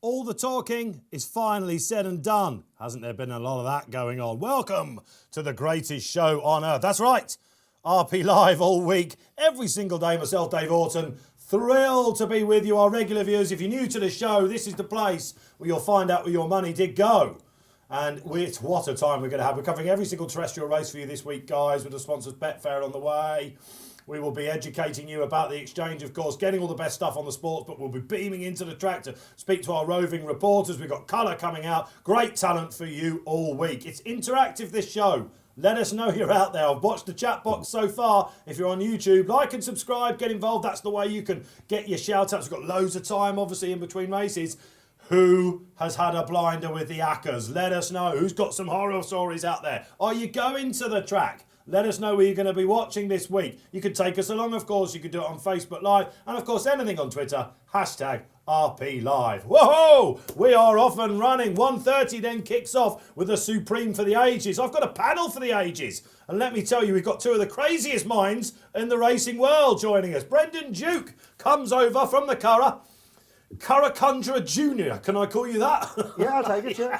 All the talking is finally said and done. Hasn't there been a lot of that going on? Welcome to the greatest show on earth. That's right. RP Live all week, every single day. Myself, Dave Orton. Thrilled to be with you, our regular viewers. If you're new to the show, this is the place where you'll find out where your money did go. And what a time we're going to have. We're covering every single terrestrial race for you this week, guys, with the sponsors Betfair on the way. We will be educating you about the exchange, of course, getting all the best stuff on the sports, but we'll be beaming into the track to speak to our roving reporters. We've got colour coming out. Great talent for you all week. It's interactive, this show. Let us know you're out there. I've watched the chat box so far. If you're on YouTube, like and subscribe, get involved. That's the way you can get your shout-outs. We've got loads of time, obviously, in between races. Who has had a blinder with the Accas? Let us know. Who's got some horror stories out there? Are you going to the track? Let us know where you're going to be watching this week. You could take us along, of course. You could do it on Facebook Live. And, of course, anything on Twitter. Hashtag RP Live. Whoa! We are off and running. 1:30 then kicks off with the Supreme for the Ages. I've got a panel for the ages. And let me tell you, we've got two of the craziest minds in the racing world joining us. Brendan Duke comes over from the Curra Conjurer Junior. Can I call you that? Yeah, I'll take it, yeah.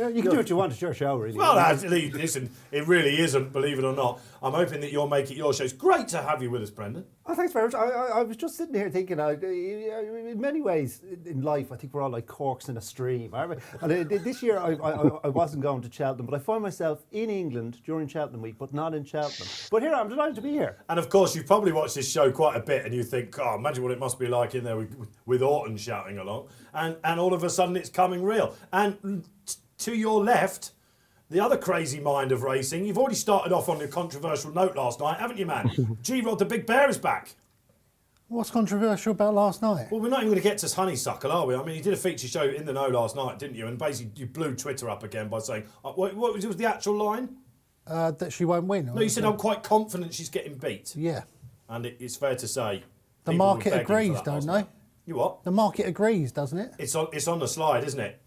You can do what you want. It's your show, really. Well, actually, listen, it really isn't, believe it or not. I'm hoping that you'll make it your show. It's great to have you with us, Brendan. Oh, thanks very much. I was just sitting here thinking, in many ways in life, I think we're all like corks in a stream, aren't we? And this year, I wasn't going to Cheltenham, but I find myself in England during Cheltenham week, but not in Cheltenham. But here, I'm delighted to be here. And of course, you've probably watched this show quite a bit, and you think, oh, imagine what it must be like in there with Orton shouting along. And all of a sudden, it's coming real. And to your left, the other crazy mind of racing, you've already started off on a controversial note last night, haven't you, man? G-Rod, the Big Bear is back. What's controversial about last night? Well, we're not even going to get to Honeysuckle, are we? I mean, you did a feature show in the know last night, didn't you? And basically, you blew Twitter up again by saying, what was the actual line? That she won't win. No, you said, I'm quite confident she's getting beat. Yeah. And it's fair to say... The market agrees, don't they? You what? The market agrees, doesn't it? It's on the slide, isn't it?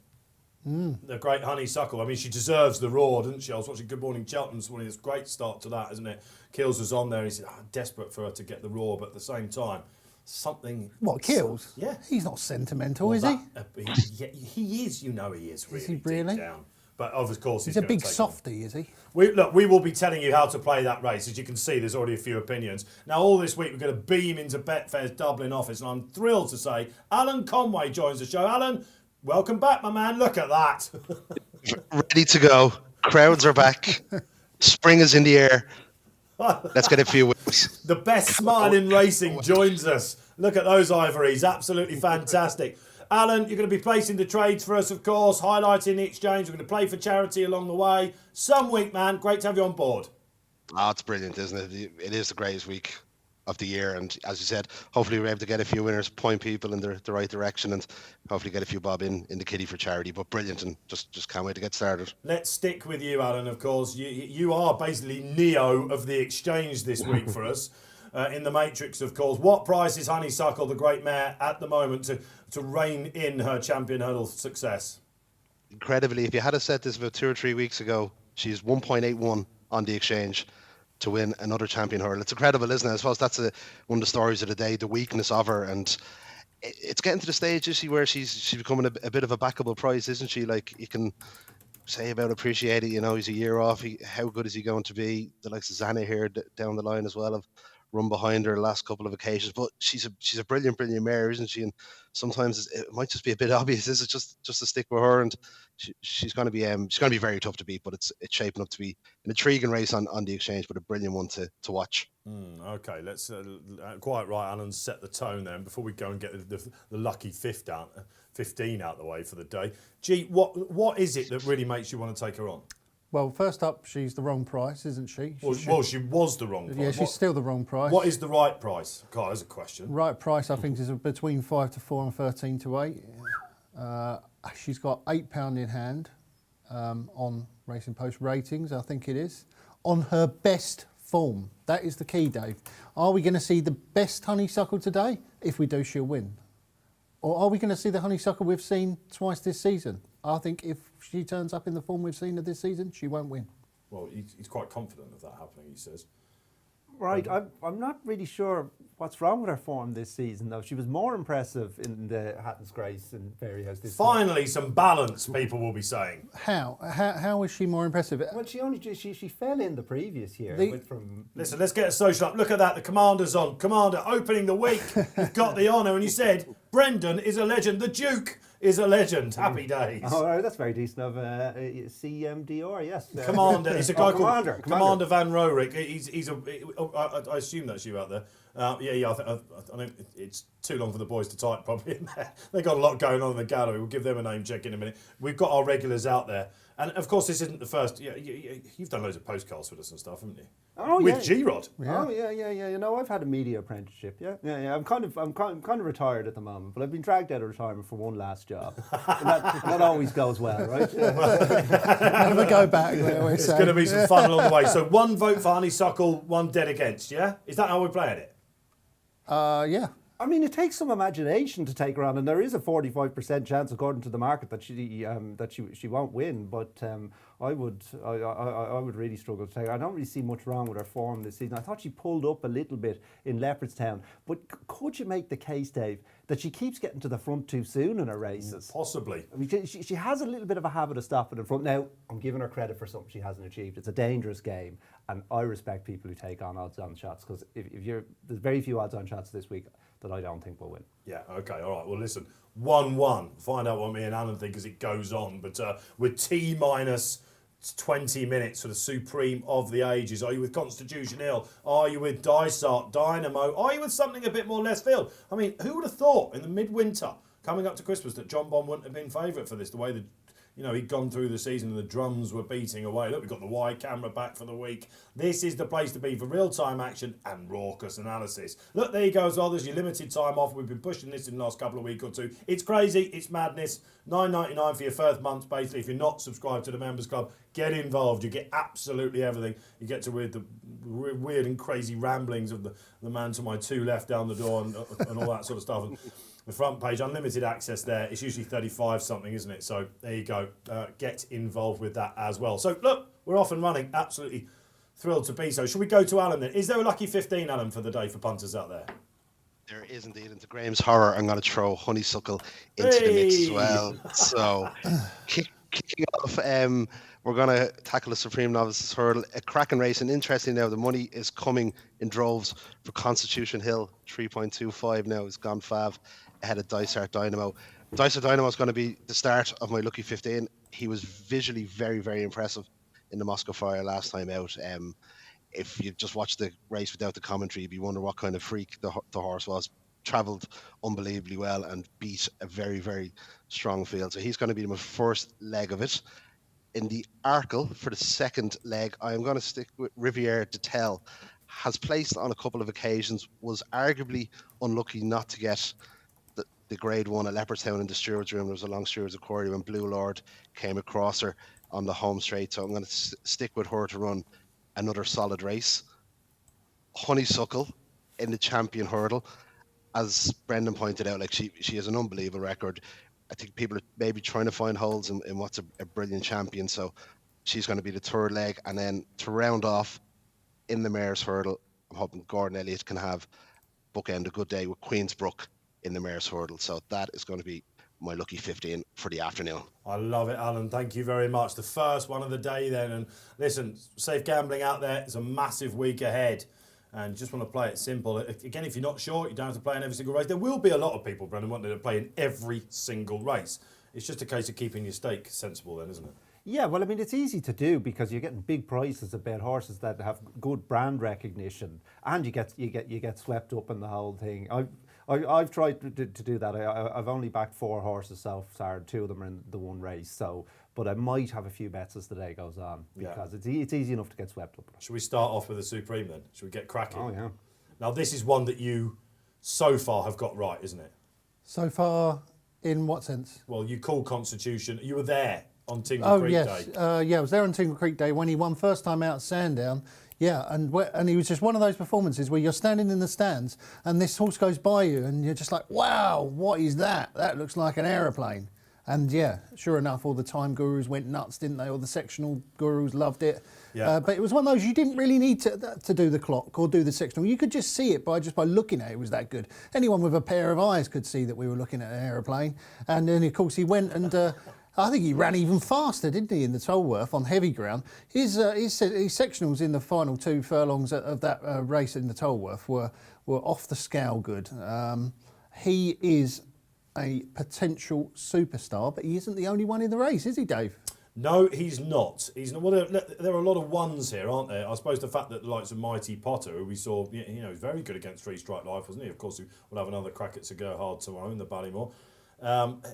The great Honeysuckle. I mean, she deserves the roar, doesn't she? I was watching Good Morning Cheltenham this morning. It's a great start to that, isn't it? Kills was on there. He said, I'm desperate for her to get the roar, but at the same time, something... What, Kills? Yeah. He's not sentimental, is he? He is, you know he is, really. Is he really? Deep down. But of course He's a big softie, is he? We will be telling you how to play that race. As you can see, there's already a few opinions. Now, all this week, we're going to beam into Betfair's Dublin office, and I'm thrilled to say Alan Conway joins the show. Alan, welcome back, my man. Look at that. Ready to go. Crowds are back. Spring is in the air. Let's get a few wins. The best smile in racing joins us. Look at those ivories. Absolutely fantastic. Alan, you're going to be placing the trades for us, of course, highlighting the exchange. We're going to play for charity along the way. Some week, man. Great to have you on board. Oh, it's brilliant, isn't it? It is the greatest week of the year. And as you said, hopefully we're able to get a few winners, point people in the right direction, and hopefully get a few bob in the kitty for charity. But brilliant, and just can't wait to get started. Let's stick with you, Alan, of course. You are basically Neo of the exchange this week for us. In the Matrix, of course. What price is Honeysuckle, the great mare, at the moment to rein in her champion hurdle success? Incredibly, if you had said this about 2 or 3 weeks ago, she's 1.81 on the exchange to win another champion hurdle. It's incredible, isn't it? I suppose that's one of the stories of the day, the weakness of her. And it's getting to the stage, is she, where she's becoming a bit of a backable prize, isn't she? Like, you can say about Appreciate It, he's a year off. How good is he going to be? The likes of Zana here down the line as well have run behind her the last couple of occasions, but she's a brilliant mare, isn't she? And sometimes it might just be a bit obvious, is it, just to stick with her? And she's going to be very tough to beat, but it's shaping up to be an intriguing race on the exchange, but a brilliant one to watch. Okay, let's quite right, Alan, set the tone then before we go and get the lucky 15 out the way for the day. Gee, what is it that really makes you want to take her on? Well, first up, she's the wrong price, isn't she? She was the wrong price. Yeah, she's still the wrong price. What is the right price? God, there's a question. Right price, I think, is between 5 to 4 and 13 to 8. She's got £8 in hand on Racing Post ratings, I think it is, on her best form. That is the key, Dave. Are we going to see the best Honeysuckle today? If we do, she'll win. Or are we going to see the Honeysuckle we've seen twice this season? I think if she turns up in the form we've seen of this season, she won't win. Well, he's quite confident of that happening, he says. Right, I'm not really sure what's wrong with her form this season, though. She was more impressive in the Hatton's Grace in Fairyhouse this time. Finally, some balance, people will be saying. How was she more impressive? Well, she fell in the previous year. From Listen, let's get a social up. Look at that, the Commander's on. Commander, opening the week. You've got the honour. And you said, Brendan is a legend. The Duke is a legend. Happy days. Oh, right, that's very decent of CMDR, yes. Commander, it's a guy called Commander Van Rorik. I assume that's you out there. I think it's too long for the boys to type probably in there. They've got a lot going on in the gallery. We'll give them a name check in a minute. We've got our regulars out there. And of course, this isn't the first. You've done loads of postcards with us and stuff, haven't you? Oh, with G-Rod. Yeah. Oh yeah. You know, I've had a media apprenticeship. Yeah. I'm kind of retired at the moment, but I've been dragged out of retirement for one last job. And that always goes well, right? Never go back. It's going to be some fun along the way. So 1 vote for Honeysuckle, 1 dead against. Yeah, is that how we're playing it? Yeah. I mean, it takes some imagination to take her on, and there is a 45% chance, according to the market, that she won't win. But I would really struggle to take her. I don't really see much wrong with her form this season. I thought she pulled up a little bit in Leopardstown, but could you make the case, Dave, that she keeps getting to the front too soon in her races? Possibly. I mean, she has a little bit of a habit of stopping in front. Now, I'm giving her credit for something she hasn't achieved. It's a dangerous game, and I respect people who take on odds-on shots, because there's very few odds-on shots this week that I don't think will win. Yeah, okay, all right. Well, listen, 1-1. Find out what me and Alan think as it goes on. But with T-minus 20 minutes for the supreme of the ages, are you with Constitution Hill? Are you with Dysart, Dynamo? Are you with something a bit more left field? I mean, who would have thought in the midwinter, coming up to Christmas, that John Bond wouldn't have been favourite for this, the way that he'd gone through the season and the drums were beating away. Look, we've got the wide camera back for the week. This is the place to be for real-time action and raucous analysis. Look, there you go as well. There's your limited time off. We've been pushing this in the last couple of weeks or two. It's crazy. It's madness. $9.99 for your first month, basically. If you're not subscribed to the Members Club, get involved. You get absolutely everything. You get to read the weird and crazy ramblings of the man to my 2 left down the door and all that sort of stuff. And the front page, unlimited access there. It's usually 35 something, isn't it? So there you go. Get involved with that as well. So look, we're off and running. Absolutely thrilled to be so. Should we go to Alan then? Is there a lucky 15, Alan, for the day for punters out there? There is indeed. Into Graeme's horror, I'm going to throw Honeysuckle into the mix as well. So kicking off, we're going to tackle the Supreme Novices Hurdle. A cracking race, and interesting now, the money is coming in droves for Constitution Hill. 3.25 now. It's gone fav ahead of Dysart Dynamo. Dysart Dynamo is going to be the start of my lucky 15. He was visually very, very impressive in the Moscow Fire last time out. If you just watched the race without the commentary, you'd be wondering what kind of freak the horse was. Travelled unbelievably well and beat a very, very strong field. So he's going to be my first leg of it. In the Arkle, for the second leg, I'm going to stick with Riviere de Tel. Has placed on a couple of occasions, was arguably unlucky not to get the grade 1 at Leopardstown in the Stewards Room. There was a long Stewards Aquarium, and Blue Lord came across her on the home straight. So I'm going to stick with her to run another solid race. Honeysuckle in the Champion Hurdle. As Brendan pointed out, like she has an unbelievable record. I think people are maybe trying to find holes in what's a brilliant champion. So she's going to be the third leg. And then to round off in the Mayor's Hurdle, I'm hoping Gordon Elliott can have bookend a good day with Queensbrook in the Mayor's Hurdle. So that is going to be my lucky 15 for the afternoon. I love it, Alan. Thank you very much. The first one of the day then. And listen, safe gambling out there. It's a massive week ahead. And you just want to play it simple. Again, if you're not sure, you don't have to play in every single race. There will be a lot of people, Brendan, wanting to play in every single race. It's just a case of keeping your stake sensible then, isn't it? Yeah, well, I mean, it's easy to do because you're getting big prices about horses that have good brand recognition, and you get swept up in the whole thing. I've tried to do that. I've only backed 4 horses so far. 2 of them are in the one race. But I might have a few bets as the day goes on because it's easy enough to get swept up. Should we start off with the Supreme then? Should we get cracking? Oh yeah. Now this is one that you so far have got right, isn't it? So far, in what sense? Well, you called Constitution. You were there on Tingle Creek Day. Yeah, I was there on Tingle Creek Day when he won first time out at Sandown. Yeah, and he was just one of those performances where you're standing in the stands and this horse goes by you and you're just like, wow, what is that? That looks like an aeroplane. And yeah, sure enough, all the time gurus went nuts, didn't they? All the sectional gurus loved it. Yeah. But it was one of those you didn't really need to do the clock or do the sectional. You could just see it by looking at it. It was that good. Anyone with a pair of eyes could see that we were looking at an aeroplane. And then, of course, he went and I think he ran even faster, didn't he, in the Tolworth on heavy ground. His sectionals in the final 2 furlongs of that race in the Tolworth were off the scale good. He is a potential superstar, but he isn't the only one in the race, is he, Dave? No, he's not. He's not. Well, there are a lot of ones here, aren't there? I suppose the fact that the likes of Mighty Potter, who we saw, he's very good against Three Strike Life, wasn't he? Of course, we'll have another crack at Sir Gerhard tomorrow in the Ballymore.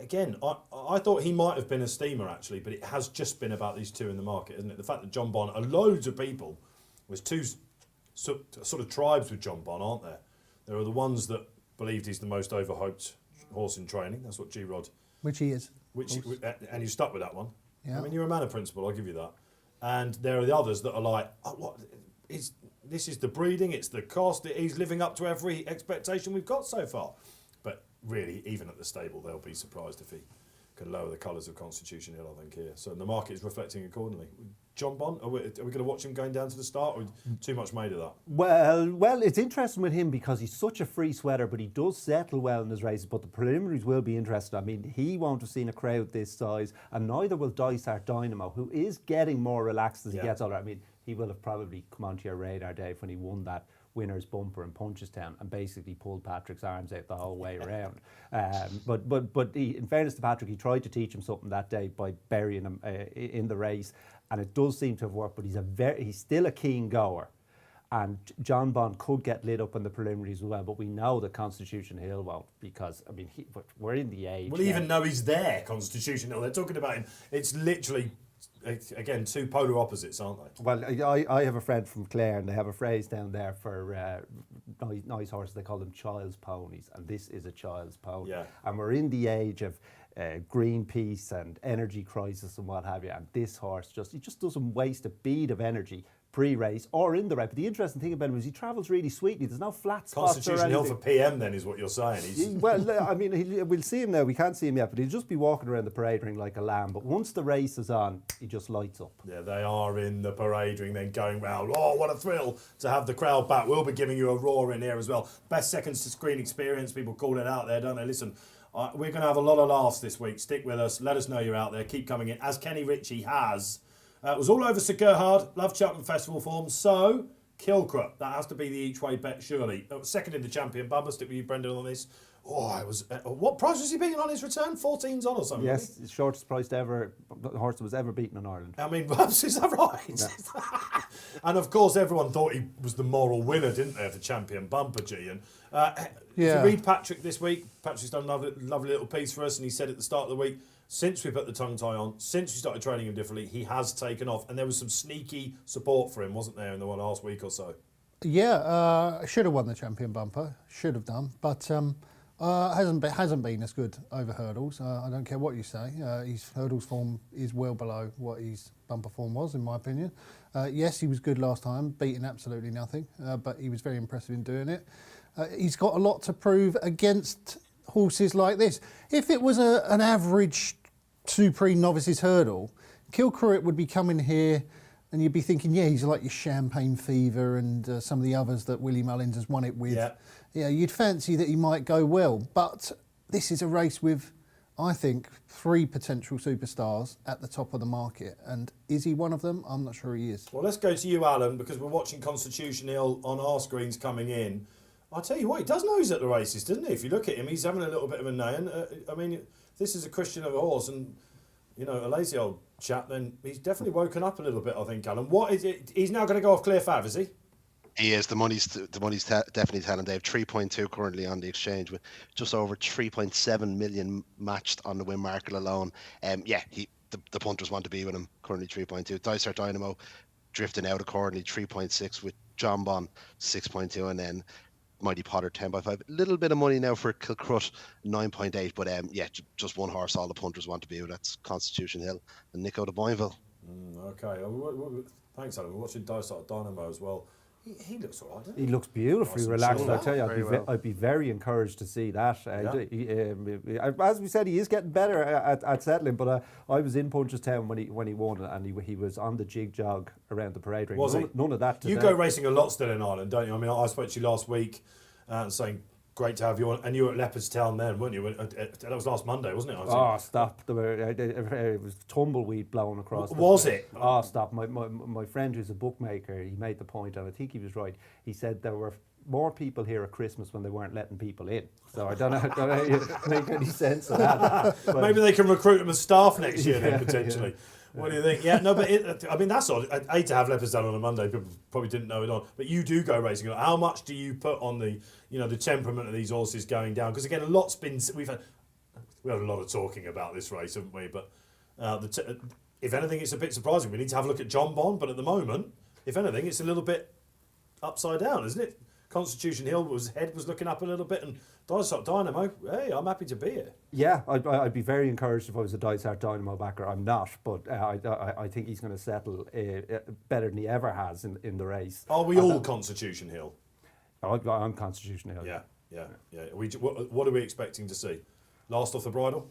Again, I thought he might have been a steamer, actually, but it has just been about these 2 in the market, isn't it? The fact that John Bon, loads of people, there's 2 sort of tribes with John Bon, aren't there? There are the ones that believed he's the most overhoped horse in training. That's what G-Rod... Which he is. And you stuck with that one. Yeah. I mean, you're a man of principle, I'll give you that. And there are the others that are like, this is the breeding, it's the cost, he's living up to every expectation we've got so far. But really, even at the stable, they'll be surprised if he can lower the colours of Constitution Hill, I think, here. So the market is reflecting accordingly. John Bon, are we going to watch him going down to the start, or too much made of that? Well, it's interesting with him because he's such a free sweater, but he does settle well in his races. But the preliminaries will be interesting. I mean, he won't have seen a crowd this size, and neither will Dysart Dynamo, who is getting more relaxed as he gets older. I mean, he will have probably come onto your radar, Dave, when he won that winner's bumper in Punchestown and basically pulled Patrick's arms out the whole way around. But he, in fairness to Patrick, he tried to teach him something that day by burying him in the race, and it does seem to have worked. But he's still a keen goer, and John Bond could get lit up in the preliminaries as well. But we know that Constitution Hill won't, because I mean we're in the age. Well, even though he's there, Constitution Hill, they're talking about him. It's literally. Again, 2 polar opposites, aren't they? Well, I have a friend from Clare, and they have a phrase down there for nice horses. They call them child's ponies, and this is a child's pony. Yeah. And we're in the age of Greenpeace and energy crisis and what have you. And this horse just doesn't waste a bead of energy pre-race or in the race. But the interesting thing about him is he travels really sweetly. There's no flat spots. Constitution Hill for PM, then, is what you're saying. Well, I mean, we'll see him now. We can't see him yet, but he'll just be walking around the parade ring like a lamb. But once the race is on, he just lights up. Yeah, they are in the parade ring, then going round. Oh, what a thrill to have the crowd back. We'll be giving you a roar in here as well. Best second screen experience. People call it out there, don't they? Listen, we're going to have a lot of laughs this week. Stick with us. Let us know you're out there. Keep coming in, as Kenny Ritchie has. It was all over Sir Gerhard. Love Cheltenham Festival form. So, Kilcrow. That has to be the each-way bet, surely. Second in the champion bumper. Stick with you, Brendan, on this. Oh, it was. What price was he beating on his return? 14's on or something? Yes, the shortest priced horse that was ever beaten in Ireland. I mean, is that right? No. And of course, everyone thought he was the moral winner, didn't they, of the champion bumper, G? And if you read Patrick this week, Patrick's done a lovely little piece for us, and he said at the start of the week, since we put the tongue tie on, since we started training him differently, he has taken off. And there was some sneaky support for him, wasn't there, in the last week or so? Yeah, should have won the champion bumper, should have done, but hasn't been as good over hurdles. I don't care what you say. His hurdles form is well below what his bumper form was, in my opinion. Yes, he was good last time, beating absolutely nothing, but he was very impressive in doing it. He's got a lot to prove against horses like this. If it was an average Supreme Novices hurdle, Kilcrow would be coming here and you'd be thinking, yeah, he's like your Champagne Fever and some of the others that Willie Mullins has won it with. Yeah, you'd fancy that he might go well. But this is a race with, I think, 3 potential superstars at the top of the market. And is he one of them? I'm not sure he is. Well, let's go to you, Alan, because we're watching Constitution Hill on our screens coming in. I'll tell you what, he does know he's at the races, doesn't he? If you look at him, he's having a little bit of a nail. I mean, this is a Christian of a horse and, you know, a lazy old chap, then he's definitely woken up a little bit, I think, Alan. What is it? He's now going to go off Clear Fav, is he? He is. The money's definitely telling Dave. 3.2 currently on the exchange, with just over 3.7 million matched on the win market alone. The punters want to be with him. Currently 3.2. Dysart Dynamo drifting out accordingly, 3.6 with John Bon 6.2, and then Mighty Potter 10/5. A little bit of money now for Kilcrow 9.8, but just one horse all the punters want to be with. That's Constitution Hill and Nico de Boinville. Okay, thanks, Alan. We're watching Dysart Dynamo as well. He looks all right, doesn't He looks beautifully Nice and relaxed. chilled I out. tell you, Very well. I'd be very encouraged to see that. Yeah. As we said, he is getting better at settling. But I was in Punchestown when he won, and he was on the jig jog around the parade ring. Was he? None of that today. You go racing a lot still in Ireland, don't you? I mean, I spoke to you last week saying, great to have you on. And you were at Leopardstown then, weren't you? That was last Monday, wasn't it? I Oh, think? stop! It was tumbleweed blowing across. Was it? Oh, stop! My friend who's a bookmaker, he made the point, and I think he was right. He said there were more people here at Christmas when they weren't letting people in. So I don't know how you make any sense of that. But Maybe they can recruit them as staff next year then, potentially. What do you think? Yeah, no, but I mean, that's odd. I hate to have Leopardstown on a Monday. People probably didn't know it on. But you do go racing. How much do you put on the temperament of these horses going down? Because again, a lot's been... We had a lot of talking about this race, haven't we? But if anything, it's a bit surprising. We need to have a look at John Bond. But at the moment, if anything, it's a little bit upside down, isn't it? Constitution Hill head was looking up a little bit, and Dynamo, hey, I'm happy to be here. yeah, I'd be very encouraged if I was a Dysart Dynamo backer. I'm not, but I think he's going to settle better than he ever has in the race. Are we all Constitution Hill? I'm Constitution Hill. Yeah. What are we expecting to see? Last off the bridle?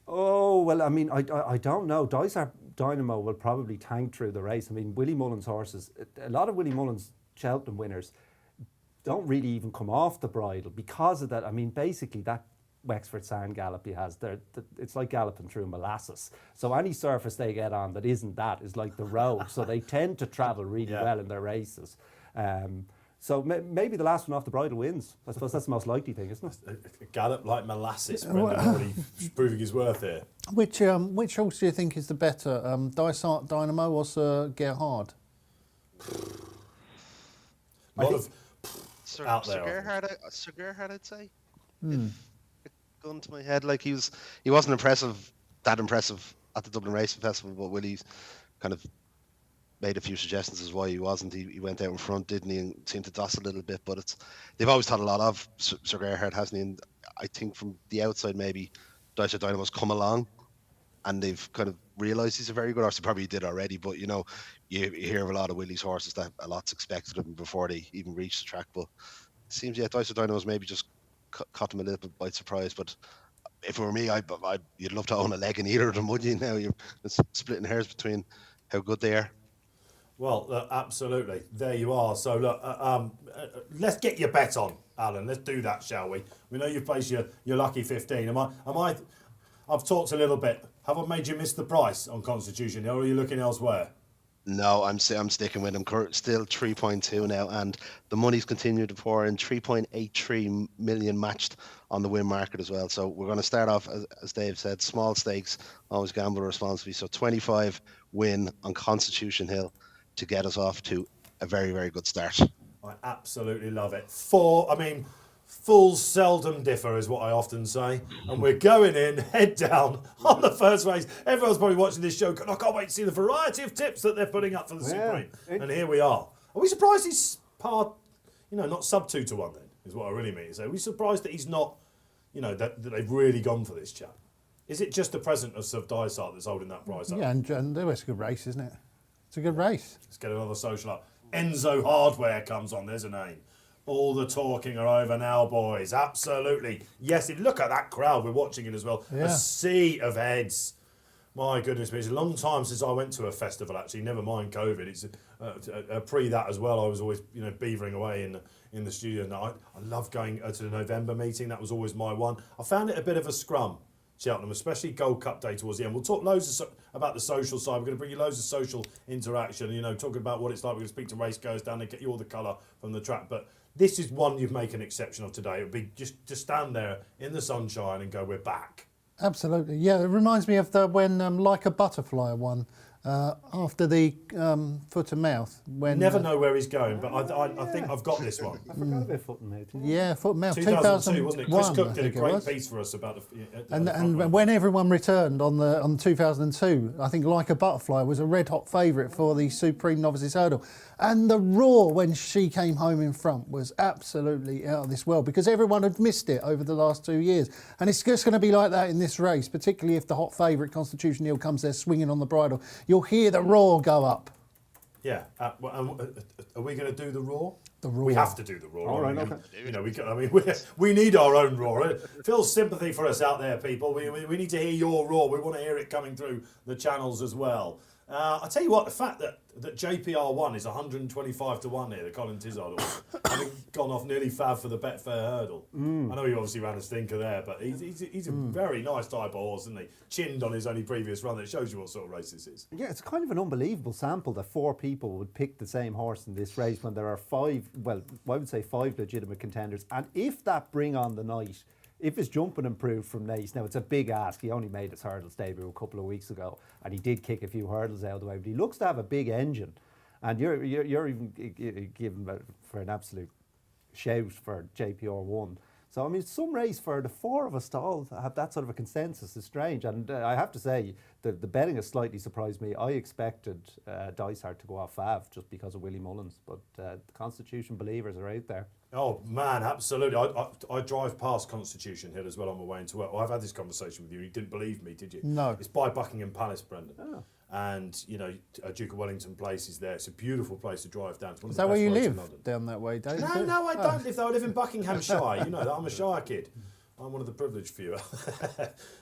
Oh, well, I mean, I don't know. Dysart Dynamo will probably tank through the race. I mean, Willie Mullins' horses, a lot of Willie Mullins' Cheltenham winners don't really even come off the bridle because of that. I mean, basically that Wexford Sand gallop he has, it's like galloping through molasses. So any surface they get on that isn't that is like the road. So they tend to travel really well in their races. So maybe the last one off the bridle wins. I suppose that's the most likely thing, isn't it? A gallop like molasses, Brendan already proving his worth here. Which horse do you think is the better, Dysart Dynamo or Sir Gerhard? A lot of Sir out there. Sir Gerhard, I'd say. If a gun to my head, like he wasn't that impressive at the Dublin Racing Festival, but Willie's kind of made a few suggestions as why he wasn't. He went out in front, didn't he, and seemed to toss a little bit. But they've always thought a lot of Sir Gerhard, hasn't he? And I think from the outside, maybe Dysart Dynamo's come along, and they've kind of realised he's a very good horse. He probably did already, but you hear of a lot of Willie's horses that a lot's expected of them before they even reach the track. But it seems, Dysart Dynamo's maybe just caught them a little bit by surprise. But if it were me, you'd love to own a leg in either of them, would you? Now you're splitting hairs between how good they are. Well, absolutely. There you are. So look, let's get your bet on, Alan. Let's do that, shall we? We know you've placed your lucky 15. I've talked a little bit. Have I made you miss the price on Constitution Hill, or are you looking elsewhere? No, I'm sticking with him. Still 3.2 now, and the money's continued to pour in. 3.83 million matched on the win market as well. So we're going to start off, as Dave said, small stakes, always gamble responsibly. So 25 win on Constitution Hill to get us off to a very, very good start. I absolutely love it. Fools seldom differ is what I often say. And we're going in, head down, on the first race. Everyone's probably watching this show. I can't wait to see the variety of tips that they're putting up for the Supreme. And here we are. Are we surprised he's not sub 2 to 1 then, is what I really mean to say. Are we surprised that he's not, that they've really gone for this chap? Is it just the presence of Dysart that's holding that price up? Yeah, and it's a good race, isn't it? It's a good race. Let's get another social up. Enzo Hardware comes on. There's a name. All the talking are over now, boys. Absolutely. Yes, look at that crowd. We're watching it as well. Yeah. A sea of heads. My goodness me. It's a long time since I went to a festival, actually. Never mind COVID. It's pre that as well. I was always, beavering away in the studio. And I love going to the November meeting. That was always my one. I found it a bit of a scrum, Cheltenham, especially Gold Cup day towards the end. We'll talk loads about the social side. We're going to bring you loads of social interaction, talking about what it's like. We're going to speak to race goers down there, get you all the colour from the track. But this is one you'd make an exception of today. It would be just to stand there in the sunshine and go, we're back. Absolutely. Yeah, it reminds me of when Like a Butterfly won after the foot and mouth. When Never know where he's going, but I think I've got this one. I forgot about foot and mouth. Yeah, foot and mouth. 2002, wasn't it? Chris 2001, Cook I did a think it great was. piece for us about the... And when everyone returned on 2002, I think Like a Butterfly was a red-hot favourite for the Supreme Novices Hurdle. And the roar when she came home in front was absolutely out of this world because everyone had missed it over the last 2 years. And it's just going to be like that in this race, particularly if the hot favourite Constitution Hill comes there swinging on the bridle. You'll hear the roar go up. Yeah. Are we going to do the Raw? The Raw. We have to do the Raw. All right, I mean, okay. You know, we need our own Raw. Feel sympathy for us out there, people. We need to hear your Raw. We want to hear it coming through the channels as well. I'll tell you what, the fact that JPR won is 125 to 1 here, the Colin Tizard, having gone off nearly fab for the Betfair hurdle. I know he obviously ran a stinker there, but he's a very nice type of horse, isn't he? Chinned on his only previous run. That shows you what sort of race this is. Yeah, it's kind of an unbelievable sample that 4 people would pick the same horse in this race when there are 5, well, I would say 5 legitimate contenders. And if that bring on the night, if his jumping improved from Nace, now it's a big ask. He only made his hurdles debut a couple of weeks ago, and he did kick a few hurdles out of the way. But he looks to have a big engine, and you're even given for an absolute shout for JPR1. So I mean, some race for the 4 of us to all have that sort of a consensus is strange. And I have to say, the betting has slightly surprised me. I expected Dysart to go off Fav just because of Willie Mullins, but the Constitution believers are out there. Oh man, absolutely. I drive past Constitution Hill as well on my way into work. I've had this conversation with you. You didn't believe me, did you? No. It's by Buckingham Palace, Brendan. Oh. And you know, Duke of Wellington Place is there. It's a beautiful place to drive down. It's one of Is the that where best you roads in live London. down that way, Dave? No, I don't live there. I live in Buckinghamshire. You know that I'm a Shire kid. I'm one of the privileged few.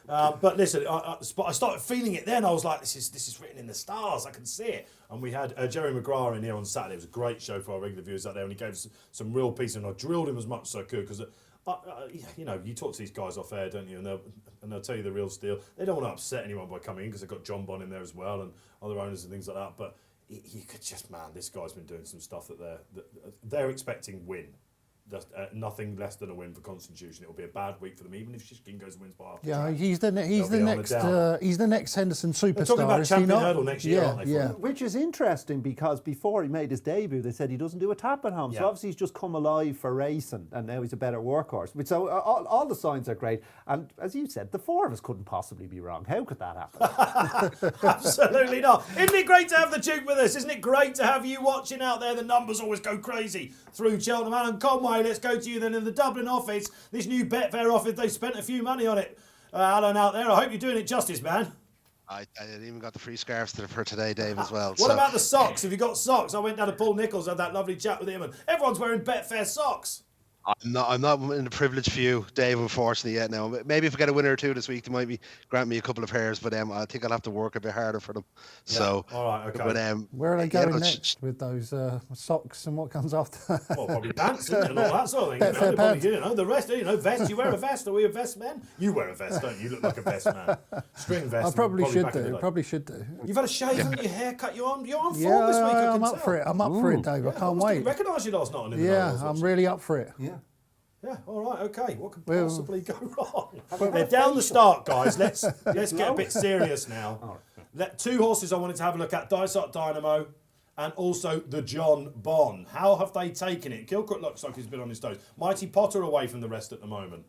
But listen, I started feeling it then. I was like, this is written in the stars. I can see it. And we had Jerry McGrath in here on Saturday. It was a great show for our regular viewers out there, and he gave us some real peace. And I drilled him as much as I could because, you know, you talk to these guys off air, don't you? And they'll tell you the real deal. They don't want to upset anyone by coming in because they've got John Bond in there as well and other owners and things like that. But you could just, man, this guy's been doing some stuff that they're expecting win. Just, nothing less than a win for Constitution. It will be a bad week for them, even if Shishkin goes and wins by half. Yeah, he's the next Henderson superstar. They're talking about is he champion not? hurdle next year, aren't they? Yeah. Which is interesting because before he made his debut, they said he doesn't do a tap at home. Yeah. So obviously he's just come alive for racing, and now he's a better workhorse. So all the signs are great. And as you said, the 4 of us couldn't possibly be wrong. How could that happen? Absolutely not. Isn't it great to have the Duke with us? Isn't it great to have you watching out there? The numbers always go crazy through Cheltenham. Alan Conway, let's go to you then in the Dublin office. This new Betfair office, they spent a few money on it. Alan out there, I hope you're doing it justice, man. I even got the free scarves for today, Dave, as well. What about the socks? Have you got socks? I went down to Paul Nichols, had that lovely chat with him, and everyone's wearing Betfair socks. I'm not in the privileged few, Dave, unfortunately, yet now. Maybe if I get a winner or two this week, they might grant me a couple of pairs, but I think I'll have to work a bit harder for them. Yeah. So, all right, okay. But, Where are they going next with those socks and what comes after? Well, probably pants, isn't it? And all that sort of thing. Betfair Probably, you know, the rest, you know, vest. You wear a vest. Are we a vest man? You wear a vest, don't you? You look like a vest man. String vest. I probably should back in the do. day. Probably should do. You've had a shave, haven't you? Haircut. You're on form this week. I'm up for it. I'm up for it, Dave. I can't wait. I recognise you last night on the Yeah, I'm really up for it. Yeah. Yeah, all right, okay. What could possibly go wrong? They're down the start, guys. Let's get a bit serious now. 2 horses I wanted to have a look at: Dysart Dynamo and also the John Bon. How have they taken it? Kilcrook looks like he's been on his toes. Mighty Potter away from the rest at the moment.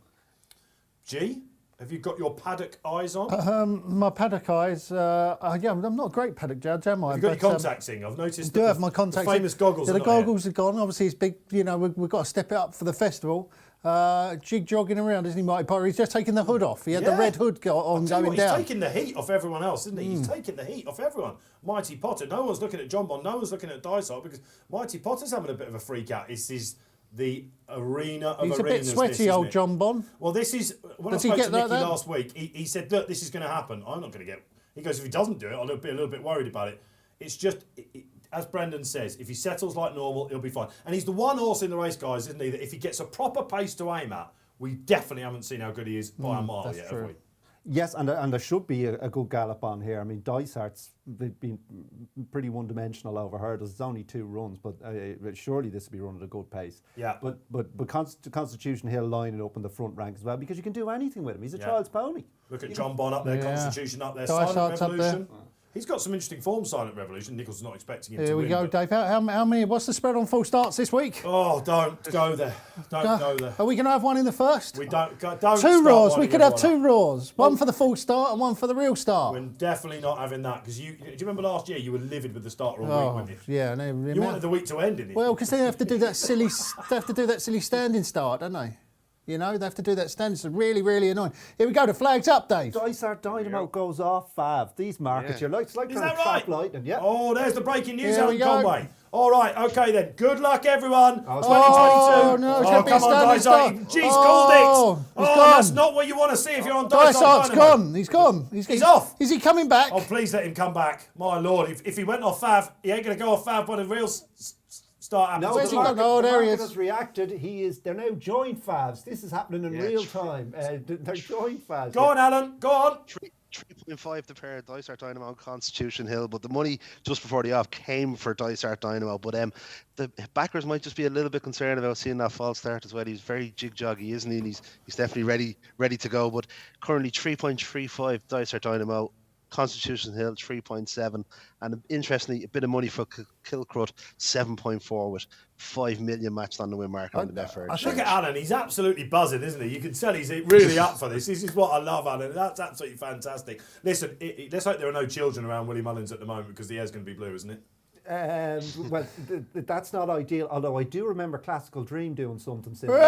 G, have you got your paddock eyes on? My paddock eyes. I'm not a great paddock judge, am I? Have you got your contacts in? I've noticed. I do have my contacts. The famous goggles. Yeah, are the not here. goggles are gone. Obviously, it's big. You know, we've got to step it up for the festival. Jig jogging around, isn't he, Mighty Potter? He's just taking the hood off. He had the red hood on going down. He's taking the heat off everyone else, isn't he? He's taking the heat off everyone. Mighty Potter. No one's looking at John Bond. No one's looking at Dysart because Mighty Potter's having a bit of a freak out. This is the arena of He's a arenas. bit sweaty, old John Bond. Well, this is when Does I he spoke get to like Nicky that? last week. He said, "Look, this is going to happen. I'm not going to get." He goes, "If he doesn't do it, I'll be a little bit worried about it." It's just. As Brendan says, if he settles like normal, he'll be fine. And he's the one horse in the race, guys, isn't he, that if he gets a proper pace to aim at, we definitely haven't seen how good he is by a mile yet, have we? Yes, and there should be a good gallop on here. I mean, Dysart's been pretty one-dimensional over hurdles. It's only 2 runs, but surely this will be run at a good pace. Yeah. But Constitution Hill lining up in the front rank as well, because you can do anything with him. He's a child's pony. Look at John Bon up there, Yeah. Constitution up there, Dysart's Silent up there. Revolution. He's got some interesting form, Silent Revolution. Nicholson's not expecting him to Here we win. go, but- Dave. How many? What's the spread on full starts this week? Oh, don't go there. Don't go there. Are we going to have one in the first? We don't 2 start roars. We winding could have everyone 2 up. roars. One for the full start and one for the real start. We're definitely not having that because do you remember last year you were livid with the starter all Oh, week, weren't you? yeah. No, You wanted the week to end, didn't you? well, because they have to do that silly. They have to do that silly standing start, don't they? You know, they have to do that standard. It's really, really annoying. Here we go. The flag's up, Dave. Dysart Dynamo goes off Fav. These markets, you're like, it's like Is trying that to trap right? lightning. Yeah. Oh, there's the breaking news Here out we in go. Conway. All right, okay then. Good luck, everyone. 2022. Oh, no, it's gonna be a come on, standing Dysart. start. Jeez, Oh, called it. he's Oh, gone. that's not what you want to see if you're on Dysart Dysart's Dynamo. gone. He's gone. He's off. Is he coming back? Oh, please let him come back. My lord, if he went off Fav, he ain't going to go off Fav when the real start happens. No, Where's the he gone? market, Oh, the there he market is. has reacted. They're now joint Favs. This is happening in real time. They're joint Favs. Go on, Alan. Go on. 3.5 the pair, Dysart Dynamo and Constitution Hill, but the money just before the off came for Dysart Dynamo. But the backers might just be a little bit concerned about seeing that false start as well. He's very jig-joggy, isn't he? And he's definitely ready to go. But currently 3.35 Dysart Dynamo, Constitution Hill 3.7, and interestingly a bit of money for Kilcrut 7.4 with 5 million matched on the win market on the Betfair Exchange. Look at Alan, he's absolutely buzzing, isn't he? You can tell he's really up for this. This is what I love, Alan. That's absolutely fantastic. Listen, let's hope there are no children around Willie Mullins at the moment because the air's going to be blue, isn't it? Well, that's not ideal. Although I do remember Classical Dream doing something similar.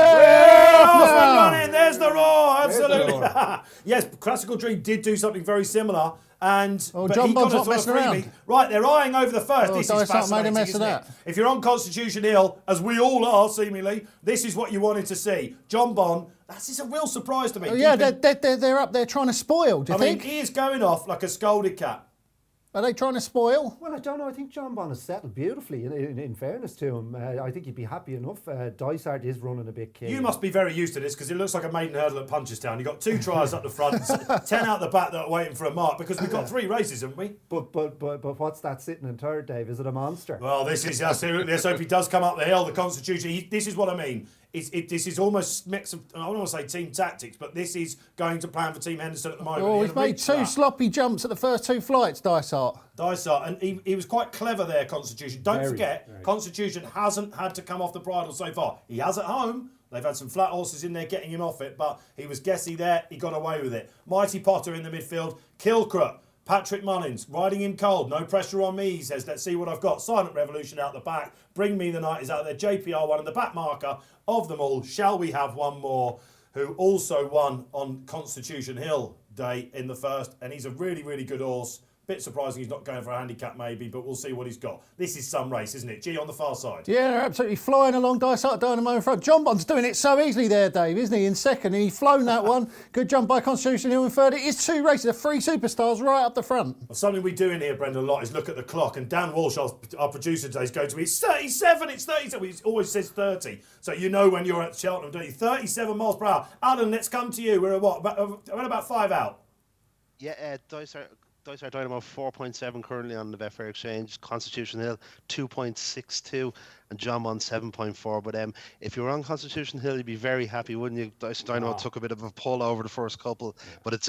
There's the roar, absolutely. There's the Yes, Classical Dream did do something very similar. But John he Bond's got not a messing freebie. around. Right, they're eyeing over the first. This is Dysart made a fascinating, mess of isn't it? that. If you're on Constitution Hill, as we all are seemingly, this is what you wanted to see. John Bond, that's a real surprise to me. Yeah, they're up there trying to spoil, do you think? He is going off like a scolded cat. Are they trying to spoil? Well, I don't know. I think John Bon has settled beautifully. In fairness to him, I think he'd be happy enough. Dysart is running a bit keen. You must be very used to this because it looks like a maiden hurdle at Punchestown. You've got 2 tries up the front, and 10 out the back that are waiting for a mark because we've got 3 races, haven't we? But what's that sitting in third, Dave? Is it a monster? Well, this is absolutely. Let's hope he does come up the hill. The Constitution. This is what I mean. This is almost mix of. I don't want to say team tactics, but this is going to plan for Team Henderson at the moment. Oh, he's made 2 sloppy jumps at the first 2 flights, Dysart. Dysart, and he was quite clever there, Constitution. Don't forget, Constitution hasn't had to come off the bridle so far. He has at home. They've had some flat horses in there getting him off it, but he was guessy there. He got away with it. Mighty Potter in the midfield. Kilcrut. Patrick Mullins, riding him cold, no pressure on me, he says, let's see what I've got. Silent Revolution out the back, Bring Me the Night is out there, JPR1 and the back marker of them all. Shall we have one more who also won on Constitution Hill Day in the first, and he's a really, really good horse. Bit surprising he's not going for a handicap maybe, but we'll see what he's got. This is some race, isn't it? G on the far side. Yeah, they're absolutely flying along. Dysart Dynamo in front. John Bond's doing it so easily there, Dave, isn't he? In second, and he's flown that one. Good jump by Constitution Hill in third. It is 2 races, 3 superstars right up the front. Well, something we do in here, Brendan, a lot is look at the clock, and Dan Walsh, our producer today, is going to me, it's 37, it's 37. He always says 30. So you know when you're at Cheltenham, don't you? 37 miles per hour. Alan, let's come to you. We're at what? Around about 5 out. Yeah, Dysart Dynamo 4.7 currently on the Betfair Exchange. Constitution Hill 2.62 and John Bond 7.4. But if you were on Constitution Hill, you'd be very happy, wouldn't you? Dysart Dynamo took a bit of a pull over the first couple, but it's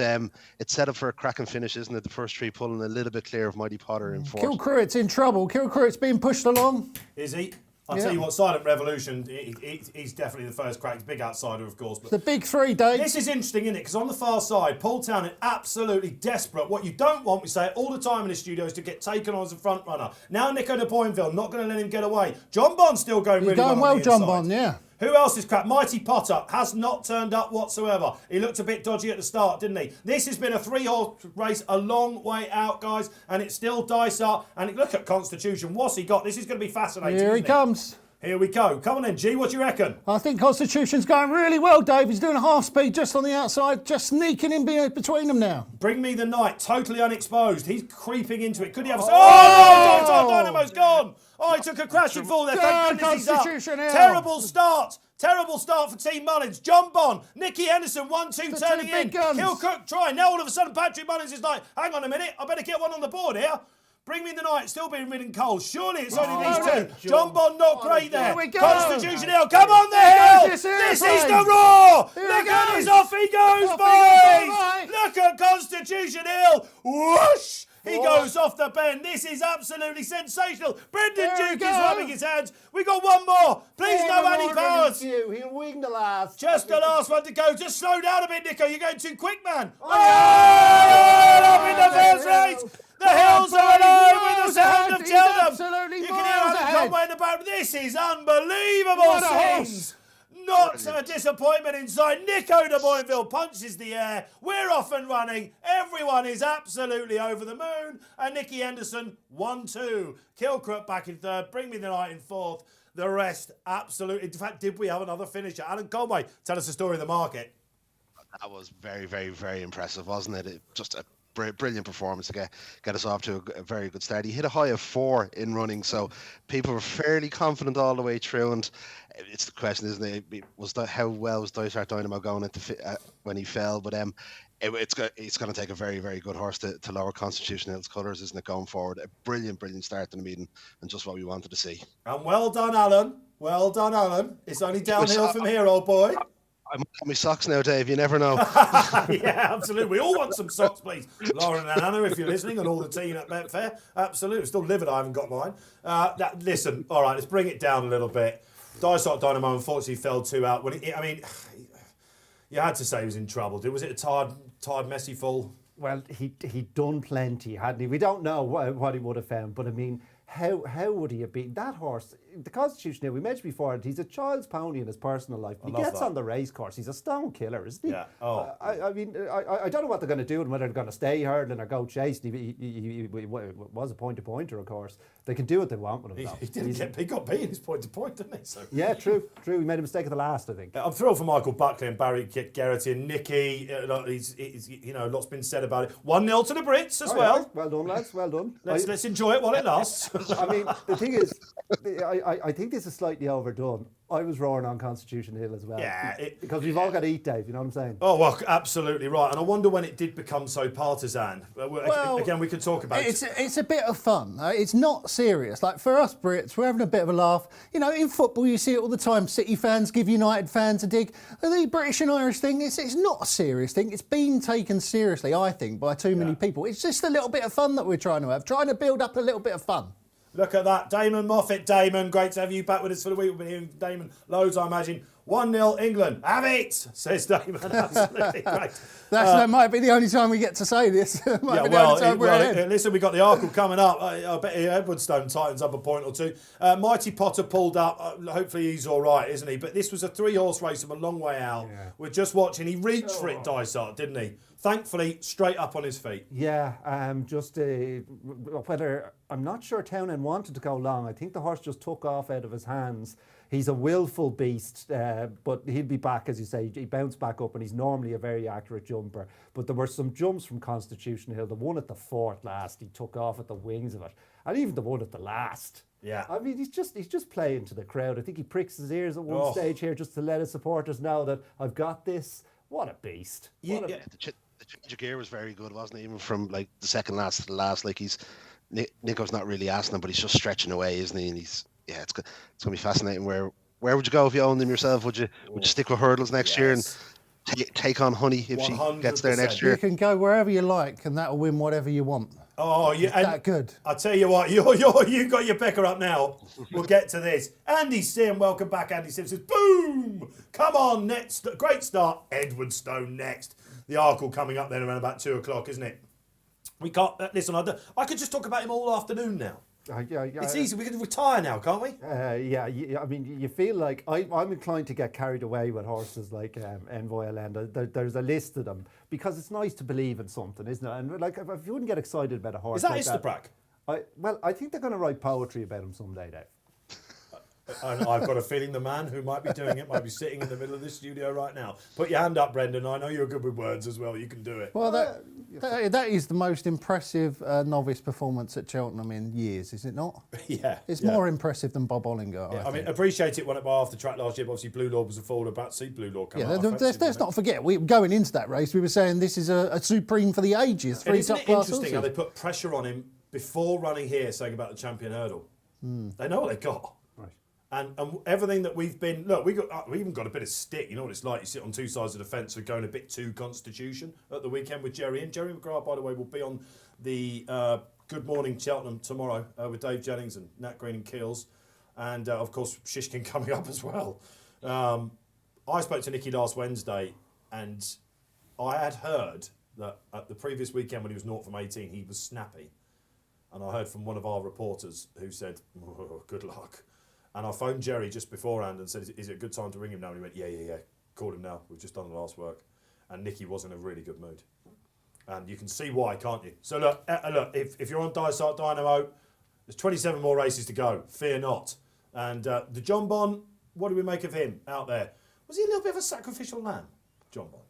set up for a cracking finish, isn't it? The first 3 pulling a little bit clear of Mighty Potter in fourth. Kilcruit's in trouble. Kilcruit's being pushed along. Is he? I'll tell you what, Silent Revolution, he's definitely the first crack. He's a big outsider, of course. But The big 3, Dave. this is interesting, isn't it? Because on the far side, Paul Town is absolutely desperate. What you don't want, we say it all the time in the studio, is to get taken on as a front runner. Now Nico de Boinville, not going to let him get away. John Bond's still going really going well. well, John Bond, yeah. Who else is crap? Mighty Potter has not turned up whatsoever. He looked a bit dodgy at the start, didn't he? This has been a 3-horse race a long way out, guys, and it's still Dysart. And look at Constitution. What's he got? This is going to be fascinating. Here he isn't it? comes. Here we go. Come on then, G. What do you reckon? I think Constitution's going really well, Dave. He's doing half speed just on the outside, just sneaking in between them now. Bring Me the Night, totally unexposed. He's creeping into it. Could he have a... Oh, Dynamo's gone. Oh, he took a crashing fall there. Thank goodness he's up. Constitution Hill. Terrible start. Terrible start for Team Mullins. John Bond, Nicky Henderson, 1-2 turning in. big guns. Kilcook trying. Now all of a sudden Patrick Mullins is like, hang on a minute, I better get one on the board here. Bring Me the Night, still being ridden cold. Surely it's only these 2. John Bond not great there. Here we go. Constitution Hill, come on the hill. This This is airplane. the roar. Here Look it at goes. this, off he goes, Off he goes, boys. right. Look at Constitution Hill. Whoosh. He goes off the bend. This is absolutely sensational. Brendan There we Duke is go. rubbing his hands. We got one more. Please no Annie Powers. He'll wing the last. Just the last one to go. Just slow down a bit, Nico. You're going too quick, man. Oh, up in the first race. The hills are alive with the sound of He's Cheltenham. absolutely You can hear miles Adam ahead. Conway in the back. This is unbelievable What a scenes. horse. Not Brilliant. a disappointment inside. Nico de Boinville punches the air. We're off and running. Everyone is absolutely over the moon. And Nicky Henderson, 1-2. Kilcrook back in third. Bring me the night in fourth. The rest, absolutely. In fact, did we have another finisher? Alan Conway, tell us the story of the market. That was very, very, very impressive, wasn't it? Just a brilliant performance to get us off to a very good start. He hit a high of 4 in running, so people were fairly confident all the way through. And it's the question, isn't it? How well was Dysart Dynamo going when he fell? But it's going to take a very, very good horse to lower Constitution Hill's colours, isn't it, going forward? A brilliant start to the meeting, and just what we wanted to see. And well done, Alan. Well done, Alan. It's only downhill from here, old boy. I might have my socks now, Dave. You never know. Yeah, absolutely. We all want some socks, please. Lauren and Anna, if you're listening, and all the team at Betfair. Absolutely. Still livid I haven't got mine. Listen, all right, let's bring it down a little bit. Dysart Dynamo unfortunately fell 2 out. You had to say he was in trouble. Was it a tired, messy fall? Well, he'd done plenty, hadn't he? We don't know what he would have found, but I mean, how would he have beaten that horse? The Constitution Hill, we mentioned before, that he's a child's pony in his personal life. He gets on the race course. He's a stone killer, isn't he? Yeah. Oh. I mean, I don't know what they're going to do and whether they're going to stay hurdling or go chasing. He was a point-to-pointer, of course. They can do what they want with him, though. He got beat in his point-to-point, didn't he? So. Yeah, true. He made a mistake at the last, I think. I'm thrilled for Michael Buckley and Barry Gerrity and Nicky. Lots been said about it. 1-0 to the Brits as well. Right. Well done, lads. Well done. Let's enjoy it while it lasts. I mean, the thing is, I think this is slightly overdone. I was roaring on Constitution Hill as well. Yeah. Because we've all got to eat, Dave, you know what I'm saying? Oh, well, absolutely right. And I wonder when it did become so partisan. Again, we could talk about it. It's a bit of fun. It's not serious. Like, for us Brits, we're having a bit of a laugh. You know, in football, you see it all the time. City fans give United fans a dig. The British and Irish thing, it's not a serious thing. It's been taken seriously, I think, by too many people. It's just a little bit of fun that we're trying to have. Trying to build up a little bit of fun. Look at that. Damon Moffat. Damon, great to have you back with us for the week. We've been hearing Damon loads, I imagine. 1-0 England. Have it, says Damon. Absolutely great. That might be the only time we get to say this. Listen, we've got the Arkle coming up. I bet Edwardstone tightens up a point or two. Mighty Potter pulled up. Hopefully he's all right, isn't he? But this was a 3-horse race from a long way out. Yeah. We're just watching. He reached for it, Dysart, didn't he? Thankfully, straight up on his feet. Yeah, whether, I'm not sure Townend wanted to go long. I think the horse just took off out of his hands. He's a willful beast, but he'll be back, as you say. He bounced back up, and he's normally a very accurate jumper. But there were some jumps from Constitution Hill. The one at the 4th last, he took off at the wings of it. And even the one at the last. Yeah. I mean, he's just playing to the crowd. I think he pricks his ears at one stage here just to let his supporters know that I've got this. What a beast. The change of gear was very good, wasn't it? Even from like the second last to the last, like Nico's not really asking him, but he's just stretching away, isn't he? And it's gonna be fascinating. Where would you go if you owned him yourself? Would you stick with hurdles next year and take on Honey if 100%. She gets there next year? You can go wherever you like, and that'll win whatever you want. Oh, yeah, it's that good. I tell you what, you got your pecker up now. We'll get to this. Andy Sim, welcome back. Andy Sim says, boom! Come on, next, great start. Edwardstone next. The Arkle coming up then around about 2 o'clock, isn't it? We can't listen. I could just talk about him all afternoon now. It's easy. We can retire now, can't we? I mean, you feel like I'm inclined to get carried away with horses like Envoy Allende. There's a list of them because it's nice to believe in something, isn't it? And like, if you wouldn't get excited about a horse, is that like Istabrack? I think they're going to write poetry about him someday, Dave. And I've got a feeling the man who might be doing it might be sitting in the middle of this studio right now. Put your hand up, Brendan. I know you're good with words as well. You can do it. Well, that is the most impressive novice performance at Cheltenham in years, is it not? Yeah. It's more impressive tan Bob Ollinger. Yeah, I mean, appreciate it when it by half the track last year. But obviously, Blue Lord was a fall. About to see Blue Lord come out. Let's not forget, going into that race, we were saying this is a supreme for the ages. Isn't it interesting how they put pressure on him before running here, saying about the champion hurdle? They know what they got. And everything that we've been... Look, we even got a bit of stick. You know what it's like? You sit on two sides of the fence for going a bit too Constitution at the weekend with Jerry. And Jerry McGrath, by the way, will be on the Good Morning Cheltenham tomorrow with Dave Jennings and Nat Green and Keels. And, of course, Shishkin coming up as well. I spoke to Nicky last Wednesday, and I had heard that at the previous weekend when he was 0 from 18, he was snappy. And I heard from one of our reporters who said, good luck. And I phoned Jerry just beforehand and said, is it a good time to ring him now? And he went, yeah. Call him now. We've just done the last work. And Nicky was in a really good mood. And you can see why, can't you? So look, if you're on Dysart Dynamo, there's 27 more races to go. Fear not. And the John Bon, what do we make of him out there? Was he a little bit of a sacrificial lamb, John Bon?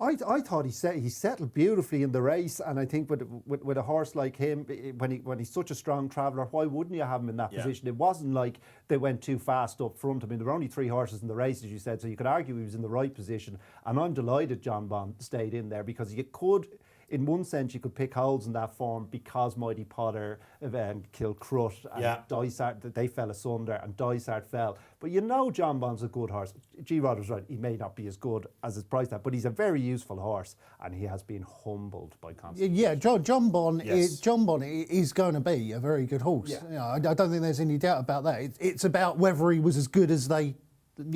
I thought he settled beautifully in the race, and I think with a horse like him, when he's such a strong traveller, why wouldn't you have him in that position? It wasn't like they went too fast up front. I mean, there were only 3 horses in the race, as you said, so you could argue he was in the right position. And I'm delighted John Bond stayed in there, because you could, in one sense, you could pick holes in that form because Mighty Potter, Kilcrut and Dysart, they fell asunder, and Dysart fell. But you know John Bond's a good horse. G-Rod was right, he may not be as good as his price tag, but he's a very useful horse, and he has been humbled by Constitution. Yeah, John Bon is going to be a very good horse. Yeah. You know, I don't think there's any doubt about that. It's about whether he was as good as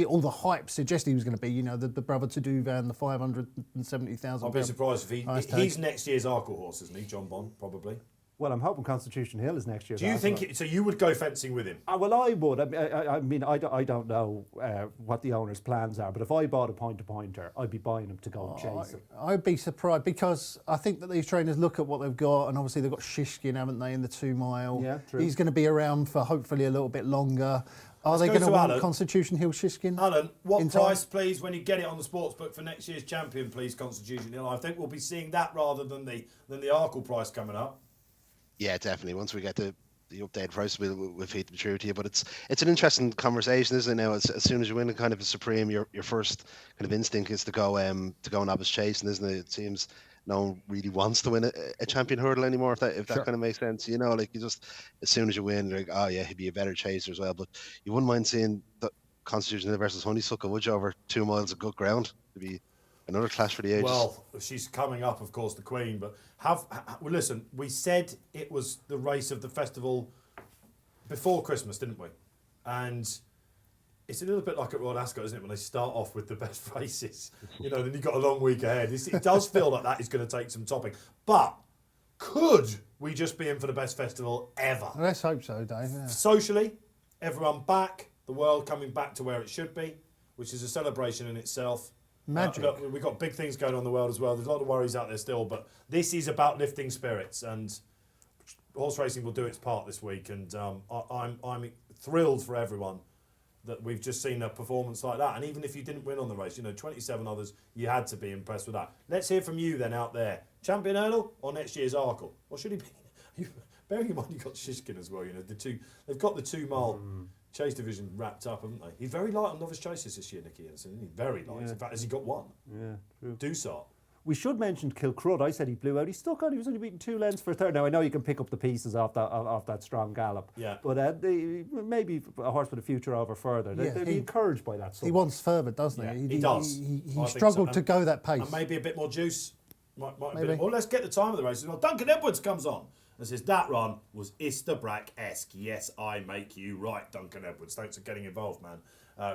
all the hype suggested he was going to be. You know, the brother to Duvan, the 570,000. I'll be surprised if he's next year's Arkle horse, isn't he, John Bon, probably? Well, I'm hoping Constitution Hill is next year. Do you think so? You would go fencing with him? Well, I would. I mean, I don't know what the owner's plans are, but if I bought a pointer, I'd be buying him to go and chase him. I'd be surprised, because I think that these trainers look at what they've got, and obviously they've got Shishkin, haven't they, in the 2 mile? Yeah, true. He's going to be around for hopefully a little bit longer. Are they going to want Constitution Hill Shishkin? Alan, what price, please, when you get it on the sportsbook for next year's champion, please, Constitution Hill? I think we'll be seeing that rather than the Arkle price coming up. Yeah, definitely. Once we get the updated price, we'll feed them through to you. But it's an interesting conversation, isn't it? Now, as soon as you win a kind of a Supreme, your first kind of instinct is to go and have us chasing, isn't it? It seems no one really wants to win a champion hurdle anymore, if that kind of makes sense. You know, like, you just, as soon as you win, you're like, oh yeah, he'd be a better chaser as well. But you wouldn't mind seeing the Constitution versus Honeysuckle, would you, over 2 miles of good ground? It'd be another clash for the ages. Well, she's coming up, of course, the Queen. But well, listen, we said it was the race of the festival before Christmas, didn't we? And it's a little bit like at Royal Ascot, isn't it, when they start off with the best races? You know, then you've got a long week ahead. It does feel like that is going to take some topping. But could we just be in for the best festival ever? Let's hope so, Dave. Yeah. Socially, everyone back, the world coming back to where it should be, which is a celebration in itself. Magic. Look, we've got big things going on in the world as well. There's a lot of worries out there still, but this is about lifting spirits, and horse racing will do its part this week. And I'm thrilled for everyone that we've just seen a performance like that. And even if you didn't win on the race, 27 others, you had to be impressed with that. Let's hear from you then out there. Champion hurdle or next year's Arkle? Or should he be? Bearing in mind you've got Shishkin as well. They've got the 2 mile. Chase division wrapped up, haven't they? He's very light on novice chases this year, Nicky Anderson, isn't he? Very light. Yeah. In fact, has he got 1? Yeah, true. Dysart. We should mention Kilcrud. I said he blew out. He stuck on. He was only beating 2 lengths for third. Now, I know you can pick up the pieces off that strong gallop. Yeah. But maybe a horse with a future over further. They'd be encouraged by that. He wants further, doesn't he? Yeah, he does. He struggled to go that pace. And maybe a bit more juice. Might maybe. Well, let's get the time of the race. Well, Duncan Edwards comes on and says, that run was Easterbrook-esque. Yes, I make you right, Duncan Edwards. Thanks for getting involved, man.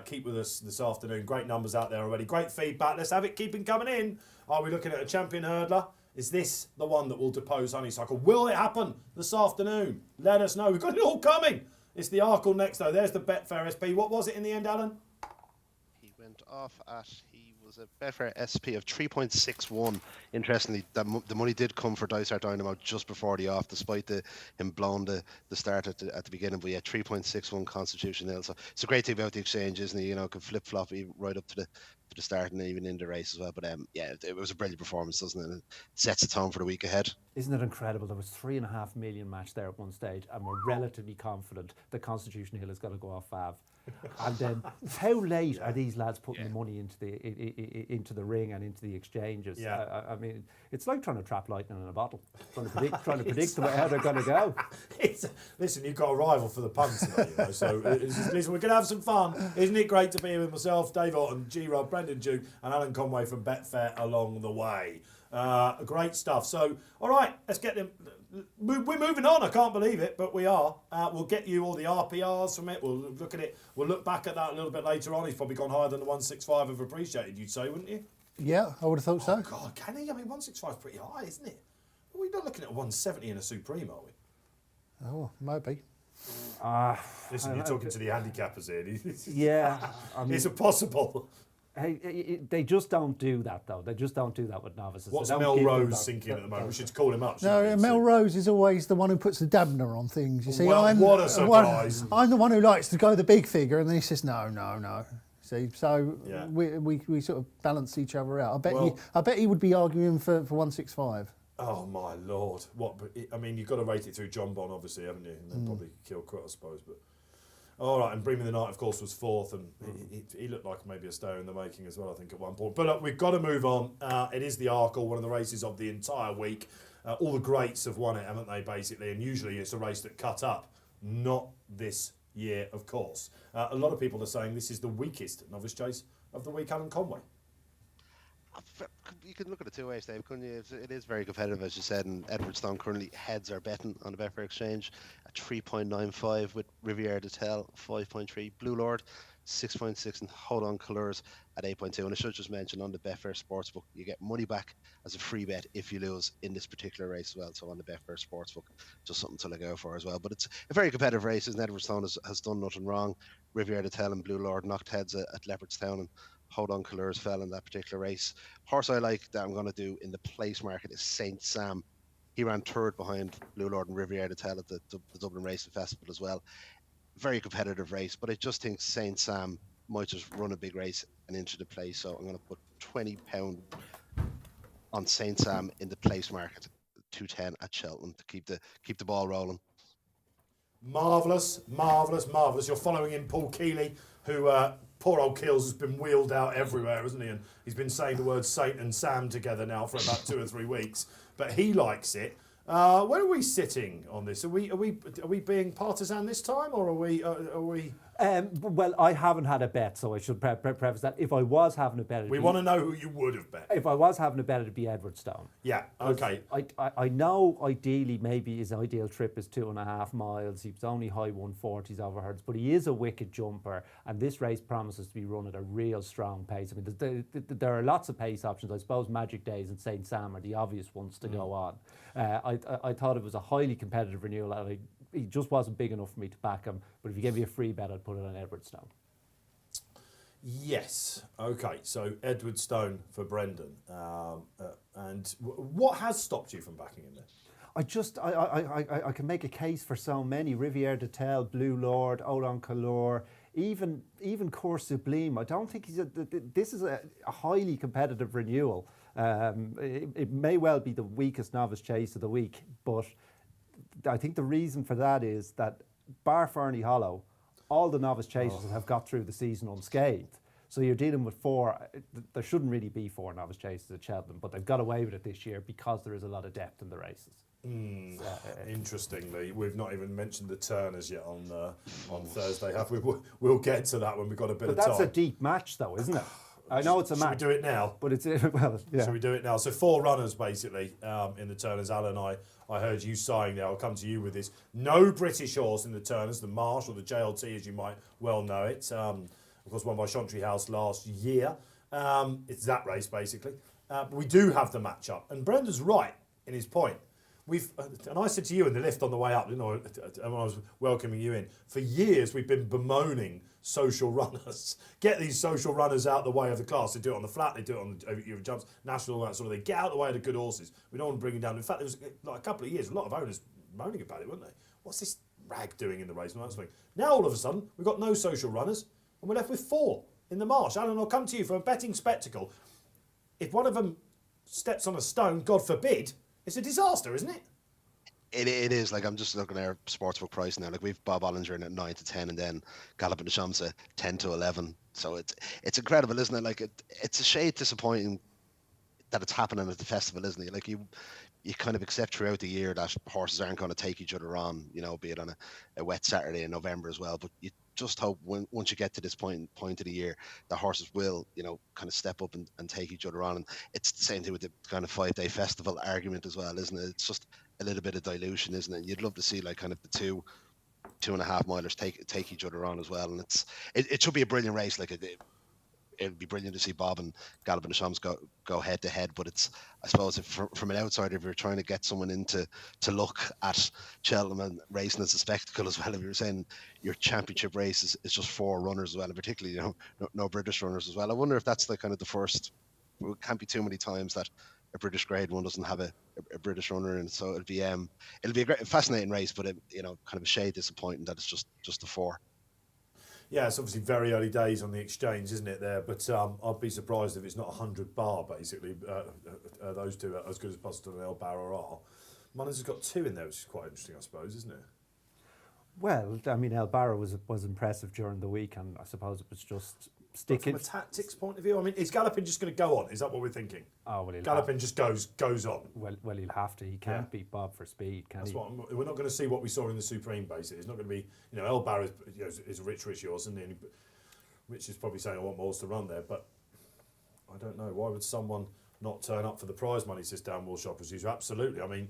Keep with us this afternoon. Great numbers out there already. Great feedback. Let's have it keeping coming in. Are we looking at a champion hurdler? Is this the one that will depose Honeysuckle? Will it happen this afternoon? Let us know. We've got it all coming. It's the Arkle next, though. There's the Betfair SP. What was it in the end, Alan? He went off he was a Betfair SP of 3.61. Interestingly, the money did come for Dysart Dynamo just before the off, despite him blowing the start at the beginning. But yeah, 3.61 Constitution Hill. So it's a great thing about the exchange, isn't it? Can flip flop right up to the start and even in the race as well. But yeah, it was a brilliant performance, doesn't it? It sets the tone for the week ahead. Isn't it incredible? There was 3.5 million matched there at one stage, and we're relatively confident that Constitution Hill is going to go off Fav. And then, how late are these lads putting the money into the ring and into the exchanges? Yeah. I mean, it's like trying to trap lightning in a bottle, trying to predict how they're going to go. Listen, you've got a rival for the puns today, so listen, we're going to have some fun. Isn't it great to be here with myself, Dave Orton, G-Rod, Brendan Duke, and Alan Conway from Betfair along the way. Great stuff. So, all right, let's get them. We're moving on. I can't believe it, but we are. We'll get you all the RPRs from it. We'll look at it. We'll look back at that a little bit later on. He's probably gone higher than the 165 I've appreciated, you'd say, wouldn't you? Yeah, I would have thought so. Oh, God, can he? I mean, 165 is pretty high, isn't it? We're not looking at 170 in a Supreme, are we? Oh, maybe. Listen, you're talking to the handicappers here. Yeah, I mean, Is it possible? hey, they just don't do that though. They just don't do that with novices. What's They don't Mel give them Rose that- thinking at the moment? that- We should call him up. No, shouldn't we? Mel Rose is always the one who puts the dampener on things. You see, Well, I'm what a the one- surprise. I'm the one who likes to go the big figure, and then he says no. See, so Yeah. we sort of balance each other out. Well- I bet he would be arguing for 165. Oh my lord! What? But I mean, you've got to rate it through John Bon, obviously, haven't you? And then probably Kill Quit, I suppose. But all right, and Bring Me the Night, of course, was fourth, and he looked like maybe a star in the making as well, I think, at one point. But look, we've got to move on. It is the Arkle, one of the races of the entire week. All the greats have won it, haven't they? Basically, and usually it's a race that cut up. Not this year, of course. A lot of people are saying this is the weakest novice chase of the week, Alan Conway. You can look at it two ways, Dave, couldn't you? It is very competitive, as you said, and Edwardstown currently heads are betting on the Betfair Exchange at 3.95 with Riviere de Tel 5.3, Blue Lord 6.6, and Hold On Colours at 8.2. And I should just mention on the Betfair Sportsbook, you get money back as a free bet if you lose in this particular race as well. So on the Betfair Sportsbook, just something to look out for as well. But it's a very competitive race, and Edwardstown has done nothing wrong. Riviere de Tel and Blue Lord knocked heads at Leopardstown, and Hold On Colours fell in that particular race. Horse I like that I'm going to do in the place market is Saint Sam. He ran third behind Blue Lord and Riviere de Tel at the Dublin Racing Festival as well. Very competitive race, but I just think Saint Sam might just run a big race and into the place. So I'm going to put £20 on Saint Sam in the place market, 210 at Cheltenham to keep the ball rolling. Marvellous. You're following in Paul Keeley, who poor old Keels has been wheeled out everywhere, hasn't he? And he's been saying the words Saint and Sam together now for about 2 or 3 weeks. But he likes it. Where are we sitting on this? Are we being partisan this time, or are we? Well, I haven't had a bet, so I should preface that. If I was having a bet, We want to know who you would have bet. If I was having a bet, it'd be Edwardstown. Yeah. Okay. I know ideally maybe his ideal trip is 2.5 miles. He's only high 140s over herds, but he is a wicked jumper, and this race promises to be run at a real strong pace. I mean, there are lots of pace options. I suppose Magic Days and St. Sam are the obvious ones to go on. I thought it was a highly competitive renewal. He just wasn't big enough for me to back him, but if you gave me a free bet, I'd put it on Edwardstown. Yes. Okay. So Edwardstown for Brendan. And what has stopped you from backing him then? I can make a case for so many. Riviere de Tel, Blue Lord, Olan Colour, even Cours Sublime. I don't think this is a highly competitive renewal. It may well be the weakest novice chase of the week, but I think the reason for that is that bar Fernie Hollow, all the novice chasers have got through the season unscathed. So you're dealing with 4. There shouldn't really be 4 novice chasers at Cheltenham, but they've got away with it this year because there is a lot of depth in the races. Interestingly, we've not even mentioned the Turners yet on Thursday, have we? We'll get to that when we've got a bit of time. But that's a deep match, though, isn't it? I know it's a match. Should we do it now? But it's well, yeah. Should we do it now? So 4 runners basically in the Turners. Alan, I heard you sighing there. I'll come to you with this. No British horse in the Turners, the Marsh or the JLT as you might well know it. Of course, won by Chantry House last year. It's that race basically. But we do have the matchup, and Brendan's right in his point. And I said to you in the lift on the way up, when I was welcoming you in, for years we've been bemoaning social runners. Get these social runners out the way of the class. They do it on the flat, they do it on the jumps, national, all that sort of thing. Get out the way of the good horses. We don't want to bring them down. In fact, there was like a couple of years, a lot of owners moaning about it, weren't they? What's this rag doing in the race? And that sort of thing. Now all of a sudden, we've got no social runners, and we're left with 4 in the Marsh. Alan, I'll come to you for a betting spectacle. If one of them steps on a stone, God forbid, it's a disaster, isn't it? It is. Like, I'm just looking at our sportsbook price now. Like, we've Bob Ollinger in at 9 to 10, and then Gallop in the Champs at 10 to 11. So it's incredible, isn't it? Like, it's a shade disappointing that it's happening at the festival, isn't it? Like, you kind of accept throughout the year that horses aren't going to take each other on, be it on a wet Saturday in November as well. But you just hope once you get to this point of the year, the horses will, kind of step up and take each other on. And it's the same thing with the kind of 5-day festival argument as well, isn't it? It's just a little bit of dilution, isn't it? You'd love to see like kind of the 2.5 milers take each other on as well. And it should be a brilliant race. Like it'd be brilliant to see Bob and Gallup and Deschamps go head to head. But it's, I suppose, if from an outsider, if you're trying to get someone into to look at Cheltenham and racing as a spectacle as well, if you're saying your championship race is just 4 runners as well, and particularly no British runners as well, I wonder if that's the kind of the first. It can't be too many times that a British Grade 1 doesn't have a British runner, and so it'll be a great, fascinating race, but kind of a shade disappointing that it's just a 4. Yeah, it's obviously very early days on the exchange, isn't it, there? But I'd be surprised if it's not 100 bar, basically. Those two are as good as Boston and El Barra are. Mullins has got 2 in there, which is quite interesting, I suppose, isn't it? Well, I mean, El Barra was impressive during the week, and I suppose it was just sticking. From a tactics point of view, I mean, is Gallopin just going to go on? Is that what we're thinking? Oh, well, Gallopin just goes on. Well, he'll have to. He can't beat Bob for speed, can he? We're not going to see what we saw in the Supreme, basically. It's not going to be, El Barra is a rich horse, isn't he? And Rich is probably saying, I want Moles to run there, but I don't know. Why would someone not turn up for the prize money, says Dan Walsh, I presume? Absolutely. I mean,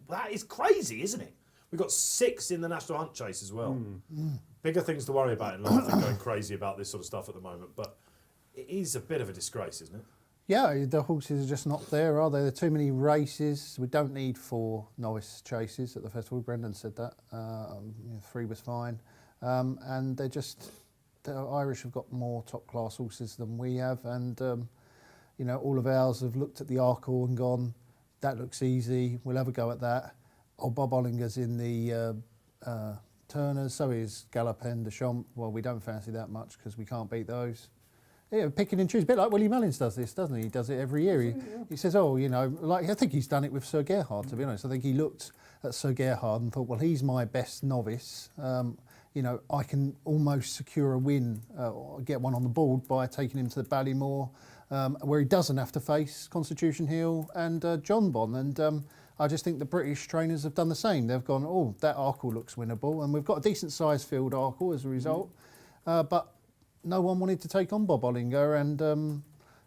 that is crazy, isn't it? We've got 6 in the National Hunt Chase as well. Bigger things to worry about in life than going crazy about this sort of stuff at the moment. But it is a bit of a disgrace, isn't it? Yeah, the horses are just not there, are they? There are too many races. We don't need 4 novice chases at the festival. Brendan said that. 3 was fine. And the Irish have got more top-class horses than we have. And, all of ours have looked at the Arkle and gone, that looks easy, we'll have a go at that. Bob Ollinger's in the Turners, so is Gallopin, Deschamps. Well, we don't fancy that much because we can't beat those. Yeah, picking and choose, a bit like Willie Mullins does this, doesn't he? He does it every year. He says, like I think he's done it with Sir Gerhard, to be honest. I think he looked at Sir Gerhard and thought, well, he's my best novice. I can almost secure a win, or get one on the board by taking him to the Ballymore, where he doesn't have to face Constitution Hill and John Bon. And I just think the British trainers have done the same. They've gone, oh, that Arkle looks winnable, and we've got a decent sized field Arkle as a result. But no one wanted to take on Bob Ollinger, and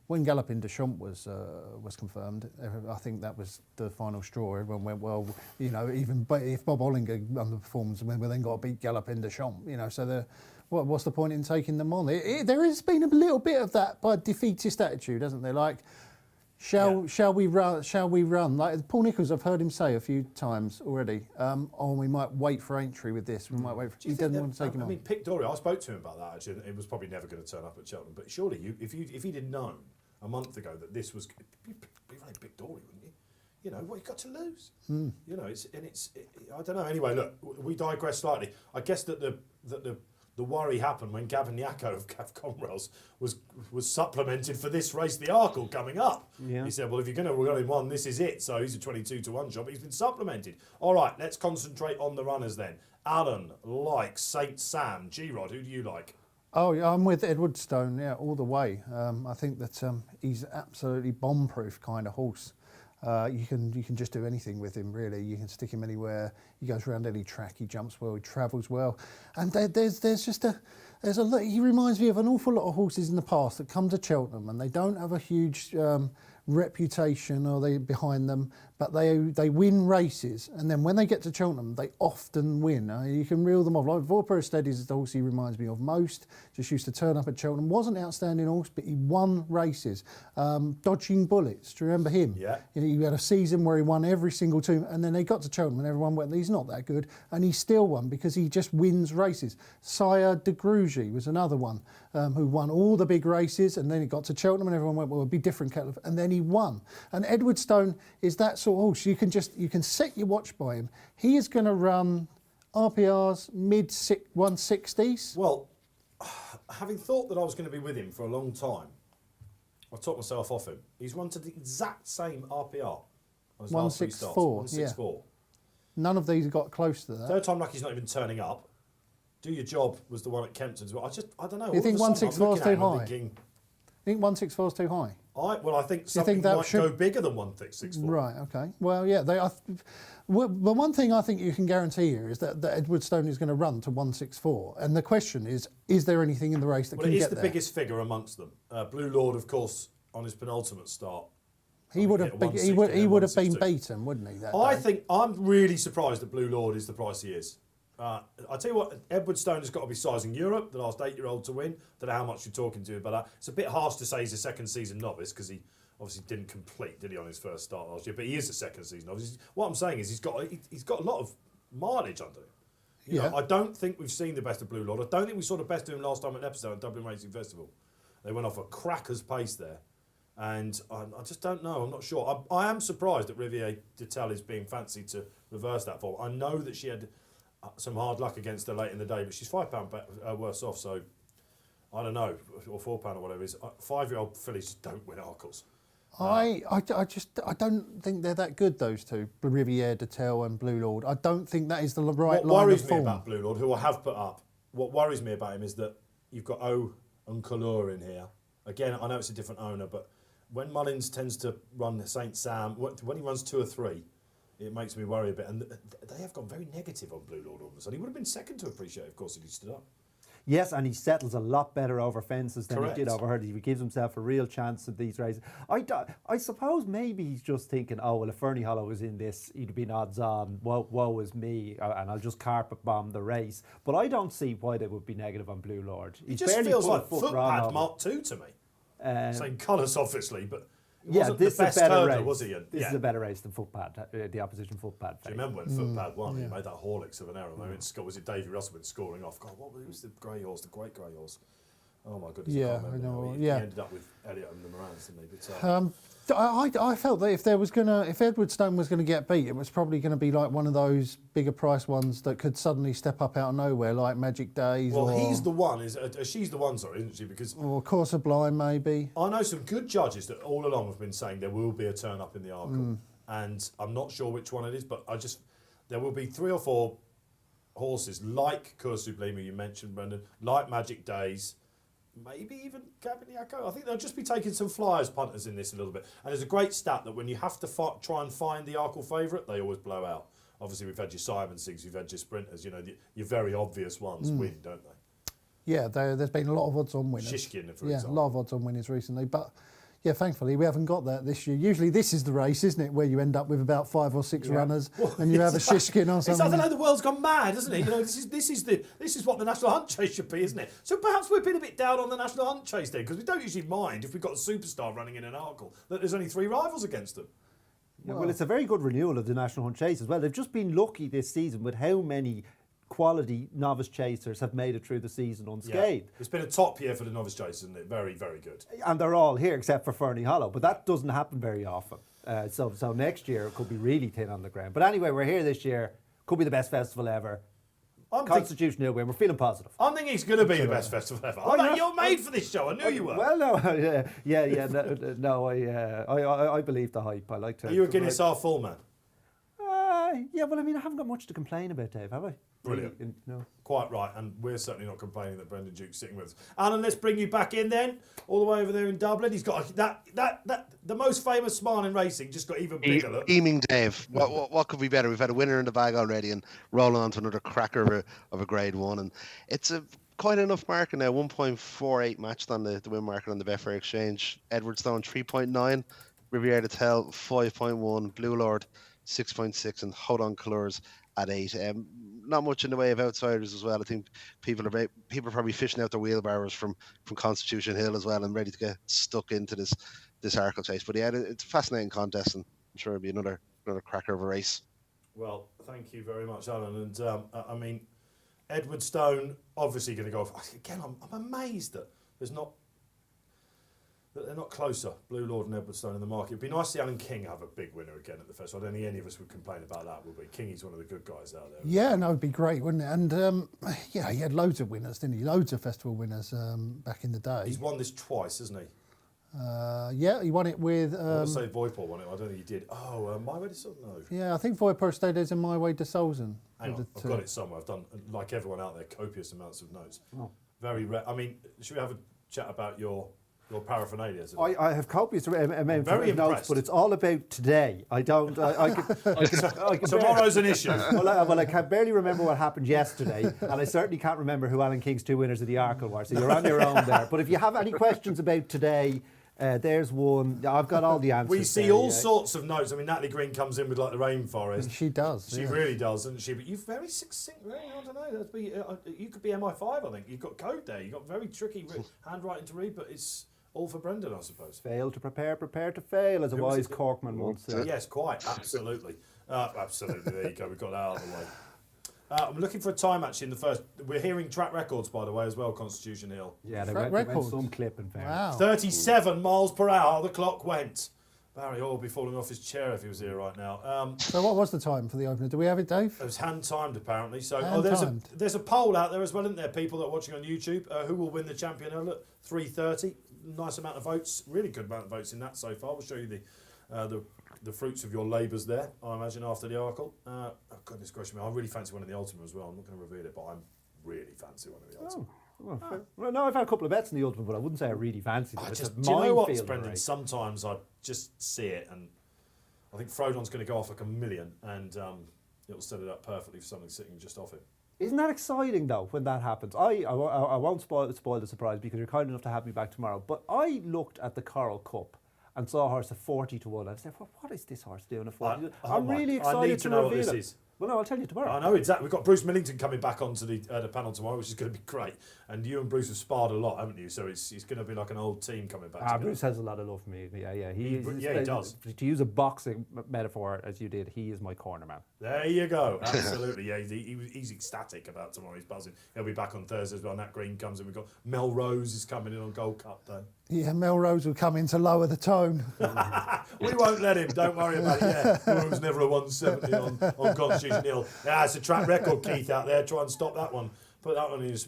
when Gallopin Deschamps was confirmed, I think that was the final straw. Everyone went, well, even if Bob Ollinger underperforms, we've then got to beat Gallopin Deschamps. So what's the point in taking them on? There has been a little bit of that by defeatist attitude, hasn't there? Like, shall we run? Like Paul Nicholls, I've heard him say a few times already. We might wait for entry with this. We might wait for. He doesn't want to take him on. I mean, Pic Dory. I spoke to him about that actually. And it was probably never going to turn up at Cheltenham. But surely, if he'd had known a month ago that this was, you'd be running Pic Dory, wouldn't you? What you got to lose? I don't know. Anyway, look, we digress slightly. I guess that the worry happened when Gavin Yacco of Gav Conrails was supplemented for this race, the Arkle, coming up. Yeah. He said, well, if you're going to run in one, this is it. So he's a 22-1 shot, but he's been supplemented. All right, let's concentrate on the runners then. Alan likes St. Sam. G-Rod, who do you like? Oh, yeah, I'm with Edwardstone, all the way. I think that he's absolutely bomb-proof kind of horse. You can just do anything with him, really. You can stick him anywhere. He goes around any track. He jumps well. He travels well. And he reminds me of an awful lot of horses in the past that come to Cheltenham and they don't have a huge reputation behind them, but they win races, and then when they get to Cheltenham, they often win. You can reel them off. Like Vorper Steady is the horse he reminds me of most. Just used to turn up at Cheltenham. Wasn't an outstanding horse, but he won races. Dodging Bullets, do you remember him? Yeah. He had a season where he won every single two, and then they got to Cheltenham and everyone went, he's not that good, and he still won because he just wins races. Sire de Grugy was another one who won all the big races, and then he got to Cheltenham and everyone went, well, it'll be different kettle, and then he won. And Edwardstone is that sort of horse. You can set your watch by him. He is going to run RPRs mid 160s. Well, having thought that I was going to be with him for a long time, I took myself off him. He's run to the exact same RPR on his last 3 starts. 164. Yeah. None of these got close to that. Third time lucky's not even turning up. Do Your Job was the one at Kempton's. Well, I don't know. You think 164 is too high? You think 164 is too high? I think something might go bigger than 164. Right, okay. Well, yeah, the one thing I think you can guarantee here is that Edwardstone is going to run to 164. And the question is there anything in the race that can get there? Well, it is the biggest figure amongst them. Blue Lord, of course, on his penultimate start. He would have been beaten, wouldn't he? I think I'm really surprised that Blue Lord is the price he is. I'll tell you what, Edwardstone has got to be sizing Europe, the last 8-year-old to win. Don't know how much you're talking to about that. It's a bit harsh to say he's a second season novice because he obviously didn't complete, did he, on his first start last year? But he is a second season novice. What I'm saying is he's got a lot of mileage under him. You know, I don't think we've seen the best of Blue Lord. I don't think we saw the best of him last time at Epsom at Dublin Racing Festival. They went off a cracker's pace there. And I just don't know. I'm not sure. I am surprised that Riviere Detel is being fancied to reverse that form. I know that she had some hard luck against her late in the day, but she's £5 worse off. So I don't know, or £4 or whatever it is. 5-year-old fillies just don't win Arkles. I don't think they're that good, those two, Riviere Detel and Blue Lord. I don't think that is the right line of form. What worries me about Blue Lord, who I have put up, what worries me about him is that you've got O and Colour in here. Again, I know it's a different owner, but when Mullins tends to run St. Sam, when he runs 2 or 3, it makes me worry a bit. And they have gone very negative on Blue Lord all of a sudden. He would have been second to Appreciate, of course, if he stood up. Yes, and he settles a lot better over fences than Correct. he did over hurdles. He gives himself a real chance at these races. I suppose maybe he's just thinking, oh, well, if Fernie Hollow was in this, he'd have been odds on. Woe is me, and I'll just carpet bomb the race. But I don't see why they would be negative on Blue Lord. He just feels like footpad Mark II to me. Same colours, obviously, but wasn't this the best is a better hurdler, race. was he? And, This is a better race than footpad, the opposition footpad. Do you remember when footpad won? He made that Horlicks of an error. Was it Davy Russell scoring off? God, what was the grey horse, the great grey horse? Oh my goodness! Yeah, I can't I remember know. now. He Yeah, ended up with Elliot and the Morans, didn't he? But, I felt that if Edwardstone was gonna get beat, it was probably going to be like one of those bigger price ones that could suddenly step up out of nowhere, like Magic Days. well, or, he's the one. She's the one, sorry, isn't she? Because or Course of Blind, maybe. I know some good judges that all along have been saying there will be a turn up in the Arkle, and I'm not sure which one it is, but there will be 3 or 4 horses like Course Sublime, you mentioned, Brendan, like Magic Days, maybe even Gabiniaco. I think they'll just be taking some flyers, punters in this a little bit. And there's a great stat that when you have to try and find the Arkle favourite, they always blow out. Obviously, we've had your Simon Sigs, we've had your sprinters. You know, your very obvious ones win, don't they? Yeah, there's been a lot of odds on winners. Shishkin, for yeah, example. a lot of odds on winners recently, but. Yeah, thankfully we haven't got that this year. Usually this is the race, isn't it, where you end up with about 5 or 6 runners and you have a Shishkin or something. I don't know, the world's gone mad, hasn't it? You know, this is what the National Hunt Chase should be, isn't it? So perhaps we've been a bit down on the National Hunt Chase then, because we don't usually mind if we've got a superstar running in an Arkle that there's only 3 rivals against them. Well, it's a very good renewal of the National Hunt Chase as well. They've just been lucky this season with how many quality novice chasers have made it through the season unscathed. Yeah. It's been a top year for the novice chasers, isn't it? Very, very good. And they're all here except for Fernie Hollow, but that doesn't happen very often. So next year it could be really thin on the ground. But anyway, we're here this year. Could be the best festival ever. Constitution Hill win. We're feeling positive. I think it's going to be the best festival ever. You're made for this show. I knew you were. Well, no, no. I believe the hype. I like to. Are you a Guinness half full man? Yeah. Well, I mean, I haven't got much to complain about, Dave, have I? Brilliant. Really, no. Quite right, and we're certainly not complaining that Brendan Duke's sitting with us. Alan, let's bring you back in then, all the way over there in Dublin. He's got the most famous smile in racing, just got even bigger. Look. Beaming Dave. What could be better? We've had a winner in the bag already, and rolling on to another cracker of a Grade 1, and it's a quite enough marker now. 1.48 matched on the win marker on the Betfair Exchange. Edwardstone 3.9, Riviere Detel 5.1, Blue Lord 6.6, and Hold On Colours at 8. Not much in the way of outsiders as well. I think people are probably fishing out their wheelbarrows from Constitution Hill as well and ready to get stuck into this Arkle chase. But yeah, it's a fascinating contest, and I'm sure it'll be another cracker of a race. Well, thank you very much, Alan. And I mean, Edwardstone obviously going to go. Again, I'm amazed that they're not closer, Blue Lord and Edwardstone in the market. It'd be nice to see Alan King have a big winner again at the festival. I don't think any of us would complain about that, would we? Kingy's one of the good guys out there. Yeah, no, it'd be great, wouldn't it? And yeah, he had loads of winners, didn't he? Loads of festival winners back in the day. He's won this twice, hasn't he? Yeah, he won it with. I want to say Voipor won it. I don't think he did. Oh, My Way to Solzen? No. Yeah, I think Voipor stayed as in My Way to Solzen. Hang on, I've got it somewhere. I've done, like everyone out there, copious amounts of notes. Oh. Very rare. I mean, should we have a chat about your paraphernalia? I have copious amounts very of notes, impressed. but it's all about today. I don't. I can Tomorrow's an issue. Well, I can barely remember what happened yesterday, and I certainly can't remember who Alan King's 2 winners of the Arkle were. So you're on your own there. But if you have any questions about today, There's one. I've got all the answers. We see there, all yeah. sorts of notes. I mean, Natalie Green comes in with like the rainforest. She does. She really does, doesn't she? But you're very succinct. I don't know. That'd be, you could be MI5, I think. You've got code there. You've got very tricky handwriting to read, but it's all for Brendan, I suppose. Fail to prepare, prepare to fail, as a wise Corkman once said. Yes, quite. Absolutely. Absolutely. There you go. We've got that out of the way. I'm looking for a time actually in the first. We're hearing track records, by the way, as well, Constitution Hill. Yeah, Track they went records. some clip in fairness. Wow. 37 miles per hour, the clock went. Barry Hall would be falling off his chair if he was here right now. So what was the time for the opener? Do we have it, Dave? It was hand timed apparently. So Hand-timed. there's a poll out there as well, isn't there? People that are watching on YouTube, who will win the champion? Oh, look, 3:30. Nice amount of votes. Really good amount of votes in that so far. We'll show you the fruits of your labours there, I imagine, after the Oracle. Oh, goodness gracious me, I really fancy one of the Ultimate as well. I'm not going to reveal it, but I'm really fancy one of the Ultimate. Well, no, I've had a couple of bets in the Ultimate, but I wouldn't say I really fancied it. Do you know what, Brendan? Sometimes I just see it, and I think Frodon's going to go off like a million, and it'll set it up perfectly for something sitting just off it. Isn't that exciting though when that happens? I won't spoil the surprise because you're kind enough to have me back tomorrow. But I looked at the Coral Cup and saw a horse at 40 to 1. I said, what is this horse doing at 40? I'm really excited I need to know what reveal this it. is. Well, no, I'll tell you tomorrow. I know exactly. We've got Bruce Millington coming back onto the panel tomorrow, which is going to be great. And you and Bruce have sparred a lot, haven't you? So it's going to be like an old team coming back together. Bruce has a lot of love for me. Yeah. He does. To use a boxing metaphor, as you did, he is my corner man. There you go. Absolutely. Yeah, he's ecstatic about tomorrow. He's buzzing. He'll be back on Thursday as well. Nat Green comes in. We've got Mel Rose is coming in on Gold Cup Day. Yeah, Melrose will come in to lower the tone. We won't let him. Don't worry about it. Yeah, there was never a 170 on Constitution Hill. Yeah, it's a track record, Keith, out there. Try and stop that one. Put that one in his.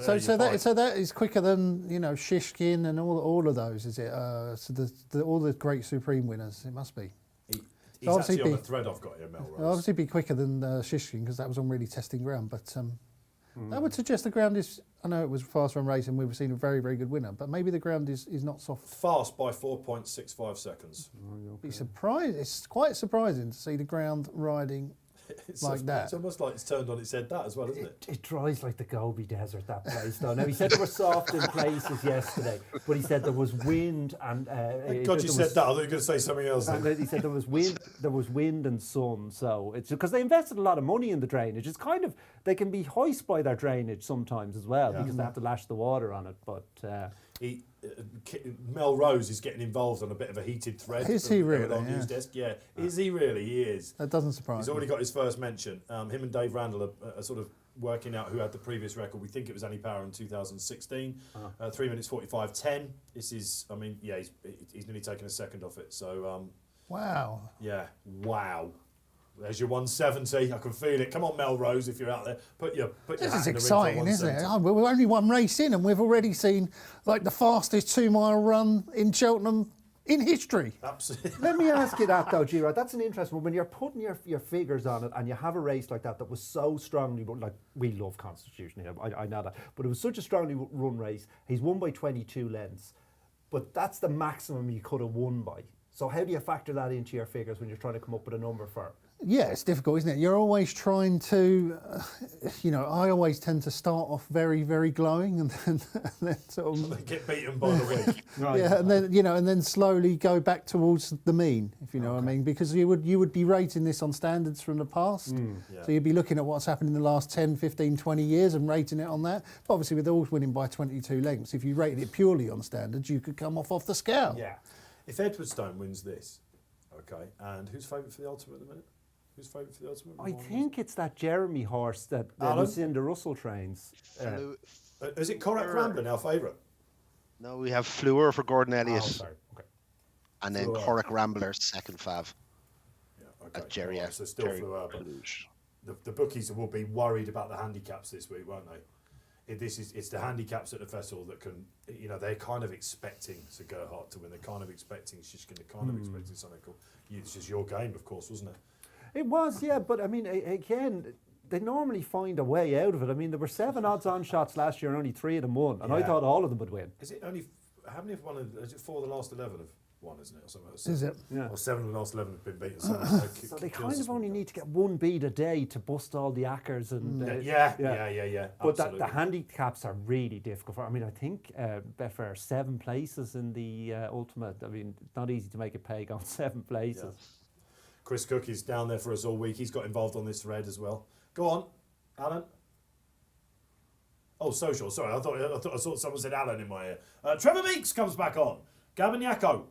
So that is quicker than Shishkin and all of those, is it? All the great Supreme winners. It must be. He's actually on the thread I've got here, Mel Rose. It'll obviously be quicker than Shishkin because that was on really testing ground. But I would suggest the ground is. I know it was fast run racing. We've seen a very, very good winner, but maybe the ground is not soft. Fast by 4.65 seconds. Be surprised. It's quite surprising to see the ground riding like that. It's almost like it's turned on its head, that as well, isn't it? It dries like the Gobi Desert, that place. Though. Now, he said there were soft in places yesterday, but he said there was wind and... God, you said that. I thought you were going to say something else. He said there was wind and sun, so it's because they invested a lot of money in the drainage. It's kind of... They can be hoist by their drainage sometimes as well, because they have to lash the water on it, but... Mel Rose is getting involved on a bit of a heated thread. Is he really? On news desk, yeah. Is he really? He is. That doesn't surprise me. He's already got his first mention. Him and Dave Randall are sort of working out who had the previous record. We think it was Annie Power in 2016. 3 minutes 45.10. This is, I mean, yeah, he's nearly taken a second off it. So, wow. Yeah, wow. There's your 170. I can feel it. Come on, Melrose, if you're out there. Put your This is hat in the ring for exciting, isn't it? 170. Oh, we're only one race in, and we've already seen like the fastest 2 mile run in Cheltenham in history. Absolutely. Let me ask you that though, G-Rod. That's an interesting one. When you're putting your figures on it and you have a race like that was so strongly, like we love Constitution here, I know that, but it was such a strongly run race. He's won by 22 lengths, but that's the maximum you could have won by. So how do you factor that into your figures when you're trying to come up with a number for it? Yeah, it's difficult, isn't it? You're always trying to, I always tend to start off very, very glowing and then sort of Get beaten by the week. Right. yeah, and then and then slowly go back towards the mean, if you know what I mean, because you would be rating this on standards from the past. Yeah. So you'd be looking at what's happened in the last 10, 15, 20 years and rating it on that. But obviously with all winning by 22 lengths, if you rated it purely on standards, you could come off the scale. Yeah. If Edwardstone wins this, okay, and who's favourite for the Ultimate at the minute? Who's favourite for the Ultimate? I think it's that Jeremy horse that Alan? Lucinda Russell trains. Is it Correct Rambler now favourite? No, we have Fleur for Gordon Oh, Elliott, sorry. Okay. and then Fleur. Corrick Rambler second fav Yeah, okay. at Jerry. Right, so still Jerry Fleur, but Peluche. the bookies will be worried about the handicaps this week, won't they? It's the handicaps at the festival that can, they're kind of expecting Sir Gerhardt to win. They're kind of expecting Shishkin. They're kind of expecting something cool. This is your game, of course, wasn't it? It was, yeah, but I mean, again, they normally find a way out of it. I mean, there were 7 odds-on shots last year and only 3 of them won, and I Yeah. thought all of them would win. Is it only, how many have won? Is it 4 of the last 11 have one, isn't it? Or something like Is it? Yeah. Or 7 of the last 11 have been beaten. So So they kind of only need to get one beat a day to bust all the Ackers and Yeah. But Absolutely. the handicaps are really difficult. I mean, I think Betfair are 7 places in the ultimate. I mean, it's not easy to make it pay going 7 places. Chris Cook is down there for us all week. He's got involved on this thread as well. Go on, Alan. Oh, social. Sorry, I thought I saw someone said Alan in my ear. Trevor Meeks comes back on. Gabagnaco,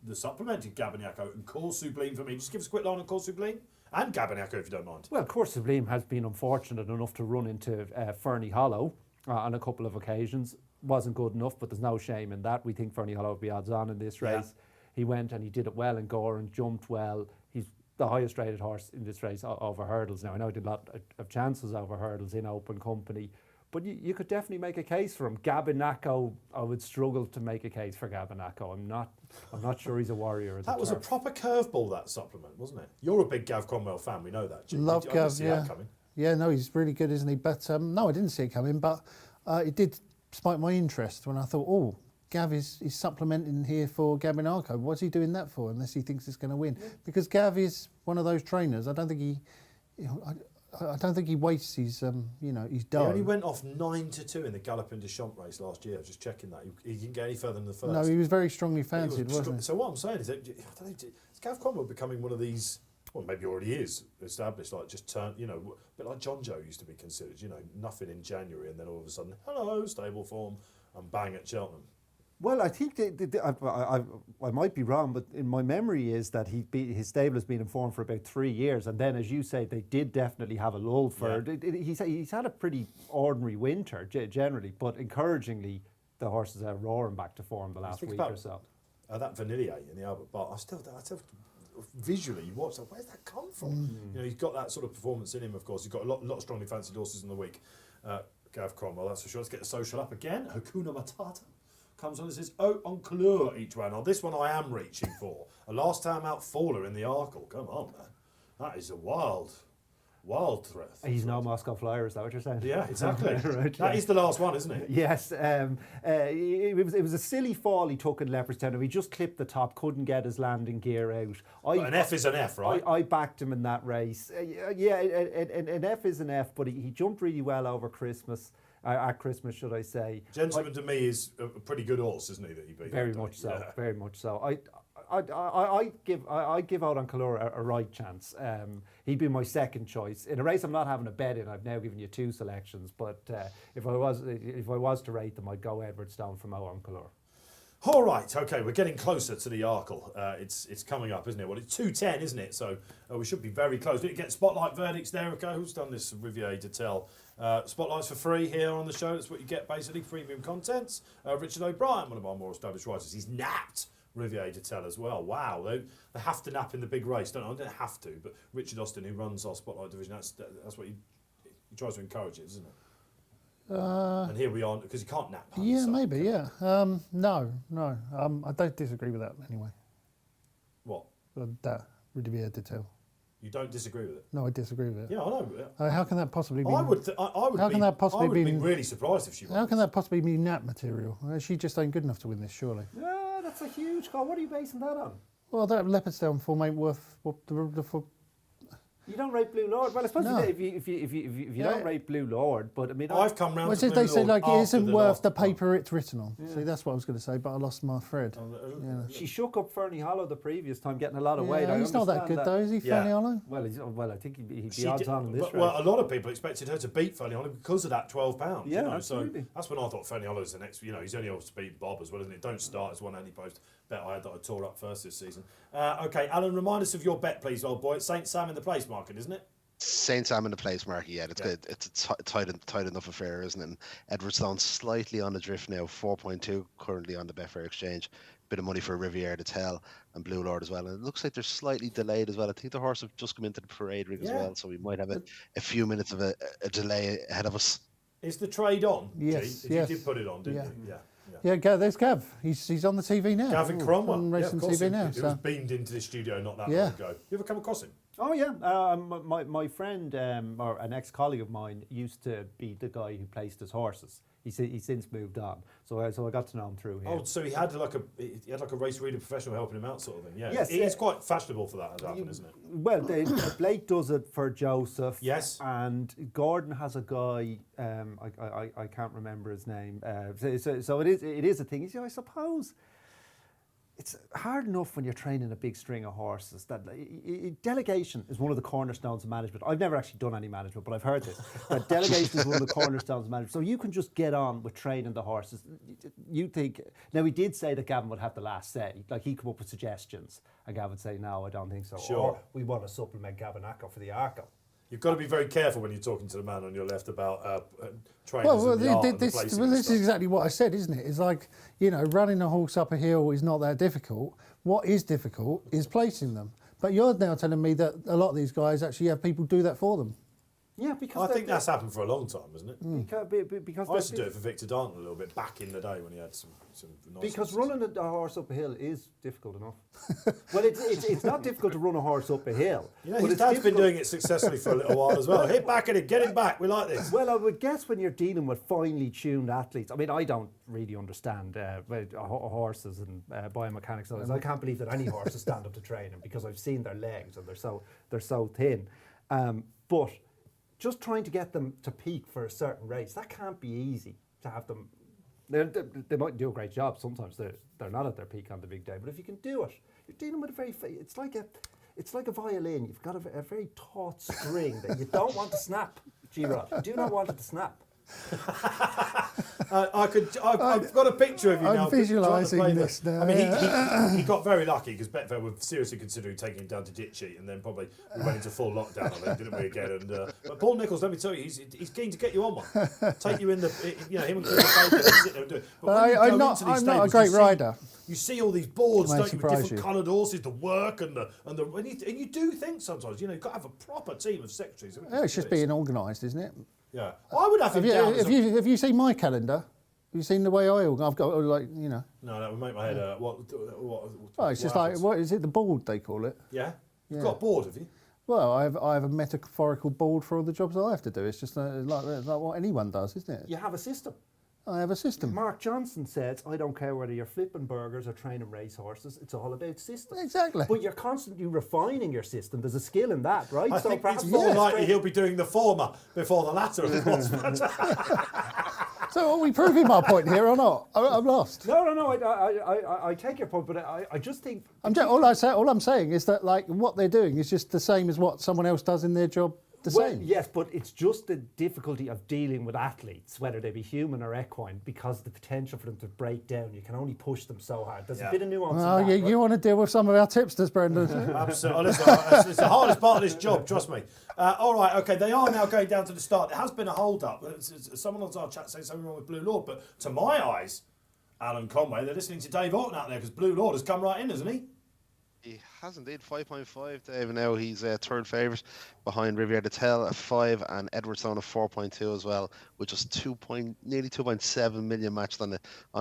the supplemented Gabagnaco, and Call Sublime for me. Just give us a quick line on Call Sublime and Gabagnaco if you don't mind. Well, of course, Sublime has been unfortunate enough to run into Fernie Hollow on a couple of occasions. Wasn't good enough, but there's no shame in that. We think Fernie Hollow will be odds on in this race. He went and he did it well in Gore and jumped well. He's the highest rated horse in this race over hurdles. Now, I know he did a lot of chances over hurdles in open company, but you could definitely make a case for him. Gabagnaco, I would struggle to make a case for Gabagnaco. I'm not sure he's a warrior. That was a proper curveball, that supplement, wasn't it? You're a big Gav Cromwell fan, we know that. Love I didn't Gav, see yeah. that coming. Yeah, no, he's really good, isn't he? But no, I didn't see it coming, but it did spike my interest when I thought, oh, Gav is supplementing here for Gabagnaco. What's he doing that for, unless he thinks it's going to win? Because Gav is one of those trainers. I don't think he wastes his, his dough. He only went off 9-2 in the Galopin de Champs race last year. Just checking that. He didn't get any further than the first. No, he was very strongly fancied, wasn't he? So what I'm saying is, that, I don't know, is Gav Cromwell becoming one of these? Well, maybe already is established. Like just turn, a bit like John Joe used to be considered. Nothing in January, and then all of a sudden, hello, stable form, and bang at Cheltenham. Well, I think I might be wrong, but in my memory is that his stable has been in form for about 3 years, and then, as you say, they did definitely have a lull for. Yeah. He's had a pretty ordinary winter generally, but encouragingly, the horses are roaring back to form the last week or so. That Vanillier in the Albert Bar, I still visually you watch that. Where's that come from? He's got that sort of performance in him. Of course, he's got a lot of strongly fancied horses in the week. Gav Cromwell, that's for sure. Let's get the social up again. Hakuna Matata comes on and says, oh, en couleur each way. Now, this one I am reaching for. A last time out faller in the Arkle. Come on, man. That is a wild threat. He's no Moscow Flyer, is that what you're saying? Yeah, exactly. Right, That is the last one, isn't it? Yes. It was a silly fall he took in Leopardstown. He just clipped the top, couldn't get his landing gear out. But an F is an F, right? I backed him in that race. An F is an F, but he jumped really well over Christmas. At Christmas, should I say? Gentleman to me is a pretty good horse, isn't he? That he beat. Very much so. Very much so. I give out on Calora a right chance. He'd be my second choice in a race I'm not having a bet in. I've now given you 2 selections, but if I was to rate them, I'd go Edwardstone from Out on Calora. All right, okay, we're getting closer to the Arkle. It's coming up, isn't it? Well, it's 2:10, isn't it? So we should be very close. We get spotlight verdicts there. Okay, who's done this? Riviere de Tell. Spotlights for free here on the show. That's what you get, basically. Premium contents. Richard O'Brien, one of our more established writers, he's napped Riviere de Tell as well. Wow, they have to nap in the big race, don't they? They don't have to, but Richard Austin, who runs our Spotlight division, that's what he tries to encourage it, isn't it? And here we are, because you can't nap. Yeah, maybe, yeah. No. I don't disagree with that anyway. What? That Riviere de Tell. You don't disagree with it? No, I disagree with it. Yeah, I know. How can that possibly be? I would be really surprised if she won. How can that possibly be nap material? She just ain't good enough to win this, surely. Yeah, that's a huge call. What are you basing that on? Well, that Leopardstown form ain't worth what the You don't rate Blue Lord. Well, I suppose No. if you don't rate Blue Lord, but I mean, I've come round Well, to they Blue say Lord like it after isn't the worth last the one. paper it's written on. See, that's what I was going to say, but I lost my thread. she shook up Fernie Hollow the previous time, getting a lot of weight. Yeah, I he's not that understand good though, is he, Yeah. Fernie Hollow? Well, I think he'd be She odds did- on in this race. well, a lot of people expected her to beat Fernie Hollow because of that £12. Yeah, So absolutely. that's when I thought Fernie Hollow's the next. He's only able to beat Bob as well, isn't it? Don't start as one anti-post bet I had that I tore up first this season. Okay, Alan, remind us of your bet, please, old boy. It's St Sam in the place market, isn't it? Saint Sam in the place market, yeah, it's good. It's a tight enough affair, isn't it? And Edwardstone slightly on the drift now, 4.2 currently on the Betfair Exchange. Bit of money for Riviere de Tell and Blue Lord as well. And it looks like they're slightly delayed as well. I think the horse have just come into the parade ring as well, so we might have a few minutes of a delay ahead of us. Is the trade on? Yes, G? yes. You did put it on, didn't Yeah. you? Yeah, there's Gav. He's on the TV now. Gavin Cromwell. On Yeah, racing of course, TV now. He was beamed into the studio not that Yeah. long ago. You ever come across him? Oh yeah, my friend or an ex-colleague of mine used to be the guy who placed his horses. He's since moved on. So I got to know him through him. Oh, so he had like a race reader professional helping him out, sort of thing. Yeah, Yes, it's quite fashionable for that to happen, isn't it? Well, Blake does it for Joseph. Yes. And Gordon has a guy. I can't remember his name. So it is a thing. You see, I suppose it's hard enough when you're training a big string of horses that delegation is one of the cornerstones of management. I've never actually done any management, but I've heard this. That delegation is one of the cornerstones of management. So you can just get on with training the horses. You think, now he did say that Gavin would have the last say. Like he'd come up with suggestions and Gavin would say, no, I don't think so. Sure. Or we want to supplement Gavin Acco for the Arco. You've got to be very careful when you're talking to the man on your left about trainers Well, and the art and the this placing and is stuff. exactly what I said, isn't it? It's like, running a horse up a hill is not that difficult. What is difficult is placing them. But you're now telling me that a lot of these guys actually have people do that for them. Yeah, because I think that's happened for a long time, isn't it? because I used to do it for Victor Darnton a little bit back in the day when he had some nice because horses. running a horse up a hill is difficult enough. Well, it's not difficult to run a horse up a hill. Yeah, but his it's dad's been difficult- doing it successfully for a little while as well. Hit back at it, get him back. We like this. Well, I would guess when you're dealing with finely tuned athletes, I mean, I don't really understand horses and biomechanics. I can't believe that any horses stand up to training because I've seen their legs and they're so thin. But just trying to get them to peak for a certain race, that can't be easy to have them. They might do a great job. Sometimes they're not at their peak on the big day. But if you can do it, you're dealing with it's like a violin. You've got a very taut string that you don't want to snap, G-Rod. You do not want it to snap. I've got a picture of you now. I'm visualising trying to play this now. I mean, he got very lucky because Betfair were seriously considering taking him down to ditchy, and then probably we went into full lockdown on him, didn't we again? And but Paul Nicholls, let me tell you, he's keen to get you on one. Take you in him and Chris Baker and sit there and do it. But when you I'm go not into these a stables, great rider. You see all these boards, May don't you, with surprise different you. coloured horses, the work and you do think sometimes, you've got to have a proper team of secretaries. haven't you, Yeah, it's to just do this? being organised, isn't it? Yeah, I would have him down. Have you seen my calendar? Have you seen the way I've got No, that would make my head hurt. What Oh, it's just like, happens? what is it? The board they call it. Yeah? You've Yeah. got a board, have you? Well, I have a metaphorical board for all the jobs I have to do. It's just like what anyone does, isn't it? You have a system. I have a system. Mark Johnson says, I don't care whether you're flipping burgers or training race horses, it's all about system. Exactly. But you're constantly refining your system. There's a skill in that, right? I think perhaps it's more yeah. likely he'll be doing the former before the latter, of course. But So are we proving my point here or not? I'm lost. No, I take your point, but I just think... All I'm saying is that like what they're doing is just the same as what someone else does in their job. Same. Yes, but it's just the difficulty of dealing with athletes, whether they be human or equine, because the potential for them to break down, you can only push them so hard. There's a bit of nuance Oh, in that. you want to deal with some of our tipsters, Brendan. absolutely, listen, it's the hardest part of this job, trust me. All right, okay, they are now going down to the start. There has been a hold-up. Someone on our chat saying something wrong with Blue Lord, but to my eyes, Alan Conway, they're listening to Dave Orton out there because Blue Lord has come right in, hasn't he? He has indeed, 5.5, Dave. Now he's third favourite behind Riviere de Tel at 5 and Edwardstone at 4.2 as well, with just nearly 2.7 million matched on the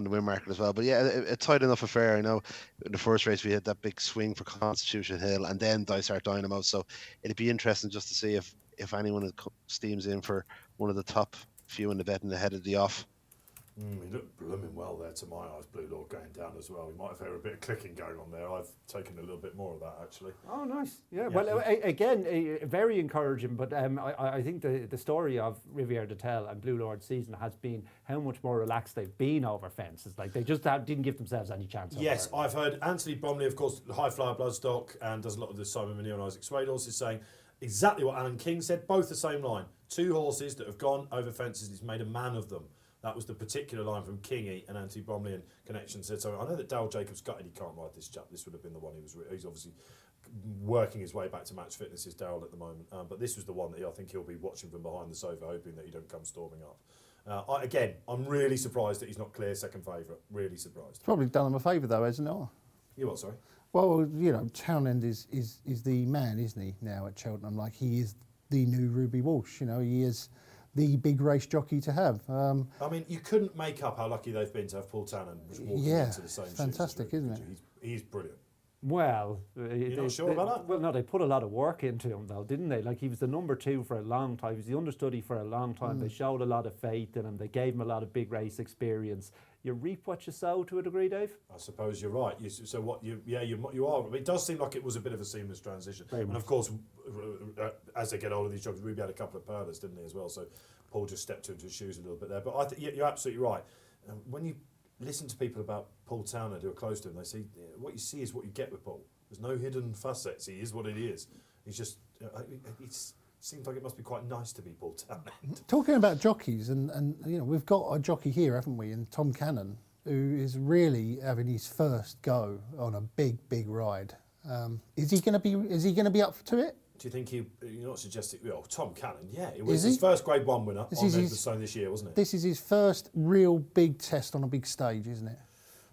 win market as well. But yeah, a tight enough affair. I know in the first race we had that big swing for Constitution Hill and then Dysart Dynamo. So it'd be interesting just to see if anyone steams in for one of the top few in the betting ahead of the off. He looked blooming well there to my eyes, Blue Lord going down as well. We might have heard a bit of clicking going on there. I've taken a little bit more of that actually. Oh, nice. Yeah. Well, again, very encouraging. But I think the story of Riviere de Tel and Blue Lord's season has been how much more relaxed they've been over fences. Like they just didn't give themselves any chance. Yes, I've heard Anthony Bromley, of course, the high flyer bloodstock, and does a lot of the Simon Manure and Isaac Swade horses, saying exactly what Alan King said, both the same line. Two horses that have gone over fences, he's made a man of them. That was the particular line from Kingy and Anthony Bromley and Connection said so. I know that Dale Jacobs gutted he can't ride this chap. This would have been the one he's obviously working his way back to match fitness, is Dale at the moment. But this was the one that I think he'll be watching from behind the sofa, hoping that he don't come storming up. I'm really surprised that he's not clear second favourite. Really surprised. Probably done them a favour though, hasn't it? You what, sorry? Well, Townend is the man, isn't he, now at Cheltenham? Like he is the new Ruby Walsh. He is the big race jockey to have. I mean, you couldn't make up how lucky they've been to have Paul Tannen walking into the same fantastic, shoes as isn't it? He's brilliant. Well, You're not sure about that? Well, no, they put a lot of work into him, though, didn't they? Like, he was the number 2 for a long time. He was the understudy for a long time. They showed a lot of faith in him. They gave him a lot of big race experience. You reap what you sow, to a degree, Dave. I suppose you're right. So what you are. It does seem like it was a bit of a seamless transition. And of course, as they get older, these jockeys, we had a couple of pearlers, didn't he, as well? So Paul just stepped into his shoes a little bit there. But I think you're absolutely right. When you listen to people about Paul Townend who are close to him, they say what you see is what you get with Paul. There's no hidden facets. He is what it is. He's just. It seems like it must be quite nice to be Paul Townend. Talking about jockeys, and we've got a jockey here, haven't we? And Tom Cannon, who is really having his first go on a big ride. Is he going to be up to it? Do you think you're not suggesting? Well, Tom Cannon, yeah, it was his first Grade 1 winner on Edgbaston this year, wasn't it? This is his first real big test on a big stage, isn't it?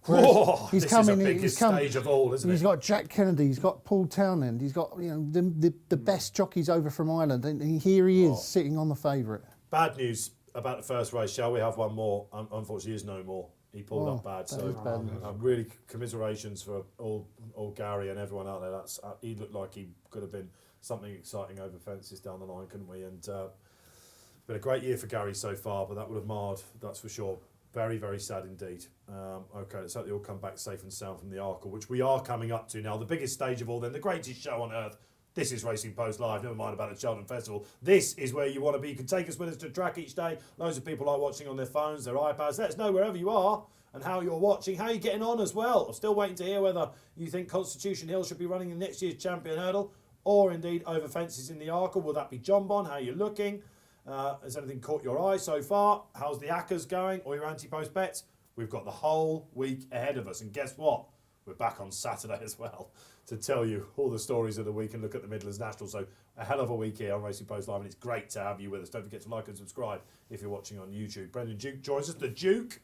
Whoa, this is the biggest stage of all, isn't it? He's got Jack Kennedy, he's got Paul Townend, he's got the best jockeys over from Ireland, and here he is sitting on the favourite. Bad news about the first race. Shall we have one more? Unfortunately, is no more. He pulled up bad. So really commiserations for all Gary and everyone out there. He looked like he could have been something exciting over fences down the line, couldn't we? And been a great year for Gary so far, but that would have marred, that's for sure. Very, very sad indeed. Okay, let's hope they all come back safe and sound from the Arkle, which we are coming up to now. The biggest stage of all then, the greatest show on earth. This is Racing Post Live, never mind about the Cheltenham Festival. This is where you want to be. You can take us with us to track each day. Loads of people like watching on their phones, their iPads. Let us know wherever you are and how you're watching, how you're getting on as well. I'm still waiting to hear whether you think Constitution Hill should be running in next year's Champion Hurdle or indeed over fences in the Arkle. Will that be John Bon? How are you looking? Has anything caught your eye so far? How's the Accas going or your anti-post bets? We've got the whole week ahead of us. And guess what? We're back on Saturday as well to tell you all the stories of the week and look at the Midlands National. So a hell of a week here on Racing Post Live, and it's great to have you with us. Don't forget to like and subscribe if you're watching on YouTube. Brendan Duke joins us. The Duke.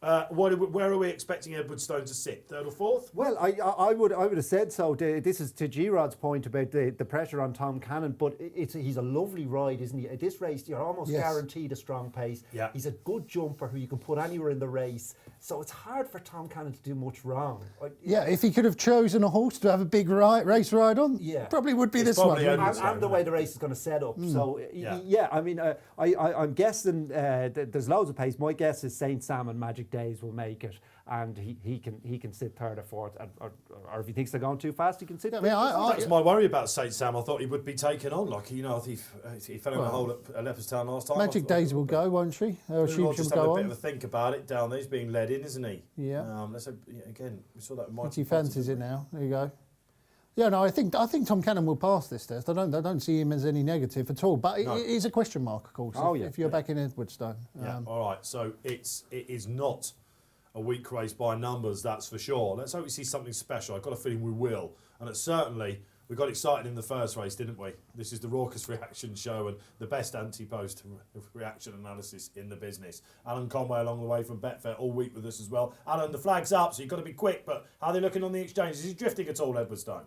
Where are we expecting Edwardstone to sit? Third or fourth? Well, I would have said so. This is to G-Rod's point about the pressure on Tom Cannon, but he's a lovely ride, isn't he? At this race, you're almost guaranteed a strong pace. Yeah. He's a good jumper who you can put anywhere in the race. So it's hard for Tom Cannon to do much wrong. If he could have chosen a horse to have a big race ride on, probably would be this one. And the way the race is going to set up. So, I mean, I'm guessing there's loads of pace. My guess is St. Sam and Magic Days will make it, and he can sit third or fourth, or if he thinks they're going too fast, he can sit. That's my worry about St. Sam. I thought he would be taken on, like he fell in the hole at Leopardstown last time. Magic Days will go, won't she? She'll just have a bit of a think about it down there. He's being led in, isn't he? Yeah. Again, we saw that. He fancies it now. There you go. Yeah, no, I think Tom Cannon will pass this test. I don't see him as any negative at all. But it is a question mark, of course. If you're back in Edwardstone. All right. So it is not a weak race by numbers, that's for sure. Let's hope we see something special. I've got a feeling we will, and certainly we got excited in the first race, didn't we? This is the Raucous Reaction Show and the best anti-post reaction analysis in the business. Alan Conway along the way from Betfair all week with us as well. Alan, the flag's up, so you've got to be quick. But how are they looking on the exchanges? Is he drifting at all, Edwardstone?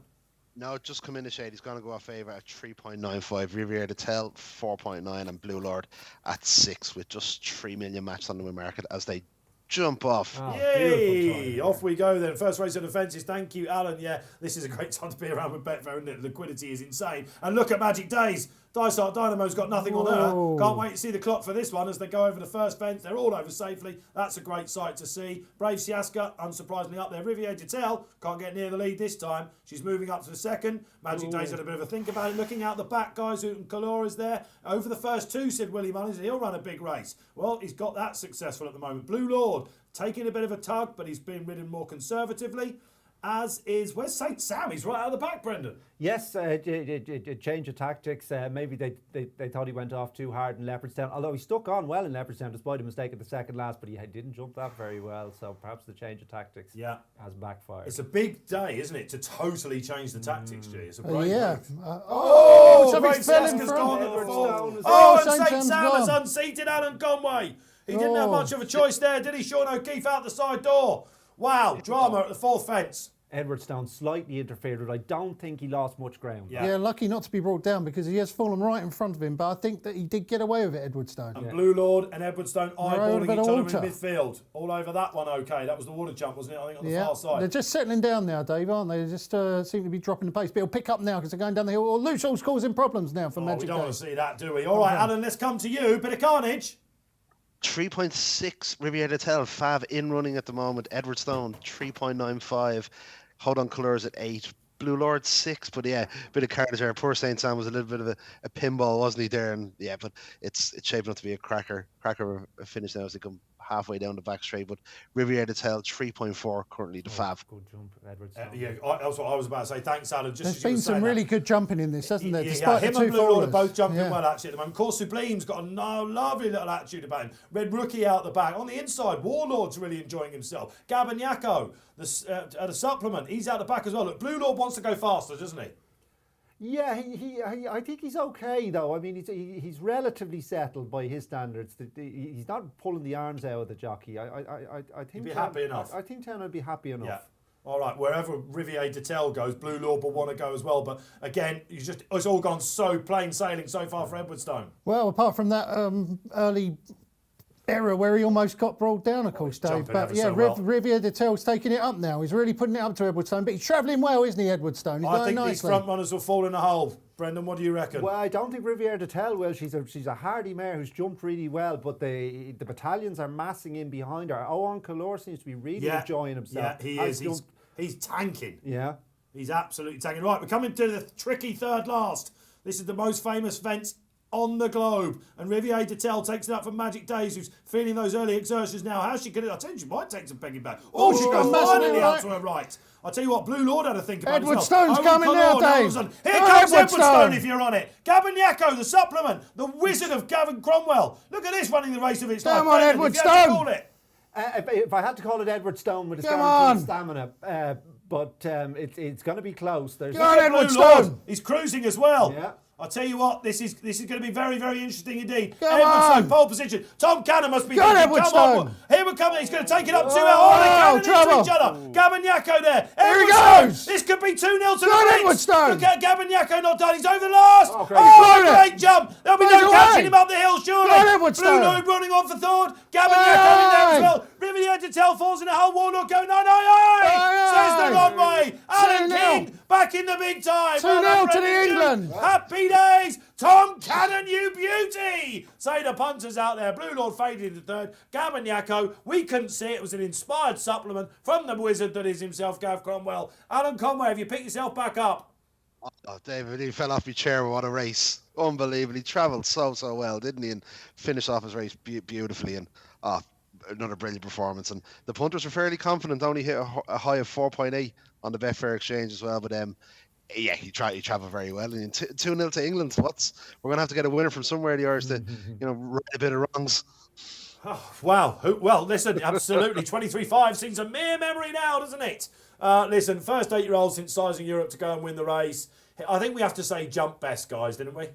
No, just come in the shade. He's going to go off favour at 3.95. Riviere de Tel 4.9 and Blue Lord at 6 with just 3 million matched on the market as they jump off. Yay! Off we go then. First race of the fences. Thank you, Alan. Yeah, this is a great time to be around with Betfair, isn't it? Liquidity is insane. And look at Magic Days. Dysart Dynamo's got nothing on her. Can't wait to see the clock for this one as they go over the first fence. They're all over safely. That's a great sight to see. Brave Siaska, unsurprisingly up there. Riviere de Tel can't get near the lead this time. She's moving up to the second. Magic Days had a bit of a think about it. Looking out the back, guys, Calora's there. Over the first two, said Willie Mullins, he'll run a big race. Well, he's got that successful at the moment. Blue Lord taking a bit of a tug, but he's been ridden more conservatively. As is, where's St. Sam? He's right out of the back, Brendan. Yes, change of tactics. Maybe they thought he went off too hard in Leopardstown, although he stuck on well in Leopardstown despite a mistake at the second last, but he didn't jump that very well, so perhaps the change of tactics has backfired. It's a big day, isn't it, to totally change the tactics, G. It's a great move. Something's gone at the fall. And St. Sam has unseated Alan Conway. He didn't have much of a choice there, did he? Sean O'Keefe out the side door. Wow, drama at the fourth fence. Edwardstone slightly interfered with. I don't think he lost much ground. Yeah. Yeah, lucky not to be brought down because he has fallen right in front of him. But I think that he did get away with it, Edwardstone. And Blue Lord and Edwardstone eyeballing bit each of other water. in midfield. All over that one, okay. That was the water jump, wasn't it? I think on the Yeah, far side. they're just settling down now, Dave, aren't they? They just seem to be dropping the pace. But he'll pick up now because they're going down the hill. Or Luke Shaw's causing problems now for Oh, Magic we don't Day. want to see that, do we? All right, Alan, let's come to you. Bit of carnage. 3.6 Riviera Tell, Fav in running at the moment. Edwardstone 3.95. Hold on Colours at 8. Blue Lord 6, but yeah, bit of carnage there. Poor Saint Sam was a little bit of a pinball, wasn't he there? And yeah, but it's shaping up to be a cracker finish now as they come halfway down the back straight. But Riviera Tell 3.4 currently the Fav. Good jump, Edwardstone. Yeah, that's what I was about to say. Thanks, Alan. Just There's as you were been some saying really that. good jumping in this, hasn't there? Yeah, Despite him the and two Blue Lord are fallers. both jumping Yeah. well, actually, at the moment. Of course, Sublime's got a lovely little attitude about him. Red Rookie out the back. On the inside, Warlord's really enjoying himself. Gabagnaco, the supplement, he's out the back as well. Look, Blue Lord wants to go faster, doesn't he? Yeah, I think he's okay though. I mean, he's relatively settled by his standards. He's not pulling the arms out of the jockey. I think He'd be happy enough. I think Town would be happy enough. Yeah. All right, wherever Riviere de Tel goes, Blue Lord will want to go as well. But again, it's all gone so plain sailing so far for Edwardstone. Well, apart from that early error where he almost got brought down, of course, Dave. jumping But ever yeah, so well. Riviere de Tel's taking it up now. He's really putting it up to Edwardstone. But he's travelling well, isn't he, Edwardstone? He's I going think nicely. these front runners will fall in a hole. Brendan, what do you reckon? Well, I don't think Riviere de Tel will. She's a hardy mare who's jumped really well, but the battalions are massing in behind her. Owen Colour seems to be really enjoying himself. Yeah, he Has is. He's tanking. Yeah. He's absolutely tanking. Right, we're coming to the tricky third last. This is the most famous fence on the globe. And Riviere de Tel takes it up from Magic Days, who's feeling those early exertions now. How's she going to... I tell you, she might take some pegging back. Oh, she goes finally out to her right. I'll tell you what, Blue Lord had to think about Edwardstone's himself. coming now, Dave. Here Go comes Edwardstone. Edwardstone if you're on it. Gabagnaco, the supplement, the wizard of Gavin Cromwell. Look at this running the race of its life. Come on, Brendan, if you had to Edwardstone. call it. If I had to call it Edwardstone with his Come guaranteed on. stamina, but it's going to be close. There's Go on, Blue Edwardstone. Lord, he's cruising as well. Yeah. I'll tell you what, this is going to be very, very interesting indeed. Come Edwardstone, on. pole position. Tom Cannon must be Go on, thinking, come on. Edwardstone. Here we come. He's going to take it up 2 Oh, out. They're cannon trouble. into each other. Gabagnaco there. Here he Edwardstone. goes. This could be 2-0 to Go the on, Brits. Edwardstone. Look at Gabagnaco not done. He's over the last. Oh, great. Oh, He's great jump. There'll be Goes no away. catching him up the hill, surely. Go on, Edwardstone. Blue Lord running on for third. Gabagnaco in there as Aye. well. Riviere de Tel falls in the hole. Warlock going, aye. Says the Rodway. Alan 2-0. King back in the big time. 2-0 Well done, to the Brendan Hughes. England. Happy days. Tom Cannon, you beauty. Say the punters out there. Blue Lord faded into third. Gabagnaco, we couldn't see it. It was an inspired supplement from the wizard that is himself, Gav Cromwell. Alan Conway, have you picked yourself back up? Oh, David, he fell off my chair. What a race. Unbelievable. He travelled so well, didn't he? And finished off his race beautifully. And another brilliant performance. And the punters were fairly confident. Only hit a high of 4.8 on the Betfair Exchange as well. But yeah, he travelled very well. And 2-0 to England. We're going to have to get a winner from somewhere, the Irish, to right a bit of wrongs. Oh, wow. Well, listen, absolutely. 23.5 seems a mere memory now, doesn't it? Listen, first 8-year-old since Sizing Europe to go and win the race. I think we have to say jump best, guys, didn't we?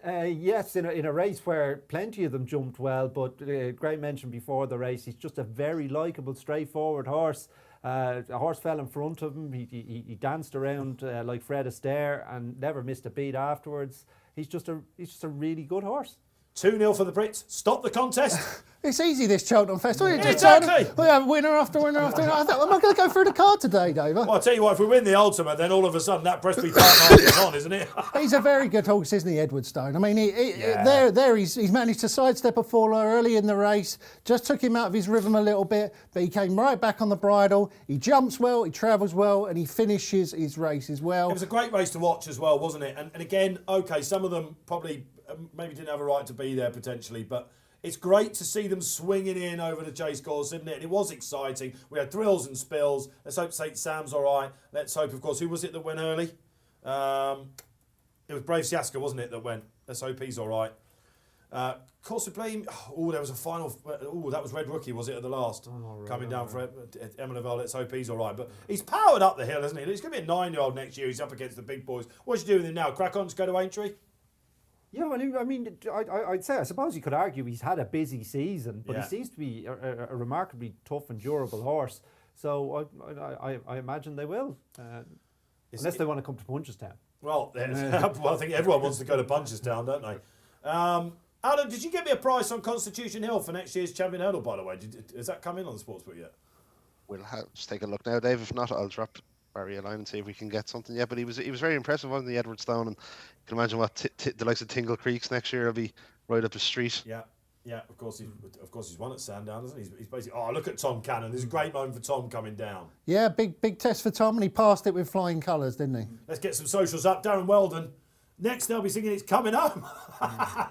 Yes, in a race where plenty of them jumped well, but Graeme mentioned before the race, he's just a very likeable, straightforward horse. A horse fell in front of him. He danced around like Fred Astaire and never missed a beat afterwards. He's just a really good horse. 2-0 for the Brits. Stop the contest. It's easy, this Cheltenham Festival. Yeah, exactly. We have winner after winner after winner. I'm not going to go through the card today, Dave. Well, I'll tell you what, if we win the Ultimate, then all of a sudden that Presby Park market is on, isn't it? He's a very good horse, isn't he, Edwardstone? I mean, Yeah. he's managed to sidestep a faller early in the race, just took him out of his rhythm a little bit, but he came right back on the bridle. He jumps well, he travels well, and he finishes his race as well. It was a great race to watch as well, wasn't it? And again, okay, some of them probably maybe didn't have a right to be there potentially, but it's great to see them swinging in over the chase course, isn't it? And it was exciting. We had thrills and spills. Let's hope St. Sam's all right. Let's hope, of course, who was it that went early? It was Brave Siaska, wasn't it, that went? Let's hope he's all right. Course of Blame. Oh, there was a final. Oh, that was Red Rookie, was it, at the last? Coming down for Emma Lavelle. Let's hope he's all right. But he's powered up the hill, isn't he? He's going to be a 9-year-old next year. He's up against the big boys. What's he doing with him now? Crack on, just go to Aintree? Yeah, I mean, I'd say, I suppose you could argue he's had a busy season, but Yeah. he seems to be a remarkably tough and durable horse. So I imagine they will, unless they want to come to Punchestown. Well, well, I think everyone wants to go to Punchestown, don't they? Alan, did you get me a price on Constitution Hill for next year's Champion Hurdle, by the way? Has that come in on the sportsbook yet? We'll just take a look now, Dave. If not, I'll drop Barry a line and see if we can get something. Yeah, but he was very impressive, wasn't he, Edwardstone? And you can imagine what the likes of Tingle Creeks next year will be right up his street. Yeah. Yeah, of course he's won at Sandown, hasn't he? He's basically. Oh, look at Tom Cannon. There's a great moment for Tom coming down. Yeah, big test for Tom, and he passed it with flying colours, didn't he? Let's get some socials up. Darren Weldon. Next, they'll be singing "It's Coming Home."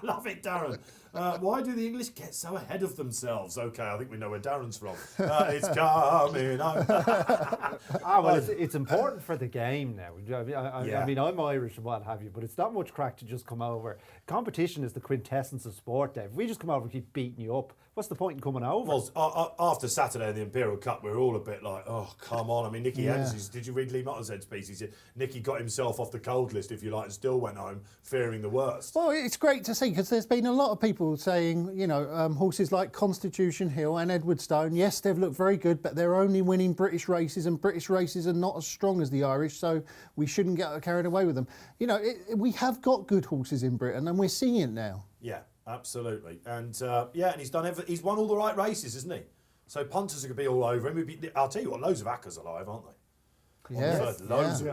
Love it, Darren. Why do the English get so ahead of themselves? Okay, I think we know where Darren's from. It's coming home. Well, it's important for the game now. I mean, I'm Irish and what have you, but it's not much crack to just come over. Competition is the quintessence of sport, Dave. If we just come over and keep beating you up, what's the point in coming over? Well, after Saturday in the Imperial Cup, we were all a bit like, oh, come on. I mean, Nicky Evans, did you read Lee Mottershead's piece? He said Nicky got himself off the cold list, if you like, and still went home fearing the worst. Well, it's great to see, because there's been a lot of people saying, horses like Constitution Hill and Edwardstone, yes, they've looked very good, but they're only winning British races, and British races are not as strong as the Irish, so we shouldn't get carried away with them. We have got good horses in Britain, and we're seeing it now. Yeah, absolutely. And and he's won all the right races, isn't he? So punters are going to be all over him. I'll tell you what, loads of Accas alive, aren't they? Yes. Loads of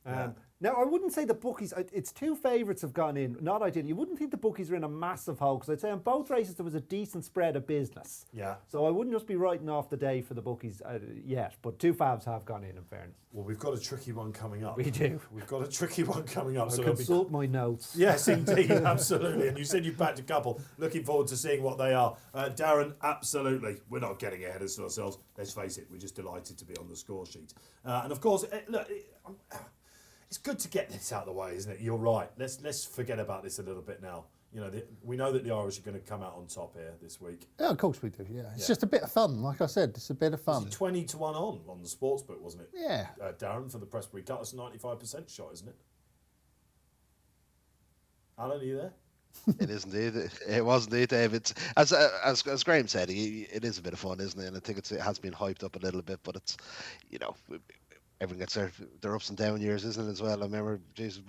them. Now, I wouldn't say the bookies, it's two favourites have gone in, not ideal. You wouldn't think the bookies are in a massive hole, because I'd say on both races there was a decent spread of business. Yeah. So I wouldn't just be writing off the day for the bookies yet, but two favs have gone in fairness. Well, we've got a tricky one coming up. We do. We've got a tricky one coming up. I'll consult my notes. Yes, indeed, absolutely. And you said you backed a couple. Looking forward to seeing what they are. Darren, absolutely. We're not getting ahead of ourselves. Let's face it, we're just delighted to be on the score sheet. And of course, it's good to get this out of the way, isn't it? You're right. Let's forget about this a little bit now. We know that the Irish are going to come out on top here this week. Yeah, of course we do, yeah. It's just a bit of fun, like I said, it's a bit of fun. It's 20-1 on the sportsbook, wasn't it? Yeah. Darren, for the Prestbury Cut, it's a 95% shot, isn't it? Alan, are you there? It is indeed. It was indeed, Dave. It's as Graeme said, it is a bit of fun, isn't it? And I think it has been hyped up a little bit, but it's everyone gets their ups and down years, isn't it, as well? I remember, Jesus,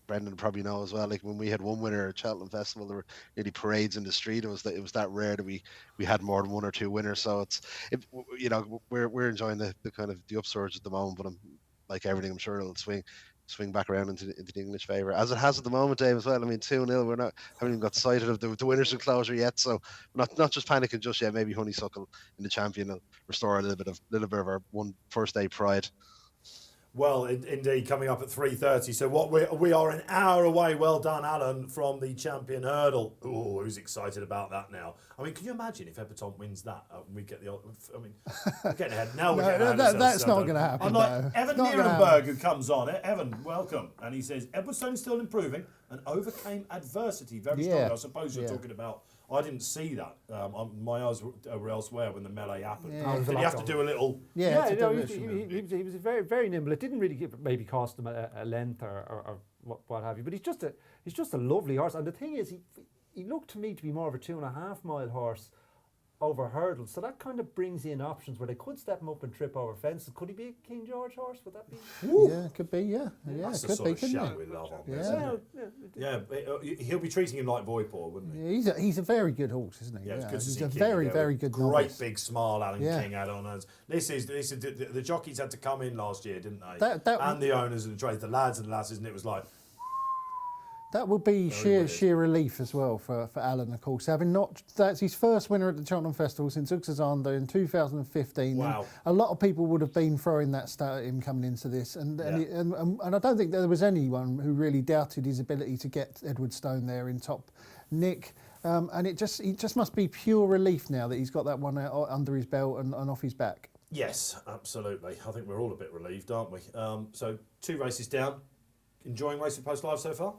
Brendan probably know as well, like when we had one winner at Cheltenham Festival, there were nearly parades in the street. It was that rare that we had more than one or two winners. So we're enjoying the kind of the upsurge at the moment, but like everything, I'm sure it'll swing back around into the English favour, as it has at the moment, Dave, as well. I mean, 2-0, haven't even got sighted of the winners enclosure yet, so we're not just panicking just yet. Maybe Honeysuckle in the champion will restore a little bit of our first day pride. Well, indeed, coming up at 3:30. So we are an hour away. Well done, Alan, from the Champion Hurdle. Oh, who's excited about that now? I mean, can you imagine if Everton wins that? We get the. I mean, we're getting ahead now. That's not going to happen. Unlike Evan Nierenberg, who comes on. Evan, welcome, and he says Edwardstone's still improving and overcame adversity very strongly. I suppose you're talking about. I didn't see that. My eyes were elsewhere when the melee happened. Did he have to do a little? He was very, very nimble. It didn't really maybe cost him a length or what have you. But he's just a lovely horse. And the thing is, he looked to me to be more of a 2.5 mile horse over hurdles. So that kind of brings in options where they could step him up and trip over fences. Could he be a King George horse? Would that be? Yeah, it could be. Yeah, that's it the could sort be. of shout we love on this. Yeah, he'll be treating him like Voipor, wouldn't he? Yeah, he's a very good horse, isn't he? Yeah, it's good to see he's a King very good great novice. big smile Alan King had on us. This is the jockeys had to come in last year, didn't they? And the owners and the trades, the lads and the lasses, and it was like. That would be sheer relief as well for Alan, of course. That's his first winner at the Cheltenham Festival since Uxazander in 2015. Wow. A lot of people would have been throwing that stat at him coming into this. And I don't think there was anyone who really doubted his ability to get Edwardstone there in top nick. And it just must be pure relief now that he's got that one under his belt and off his back. Yes, absolutely. I think we're all a bit relieved, aren't we? So 2 races down. Enjoying Racing Post Live so far?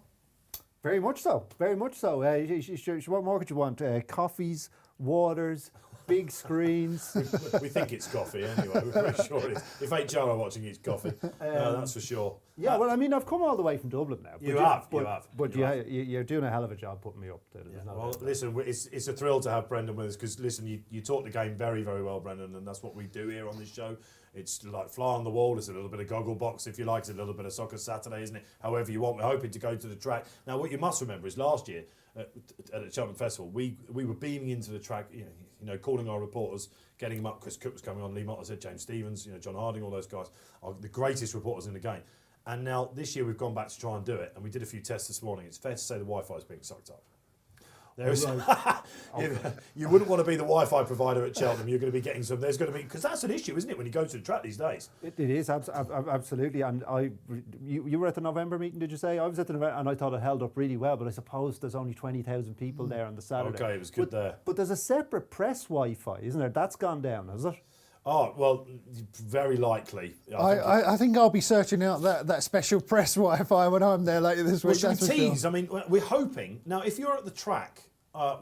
Very much so. Very much so. What more could you want? Coffees, waters, big screens. We think it's coffee anyway. We're pretty sure it is. If HR are watching, it's coffee. That's for sure. Yeah, well, I mean, I've come all the way from Dublin now. You have. But you're doing a hell of a job putting me up. Well, listen, it's a thrill to have Brendan with us because, listen, you taught the game very, very well, Brendan, and that's what we do here on this show. It's like fly on the wall. It's a little bit of goggle box, if you like. It's a little bit of Soccer Saturday, isn't it? However you want. We're hoping to go to the track. Now, what you must remember is last year at the Cheltenham Festival, we were beaming into the track, you know, calling our reporters, getting them up. Chris Cook was coming on, Lee Mott said, James Stevens, you know, John Harding, all those guys are the greatest reporters in the game. And now this year we've gone back to try and do it, and we did a few tests this morning. It's fair to say the Wi-Fi is being sucked up. There is, you wouldn't want to be the Wi-Fi provider at Cheltenham. You're going to be getting some. There's going to be, because that's an issue, isn't it, when you go to the track these days? It is absolutely. And you were at the November meeting, did you say? I was at the November, and I thought it held up really well. But I suppose there's only 20,000 people there on the Saturday. Okay, it was good there. But there's a separate press Wi-Fi, isn't there? That's gone down, has it? Oh, well, very likely. I think I'll be searching out that special press Wi-Fi when I'm there later this week. Well, should we tease? I mean, we're hoping. Now, if you're at the track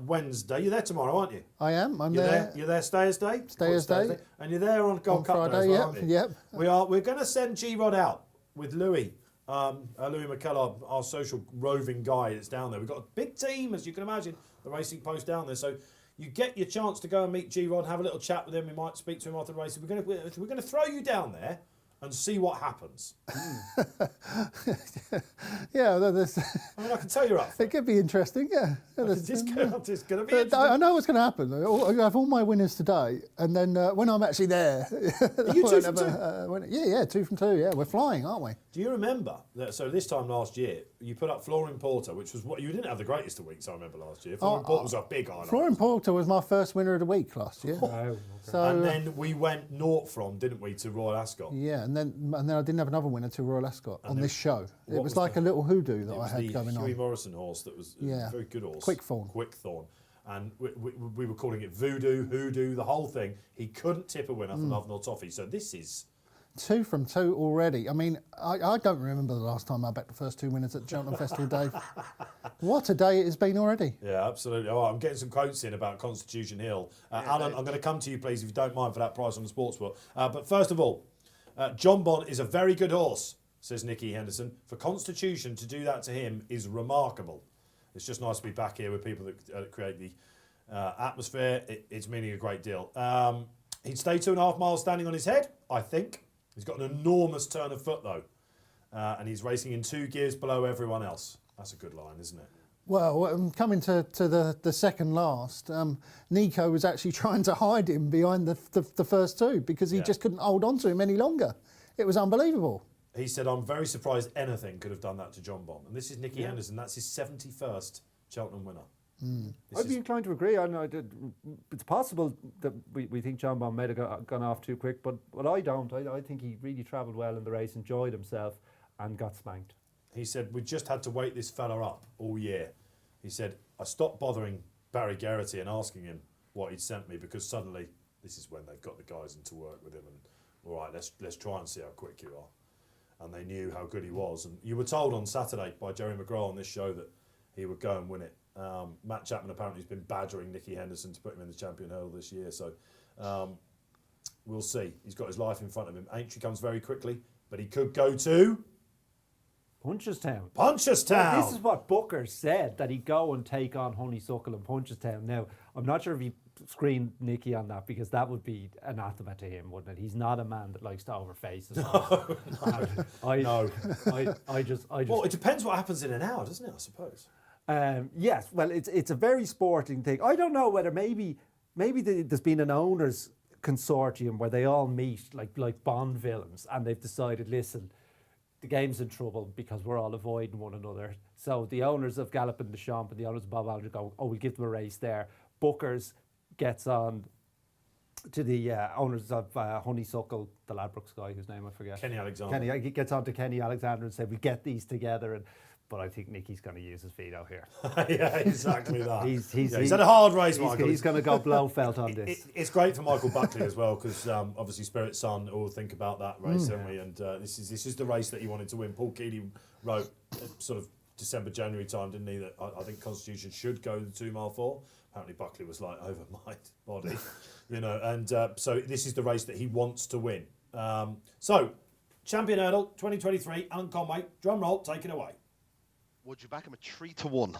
Wednesday, you're there tomorrow, aren't you? I am. I'm you're there. You're there Stayers Day? Stayers Day. And you're there on Gold Cup Friday, Day as well, aren't you? Yep. We're going to send G-Rod out with Louis. Louis McKellar, our social roving guy that's down there. We've got a big team, as you can imagine, the Racing Post down there. So you get your chance to go and meet G-Rod, have a little chat with him. We might speak to him after the race. We're going to throw you down there and see what happens. Yeah, I mean, I can tell you're up for it could be interesting, yeah. It's going to be interesting. I know what's going to happen. I have all my winners today, and then when I'm actually there... Are you 2 from 2? Yeah, 2 from 2, yeah. We're flying, aren't we? Do you remember that? So this time last year, you put up Florin Porter, which was what you didn't have the greatest of weeks. I remember last year. Florin Porter was a big highlight. Florin Porter was my first winner of the week last year. Okay. So, and then we went north from, didn't we, to Royal Ascot? Yeah, and then I didn't have another winner to Royal Ascot on this show. It was like a little hoodoo that I had going on. Huey Morrison horse that was a very good horse. Quickthorn. And we were calling it voodoo, hoodoo, the whole thing. He couldn't tip a winner for Love Nor Toffee. So this is 2 from 2 already. I mean, I don't remember the last time I backed the first 2 winners at Cheltenham Festival, Dave. What a day it has been already. Yeah, absolutely. All right, I'm getting some quotes in about Constitution Hill. Alan, I'm going to come to you, please, if you don't mind, for that price on the sportsbook. But first of all, John Bond is a very good horse, says Nicky Henderson. For Constitution to do that to him is remarkable. It's just nice to be back here with people that create the atmosphere. It's meaning a great deal. He'd stay 2.5 miles standing on his head, I think. He's got an enormous turn of foot, though. And he's racing in 2 gears below everyone else. That's a good line, isn't it? Well, coming to the second last, Nico was actually trying to hide him behind the first 2 because he just couldn't hold on to him any longer. It was unbelievable. He said, I'm very surprised anything could have done that to John Bond. And this is Nicky Henderson. That's his 71st Cheltenham winner. I'd be inclined to agree. I know it's possible that we think John Bond might have gone off too quick, but I don't. I think he really travelled well in the race, enjoyed himself, and got spanked. He said, we just had to wait this fella up all year. He said, I stopped bothering Barry Geraghty and asking him what he'd sent me because suddenly this is when they've got the guys in to work with him and, all right, let's try and see how quick you are. And they knew how good he was. And you were told on Saturday by Jerry McGraw on this show that he would go and win it. Matt Chapman apparently has been badgering Nicky Henderson to put him in the champion hurdle this year. So we'll see. He's got his life in front of him. Aintree comes very quickly, but he could go to Punchestown. Punchestown. Well, this is what Booker said, that he'd go and take on Honeysuckle in Punchestown. Now, I'm not sure if he screened Nicky on that because that would be anathema to him, wouldn't it? He's not a man that likes to overface his No. I just. Well, it depends what happens in an hour, doesn't it, I suppose? Yes, well, it's a very sporting thing. I don't know whether maybe there's been an owners consortium where they all meet like Bond villains and they've decided, listen, the game's in trouble because we're all avoiding one another. So the owners of Gallop and Deschamps and the owners of Bob Alger go, we'll give them a race there. Booker's gets on to the owners of Honeysuckle, the Ladbrokes guy whose name I forget. Kenny Alexander. He gets on to Kenny Alexander and said, we get these together. But I think Nicky's going to use his veto here. Yeah, exactly that. He's had a hard race, Michael. He's going to go Blofeld on this. It's great for Michael Buckley as well because obviously Spirit Son all think about that race, don't we? And this is the race that he wanted to win. Paul Keeley wrote sort of December, January time, didn't he? That I think Constitution should go the 2 mile 4. Apparently Buckley was like over my body, and so this is the race that he wants to win. So, Champion Hurdle 2023, Alan Conway, drum roll, take it away. Would you back him at 3-1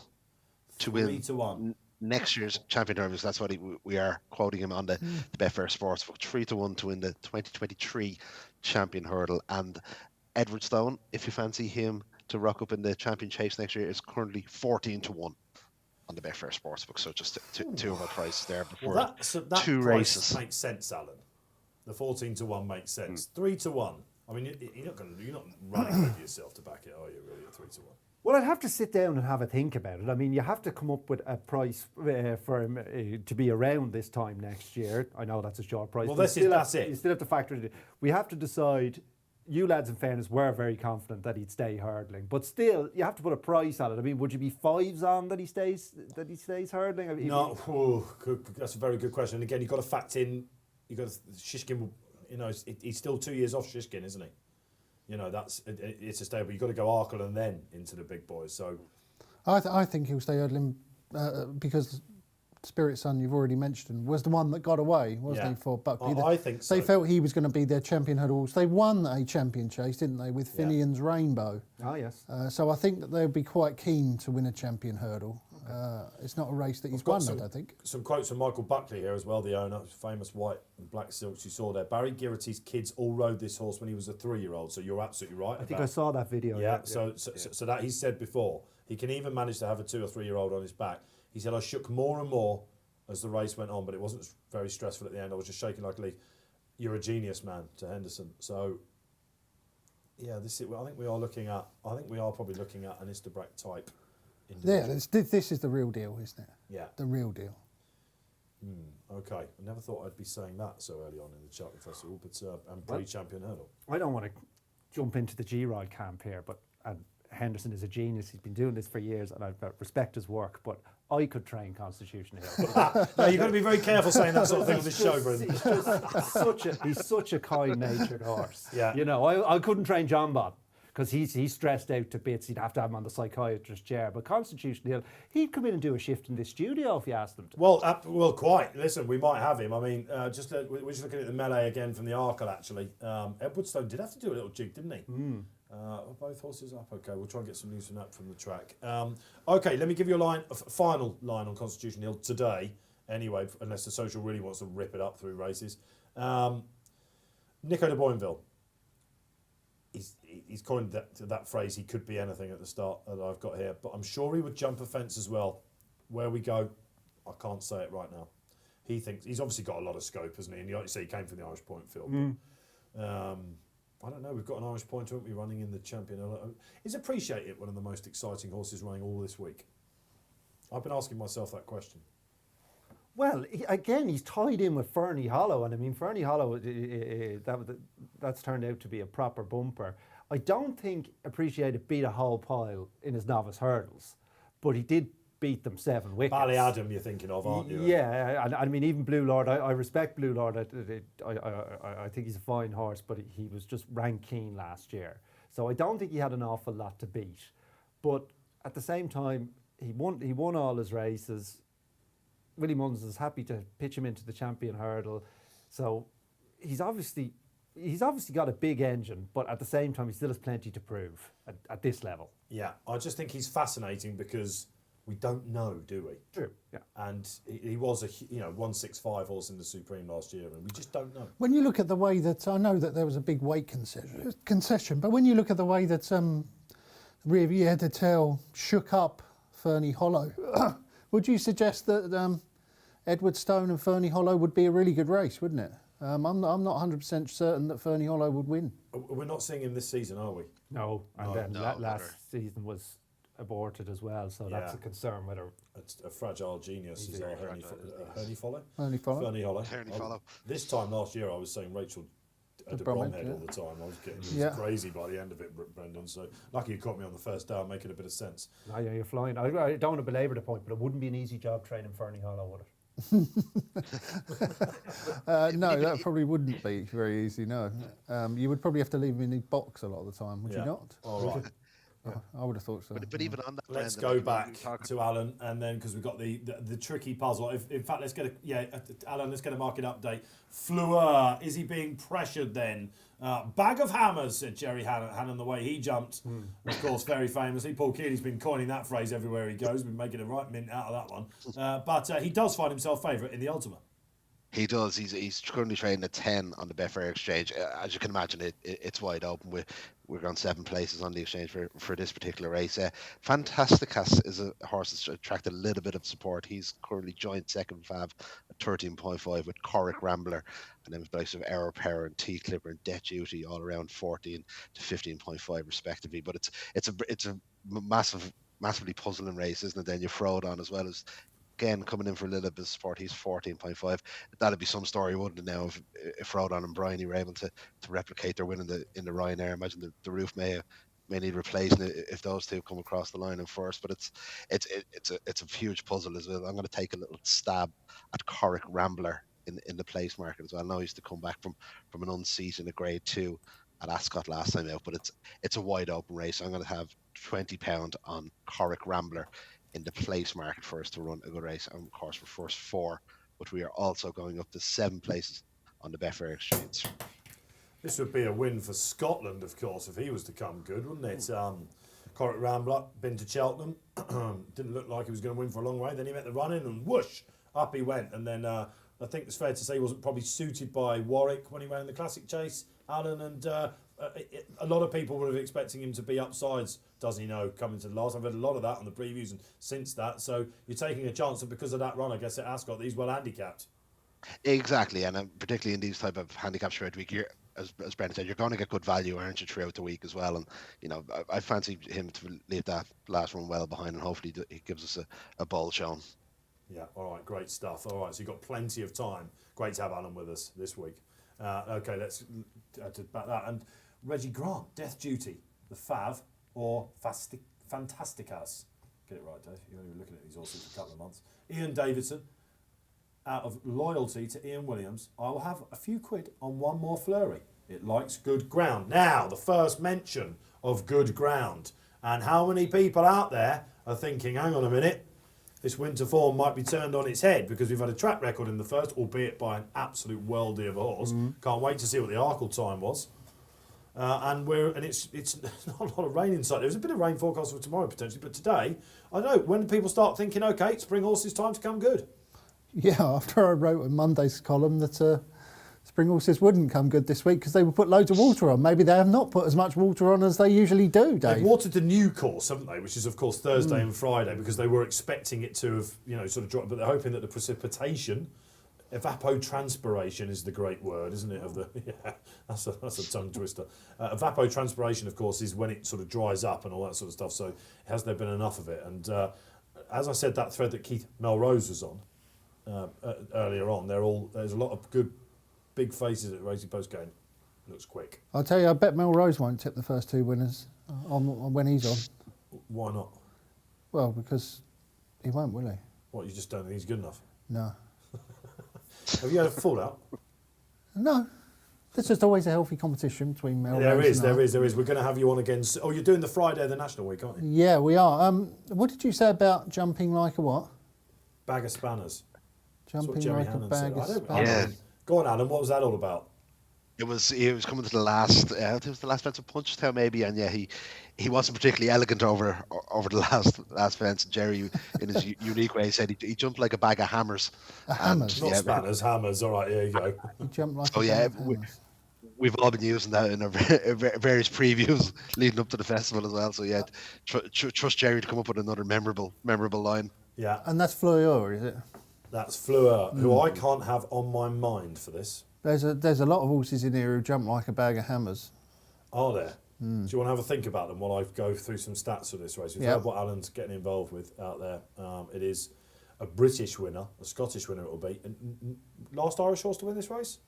to 3 win to 1. next year's Champion Hurdle? That's what we are quoting him on the Betfair Sportsbook. 3-1 to win the 2023 Champion Hurdle. And Edwardstone, if you fancy him to rock up in the Champion Chase next year, is currently 14-1 on the Betfair Sportsbook. So just two of our prices there before That 2 price races. makes sense, Alan. The 14 to 1 makes sense. 3 to 1. I mean, you're not running with yourself to back it, are you? Really, at 3 to 1. Well, I'd have to sit down and have a think about it. I mean, you have to come up with a price for him to be around this time next year. I know that's a short price. Well, but that's it. You still have to factor it in. We have to decide. You lads, in fairness, were very confident that he'd stay hurdling, but still, you have to put a price on it. I mean, would you be 5s on that he stays hurdling? I mean, No, that's a very good question. And again, you've got to factor in. You've got Shishkin. He's still 2 years off Shishkin, isn't he? It's a stable. You've got to go Arkle and then into the big boys. So, I think he'll stay hurdling because Spirit Son, you've already mentioned, was the one that got away, wasn't he, for Buckley? I think so. They felt he was going to be their champion hurdles. They won a champion chase, didn't they, with Finian's Rainbow? Oh, yes. So I think that they'll be quite keen to win a champion hurdle. It's not a race that he's won, I don't think. Some quotes from Michael Buckley here as well, the owner, famous white and black silks you saw there. Barry Geraghty's kids all rode this horse when he was a 3-year-old, so you're absolutely right. I think I saw that video. Yeah, so that he said before, he can even manage to have a 2 or 3-year-old on his back. He said, I shook more and more as the race went on, but it wasn't very stressful at the end. I was just shaking like a leaf. You're a genius, man, to Henderson. So, yeah, I think we are probably looking at an Istabrack type. Yeah, this is the real deal, isn't it? Yeah. The real deal. Okay, I never thought I'd be saying that so early on in the Cheltenham Festival, but I'm pre-champion hurdle. I don't want to jump into the G-Ride camp here, but Henderson is a genius. He's been doing this for years, and I respect his work, but I could train Constitution Hill. No, you've got to be very careful saying that sort of thing on this show, Brendan. He's such a kind-natured horse. Yeah. I couldn't train John Bob because he's stressed out to bits. You'd have to have him on the psychiatrist's chair. But Constitution Hill, he'd come in and do a shift in this studio if you asked him to. Well, quite. Listen, we might have him. I mean, we're just looking at the melee again from the Arkle, actually. Edwardstone did have to do a little jig, didn't he? Are both horses up? Okay, we'll try and get some news from that from the track. Okay, let me give you a final line on Constitution Hill today. Anyway, unless the social really wants to rip it up through races. Nico de Boinville. He's coined that phrase, he could be anything at the start that I've got here, but I'm sure he would jump a fence as well. Where we go, I can't say it right now. He thinks, he's obviously got a lot of scope, hasn't he? And like you say, he came from the Irish Point field. I don't know, we've got an Irish Pointer, haven't we, running in the Champion? Is Appreciate It one of the most exciting horses running all this week? I've been asking myself that question. Well, again, he's tied in with Fernie Hollow, and I mean, Fernie Hollow, that's turned out to be a proper bumper. I don't think Appreciate It beat a whole pile in his novice hurdles, but he did beat them 7 wickets. Ballyadam you're thinking of, aren't you? Yeah, and I mean, even Blue Lord, I respect Blue Lord. I think he's a fine horse, but he was just rank keen last year. So I don't think he had an awful lot to beat. But at the same time, he won all his races. Willie Mullins is happy to pitch him into the Champion Hurdle. So he's obviously got a big engine, but at the same time, he still has plenty to prove at this level. Yeah, I just think he's fascinating because we don't know, do we? True, yeah. And he was a 165 horse in the Supreme last year, and we just don't know. When you look at the way that, I know that there was a big weight concession, but when you look at the way that Riviere de Tel shook up Fernie Hollow, would you suggest that Edwardstone and Fernie Hollow would be a really good race, wouldn't it? I'm not 100% certain that Fernie Hollow would win. We're not seeing him this season, are we? No, and then last season was aborted as well, so that's a concern. Whether it's a fragile genius is our Fernie Hollow. This time last year, I was saying Rachel had a Bromhead all the time. I was getting crazy by the end of it, Brendan. So lucky you caught me on the first day, making a bit of sense. No, yeah, you're flying. I don't want to belabor the point, but it wouldn't be an easy job training Fernie Hollow, would it? No, that probably wouldn't be very easy. No, you would probably have to leave him in the box a lot of the time, would you not? All right. I would have thought so. But even on that, Let's Brendan, go like, back we talk- to Alan, and then because we've got the tricky puzzle. In fact, let's get Alan. Let's get a market update. Fleur, is he being pressured then? Bag of hammers, said Jerry Hannon, the way he jumped. Of course, very famously. Paul Keeley's been coining that phrase everywhere he goes. Been making a right mint out of that one. But he does find himself favourite in the Ultimate. He does. He's currently trading at 10 on the Betfair Exchange. As you can imagine, it's wide open. We're on 7 places on the exchange for this particular race. Fantasticas is a horse that's attracted a little bit of support. He's currently joint second fav at 13.5 with Corrick Rambler, and then with the likes of Error Power and T Clipper and Debt Duty all around 14 to 15.5 respectively. But it's a massively puzzling race, isn't it? Then you throw it on as well as, again, coming in for a little bit of support. He's 14.5. That'd be some story, wouldn't it, now, if Rodon and Bryony were able to replicate their win in the Ryanair. Imagine the roof may need replacing if those two come across the line in first. But it's a huge puzzle as well. I'm going to take a little stab at Corrick Rambler in the place market as well. I know he used to come back from an unseat in a Grade 2 at Ascot last time out, but it's a wide open race. I'm going to have £20 on Corrick Rambler in the place market for us to run a good race, and of course for first 4, but we are also going up to 7 places on the Betfair Exchange. This would be a win for Scotland, of course, if he was to come good, wouldn't it? Corrick Rambler, been to Cheltenham, didn't look like he was going to win for a long way. Then he met the run-in and whoosh, up he went. And then I think it's fair to say he wasn't probably suited by Warwick when he ran the Classic Chase, Alan, and a lot of people would have expecting him to be upsides, doesn't he know, coming to the last. I've heard a lot of that on the previews and since that. So you're taking a chance, and because of that run, I guess, at Ascot, he's well handicapped. Exactly, and particularly in these type of handicaps throughout the week, as Brendan said, you're going to get good value, aren't you, throughout the week as well. And I fancy him to leave that last run well behind, and hopefully he gives us a bold showing. Yeah, all right, great stuff. All right, so you've got plenty of time. Great to have Alan with us this week. Okay, let's back that. And Reggie Grant, Death Duty, the Fav, or Fantasticas. Get it right, Dave. You've only been looking at these horses for a couple of months. Ian Davidson, out of loyalty to Ian Williams, I will have a few quid on one more flurry. It likes good ground. Now, the first mention of good ground. And how many people out there are thinking, hang on a minute, this winter form might be turned on its head because we've had a track record in the first, albeit by an absolute worldie of a horse. Can't wait to see what the Arkle time was. And it's not a lot of rain in sight. There's a bit of rain forecast for tomorrow potentially, but today, I don't know, when do people start thinking, okay, spring horses time to come good? Yeah, after I wrote in Monday's column that spring horses wouldn't come good this week because they would put loads of water on. Maybe they have not put as much water on as they usually do, Dave. They've watered the new course, haven't they? Which is, of course, Thursday and Friday, because they were expecting it to have, sort of dropped. But they're hoping that the precipitation, evapotranspiration is the great word, isn't it? That's a tongue twister. Evapotranspiration, of course, is when it sort of dries up and all that sort of stuff. So has there been enough of it? And as I said, that thread that Keith Melrose was on earlier on, there's a lot of good big faces at Racing Post game. Looks quick. I'll tell you, I bet Melrose won't tip the first 2 winners on when he's on. Why not? Well, because he won't, will he? What, you just don't think he's good enough? No. Have you had a fallout? No. There's just always a healthy competition between Melrose There is. We're going to have you on again. Oh, you're doing the Friday of the National Week, aren't you? Yeah, we are. What did you say about jumping like a what? Bag of spanners. Jumping Jerry like a Hannon bag said. of I spanners. Yeah. Go on, Alan. What was that all about? He was coming to the last. I think it was the last fence of Punchestown maybe, and yeah, he wasn't particularly elegant over the last fence. And Jerry, in his unique way, said he jumped like a bag of hammers. Hammers? Not spanners, hammers. All right, here you go. He jumped like Oh a yeah, bag of hammers. we've all been using that in our various previews leading up to the festival as well. So yeah, trust Jerry to come up with another memorable line. Yeah, And that's Fleur, is it? that's Fleur, who I can't have on my mind for this. There's a lot of horses in here who jump like a bag of hammers. Are there? Do you want to have a think about them while I go through some stats for this race? We've Yeah. heard what Alan's getting involved with out there. It is a British winner, a Scottish winner it will be. Last Irish horse to win this race?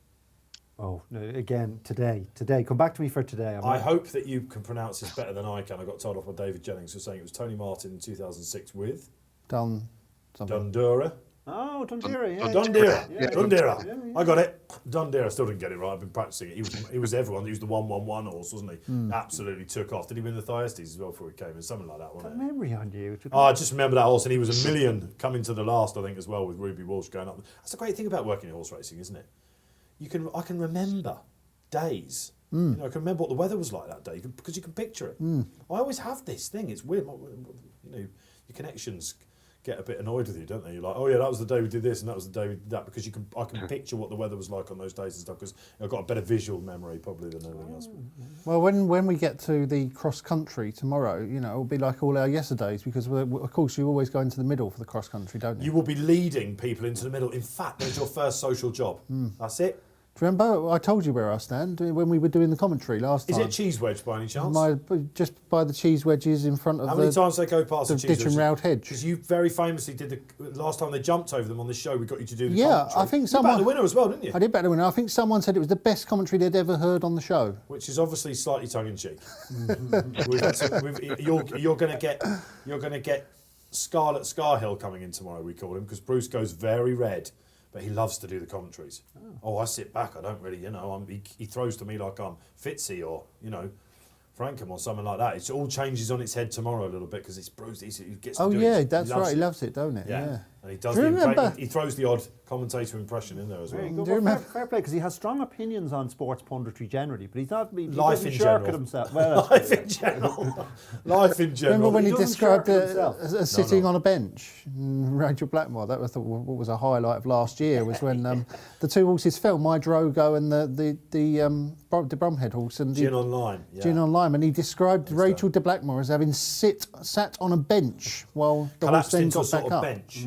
Oh, no, again, today. Come back to me for today. I hope that you can pronounce this better than I can. I got told off by David Jennings for saying it was Tony Martin in 2006 with Done something. Dundura. Oh, Dundera, yeah. Dundera. I got it. Dundera. Still didn't get it right. I've been practicing it. He was everyone. He was the 1-1-1 horse, wasn't he? Absolutely took off. Did he win the Thyestes as well before he came in? Something like that, wasn't it? Memory on you. Oh, I just remember that horse, and he was a million coming to the last, I think, as well, with Ruby Walsh going up. That's the great thing about working in horse racing, isn't it? I can remember days. You know, I can remember what the weather was like that day because you can picture it. I always have this thing. It's weird. You know, your connections get a bit annoyed with you, don't they? You're like, oh yeah, that was the day we did this, and that was the day we did that, because I can picture what the weather was like on those days and stuff, because I've got a better visual memory probably than anything else. Well, when we get to the cross country tomorrow, you know, it'll be like all our yesterdays, because of course you always go into the middle for the cross country, don't you? You will be leading people into the middle. In fact, there's your first social job. That's it. Do you remember? I told you where I stand when we were doing the commentary last time. Is it cheese wedge by any chance? Just by the cheese wedges in front of How many times they go past the cheese ditch and round hedge? Because you very famously did the last time they jumped over them on this show. We got you to do the Yeah, commentary. I think You someone. backed the winner as well, didn't you? I did back the winner. I think someone said it was the best commentary they'd ever heard on the show. Which is obviously slightly tongue in cheek. You're going to get Scarlet Scarhill coming in tomorrow. We call him, because Bruce goes very red. But he loves to do the commentaries. Oh, I sit back. I don't really, you know. He throws to me like I'm Fitzy or, you know, Frankham or something like that. It all changes on its head tomorrow a little bit because it's Bruce. He gets to do it. Yeah, that's right. He loves it, don't it? Yeah. And he does. Do you remember? He throws the odd commentator impression in there as well. There you go. Do you Well, remember? fair play, because he has strong opinions on sports punditry generally, but he's not. He Life doesn't in shirk general. at himself. Well, Life in general. Life in general. Remember when he doesn't described shirk himself. as sitting on a bench in Rachel Blackmore? That was what was a highlight of last year. Was when the two horses fell, My Drogo and the Bromhead horse and Gin Online. Yeah. Gin Online, and he described Rachel de Blackmore as having sat on a bench while the horse Collapsed then into a got sort back of up. bench.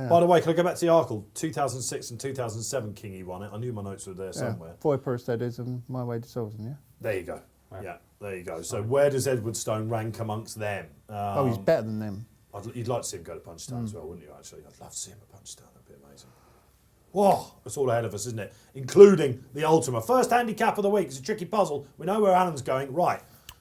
By the way, can I go back to the article? 2006 and 2007, Kingy won it. I knew my notes were there somewhere. Foy Persteaders and My Way to Silverton, yeah. There you go. Yeah, there you go. So where does Edwardstone rank amongst them? He's better than them. You'd like to see him go to Punchestown as well, wouldn't you, actually? I'd love to see him at Punchestown. That'd be amazing. Whoa, it's all ahead of us, isn't it? Including the Ultima. First handicap of the week. It's a tricky puzzle. We know where Alan's going. Right.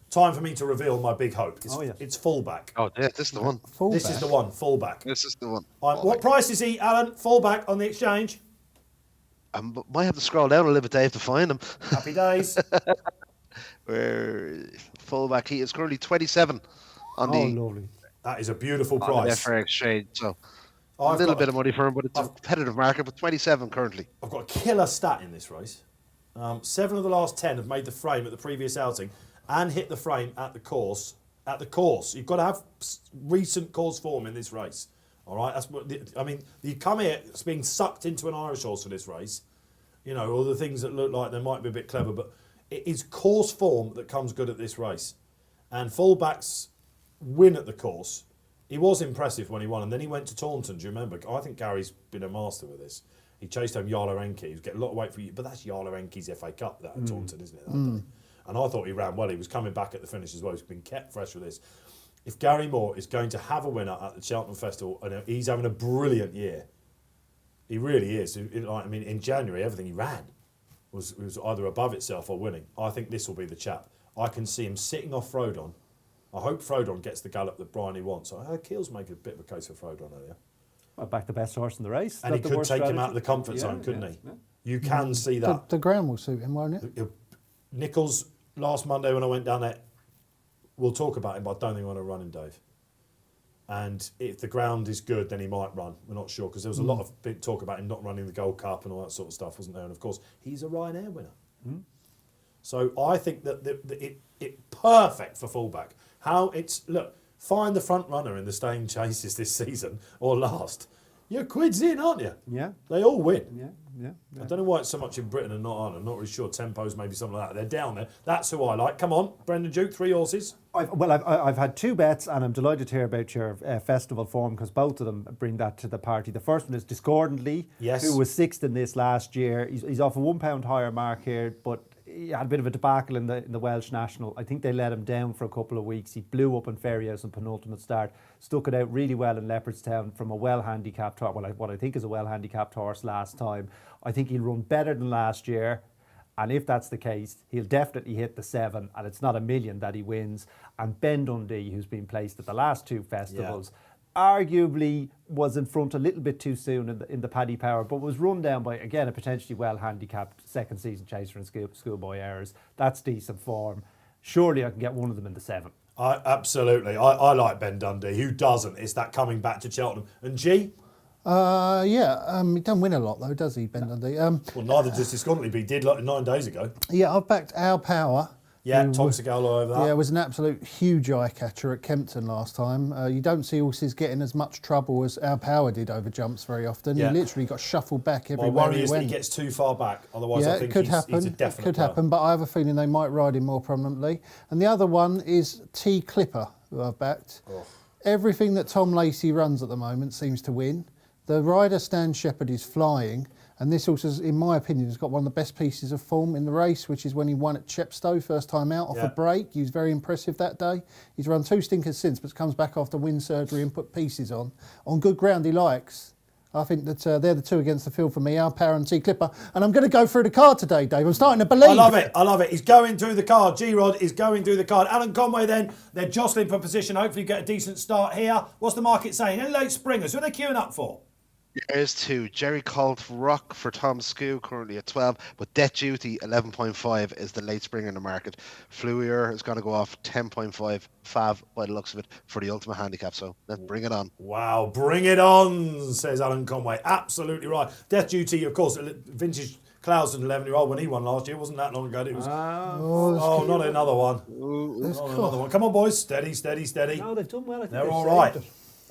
Time for me to reveal my big hope. It's fullback. Oh, yeah, this is the one. Fullback. This is the one, fullback. This is the one. What price is he, Alan? Fullback on the exchange? I might have to scroll down a little bit, Dave, to find him. Happy days. Where fullback, he is currently 27 on the lovely. That is a beautiful on the price. Betfair Exchange. So a I've little got bit of money for him, but it's a competitive market. But 27 currently. I've got a killer stat in this race. 7 of the last 10 have made the frame at the previous outing and hit the frame at the course. At the course, you've got to have recent course form in this race. All right, that's what you come here being sucked into an Irish horse for this race. You know, all the things that look like they might be a bit clever, but it is course form that comes good at this race. And fullbacks win at the course. He was impressive when he won, and then he went to Taunton. Do you remember? I think Gary's been a master with this. He chased home Jarlo Enki. He was getting a lot of weight for you, but that's Jarlo Enki's FA Cup that at Taunton, isn't it? That day? And I thought he ran well. He was coming back at the finish as well. He's been kept fresh with this. If Gary Moore is going to have a winner at the Cheltenham Festival, and he's having a brilliant year, he really is. In January, everything he ran was either above itself or winning. I think this will be the chap. I can see him sitting off Frodon. I hope Frodon gets the gallop that Bryony wants. I heard Keel's making a bit of a case for Frodon earlier. Well, back the best horse in the race. And he could take him out of the comfort zone, couldn't he? Yeah. You can see that. The ground will suit him, won't it? Nichols, last Monday when I went down there, we'll talk about him, but I don't think I want to run him, Dave. And if the ground is good, then he might run. We're not sure, because there was a lot of big talk about him not running the Gold Cup and all that sort of stuff, wasn't there? And of course, he's a Ryanair winner. So I think that it perfect for fullback. Find the front runner in the staying chases this season or last. You're quids in, aren't you? Yeah. They all win. Yeah. I don't know why it's so much in Britain and not Ireland. I'm not really sure. Tempos, maybe something like that. They're down there. That's who I like. Come on, Brendan Duke, 3 horses. I've had 2 bets, and I'm delighted to hear about your festival form, because both of them bring that to the party. The first one is Discordantly, who was 6th in this last year. He's off a £1 higher mark here, but he had a bit of a debacle in the Welsh National. I think they let him down for a couple of weeks. He blew up in Ferryhouse in penultimate start, stuck it out really well in Leopardstown from a well-handicapped horse, what I think is a well-handicapped horse last time. I think he'll run better than last year. And if that's the case, he'll definitely hit the 7, and it's not a million that he wins. And Ben Dundee, who's been placed at the last 2 festivals, arguably was in front a little bit too soon in the Paddy Power, but was run down by, again, a potentially well-handicapped second season chaser in schoolboy errors. That's decent form. Surely I can get one of them in the 7. Absolutely. I like Ben Dundee. Who doesn't? It's that coming back to Cheltenham. And G? He doesn't win a lot though, does he, Ben Dundee? Well, neither does Discontinently, but he did like 9 days ago. Yeah, I've backed Our Power. Yeah, Toxic all over that. Yeah, it was an absolute huge eye catcher at Kempton last time. You don't see horses getting as much trouble as Our Power did over jumps very often. Yeah. He literally got shuffled back My everywhere worry he is that went. he gets too far back. Otherwise, Yeah, I think it could he's happen. a definite It could player. happen, but I have a feeling they might ride him more prominently. And the other one is T Clipper, who I've backed. Oh. Everything that Tom Lacey runs at the moment seems to win. The rider Stan Shepherd is flying, and this horse, in my opinion, has got one of the best pieces of form in the race, which is when he won at Chepstow first time out off a break. He was very impressive that day. He's run 2 stinkers since, but comes back after wind surgery and put pieces on good ground he likes. I think that they're the two against the field for me, Our Power and T Clipper. And I'm going to go through the card today, Dave. I'm starting to believe. I love it. He's going through the card. G-Rod is going through the card. Alan Conway then, they're jostling for position. Hopefully get a decent start here. What's the market saying? Any late springers? Who are they queuing up for? There's 2. Jerry Colt Rock for Tom Skoo, currently at 12, but Debt Duty 11.5 is the late springer in the market. Fluier is going to go off 10.5, Fav by the looks of it, for the ultimate handicap. So let's bring it on. Wow, bring it on, says Alan Conway. Absolutely right. Death Duty, of course, vintage Clouston 11-year-old when he won last year. Wasn't that long ago. It was. Not another one. Another one. Come on, boys. Steady. No, they've done well. I think They're they've all saved right. it.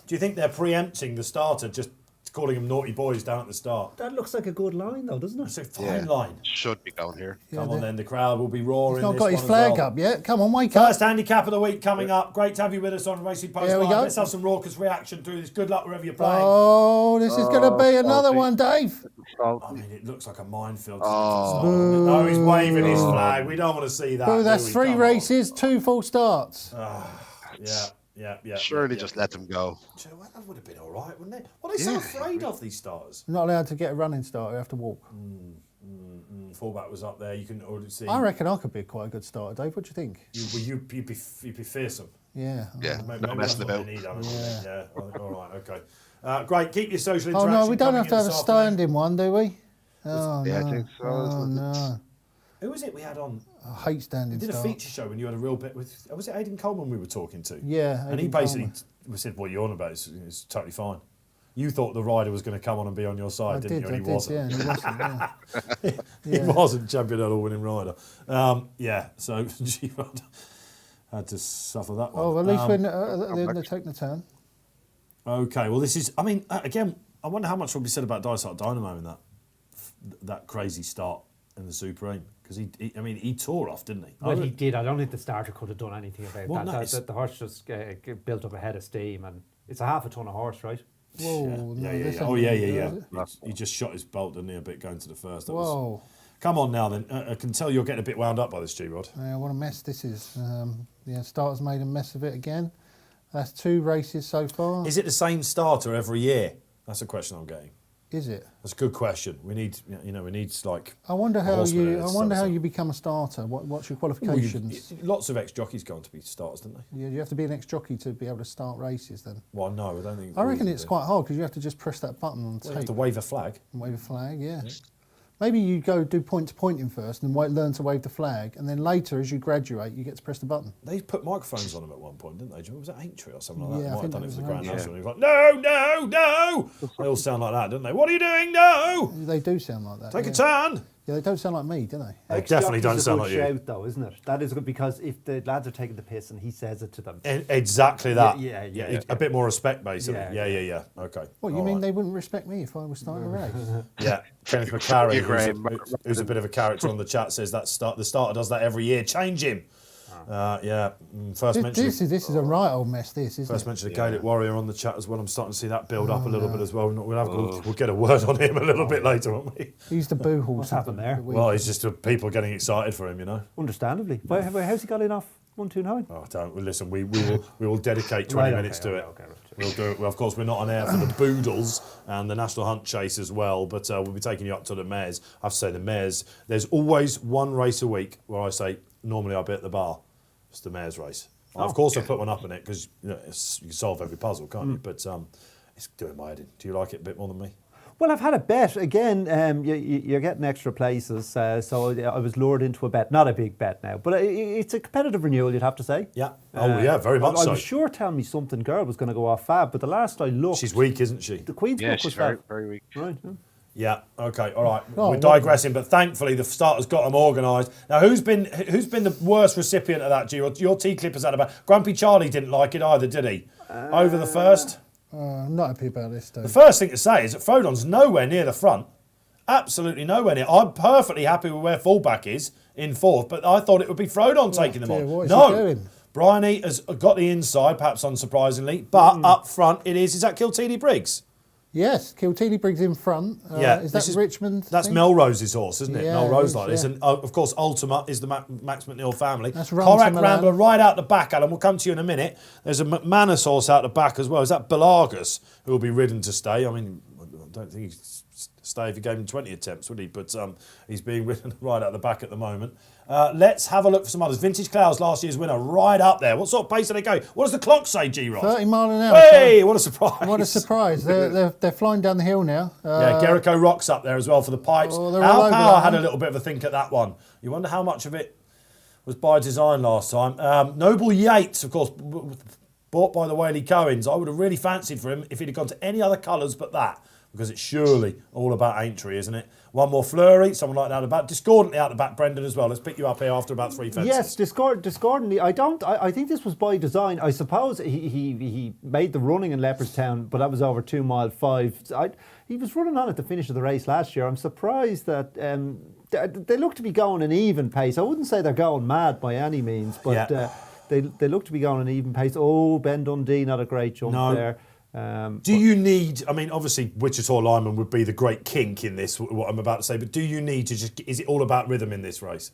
Do you think they're preempting the starter, just calling them naughty boys down at the start? That looks like a good line, though, doesn't It's it? a fine line. Should be going here. Come on then, the crowd will be roaring. He's not this got his one as flag well. up yet. Come on, wake up. First handicap of the week coming up. Great to have you with us on Racing Post Here we Live. go. Let's have some raucous reaction through this. Good luck wherever you're playing. Oh, this is going to be another one, Dave. I mean, it looks like a minefield. Oh, he's waving his flag. We don't want to see that. Oh, that's do we? 3 Come on. races, 2 full starts. Yeah. Surely just let them go. So that would have been all right, wouldn't it? What are they so afraid of, these starters? Not allowed to get a running start, you have to walk. Fullback was up there. You can already see. I reckon I could be quite a good starter, Dave. What do you think? You'd be fearsome. Yeah. Yeah, Maybe no that's messing what about. they need, Alan. Yeah. All right. Okay. Great. Keep your social Oh, interaction. no, we don't coming have to in have a this afternoon. standing one, do we? Oh, Yeah, no. I think so. Oh, no. Who was it we had on? I hate standing We did a start. feature show when you had a real bit with. Was it Aidan Coleman we were talking to? Yeah, And he Aidan basically Coleman. said, "What you're on about is totally fine." You thought the rider was going to come on and be on your side, I didn't did, you? And he yeah, wasn't. and he wasn't, yeah. He wasn't champion at all winning rider. So G-Rod had to suffer that one. Oh, at least when they're taking the turn. Okay, well, this is. I mean, again, I wonder how much will be said about Dysart Dynamo in that crazy start in the Supreme, because he tore off, didn't he? Well, he did. I don't think the starter could have done anything about Well, that. no, The horse just built up a head of steam, and it's a half a ton of horse, right? Whoa. Yeah. this Oh, ain't- yeah. He just shot his bolt, didn't he, a bit going to the first. That was, Whoa. come on now, then. I can tell you're getting a bit wound up by this, G-Rod. Yeah, what a mess this is. Starter's made a mess of it again. That's 2 races so far. Is it the same starter every year? That's a question I'm getting. Is it? That's a good question. We need, like. I wonder a how horseman in you. it I to wonder tell how us you become a starter. What's your Well, qualifications? lots of ex-jockeys go on to be starters, don't they? Yeah, you have to be an ex-jockey to be able to start races. Then Well, no, I don't think. I reckon it's quite hard because you have to just press that button on You have tape to wave a flag. and wave a flag. Yeah. Maybe you go do point to pointing first and learn to wave the flag, and then later, as you graduate, you get to press the button. They put microphones on him at one point, didn't they? Was that Aintree or something like that? Yeah, I They might think have done that it for the was Grand Aintree. National. He was like, no! They all sound like that, don't they? What are you doing? No! They do sound like that. Take yeah. a turn! Yeah, they don't sound like me, do they? They definitely don't Ex-jockey's sound a like good you. shout, though, isn't it? That is good, because if the lads are taking the piss and he says it to them, Exactly that. Yeah. A bit more respect, basically. Yeah. Yeah. Okay. What, you All mean right. they wouldn't respect me if I was starting a race? Yeah. Kenneth McClary, You, Graeme. who's a bit of a character on the chat, says the starter does that every year. Change him. First mention. This is a right old mess, this, isn't First it? mention of Gaelic Warrior on the chat as well. I'm starting to see that build up a little bit as well. We'll get a word on him a little bit later, won't we? He's the boo horse. What's happened there? Well, it's just people getting excited for him, you know. understandably. How's he got in off 129? Oh, don't listen. We will dedicate 20 minutes to it. Okay. We'll do it. Well, of course, we're not on air for the Boodles and the National Hunt Chase as well, but we'll be taking you up to the mares. I have to say the mares. There's always one race a week where I say normally I'll be at the bar. It's the mares race. Of course, I put one up in it because you can solve every puzzle, can't you? But it's doing my head in. Do you like it a bit more than me? Well, I've had a bet. Again, you're getting extra places, so I was lured into a bet. Not a big bet now, but it's a competitive renewal, you'd have to say. Yeah. Yeah, very much so. I was sure Tell Me Something Girl was going to go off fab, but the last I looked... She's weak, isn't she? The Queen's Book was she's fab. very weak. Right. Yeah. Okay. All right. Oh, We're digressing, but thankfully the starter's got them organised. Now, who's been the worst recipient of that, G? Your T Clippers had about. Grumpy Charlie didn't like it either, did he? Over the first. Not happy about this, Dave. The first thing to say is that Frodon's nowhere near the front. Absolutely nowhere near. I'm perfectly happy with where fullback is in fourth, but I thought it would be Frodon taking them on. What is he doing? Bryony has got the inside, perhaps unsurprisingly, but up front it is. Is that Kilteedy Briggs? Yes, Kilteedy Briggs in front. Is that Richmond? That's thing? Melrose's horse, isn't it? Yeah, Melrose it like is, this. And of course, Ultima is the Max McNeil family. That's Korak Milan. Rambler right out the back, Alan. We'll come to you in a minute. There's a McManus horse out the back as well. Is that Belargus who will be ridden to stay? I mean, I don't think he'd stay if he gave him 20 attempts, would he? But he's being ridden right out the back at the moment. Let's have a look for some others. Vintage Clouds, last year's winner, right up there. What sort of pace do they go? What does the clock say, G-Rod? 30 mile an hour. Hey, what a surprise. What a surprise. They're flying down the hill now. Yeah, Gerico Rock's up there as well for the pipes. Oh, they're all Al over Power that had a one. little bit of a think at that one. You wonder how much of it was by design last time. Noble Yates, of course, bought by the Whaley Cohens. I would have really fancied for him if he'd have gone to any other colours but that, because it's surely all about Aintree, isn't it? One more Fleury, someone like that out the back. Discordantly out the back, Brendan, as well. Let's pick you up here after about 3 fences. Yes, discordantly. I think this was by design. I suppose he made the running in Leopardstown, but that was over 2 mile 5. He was running on at the finish of the race last year. I'm surprised that they look to be going an even pace. I wouldn't say they're going mad by any means, but they look to be going an even pace. Oh, Ben Dundee, not a great jump there. Do you need, I mean, obviously Wichita Lineman would be the great kink in this, what I'm about to say, but do you need to just, is it all about rhythm in this race?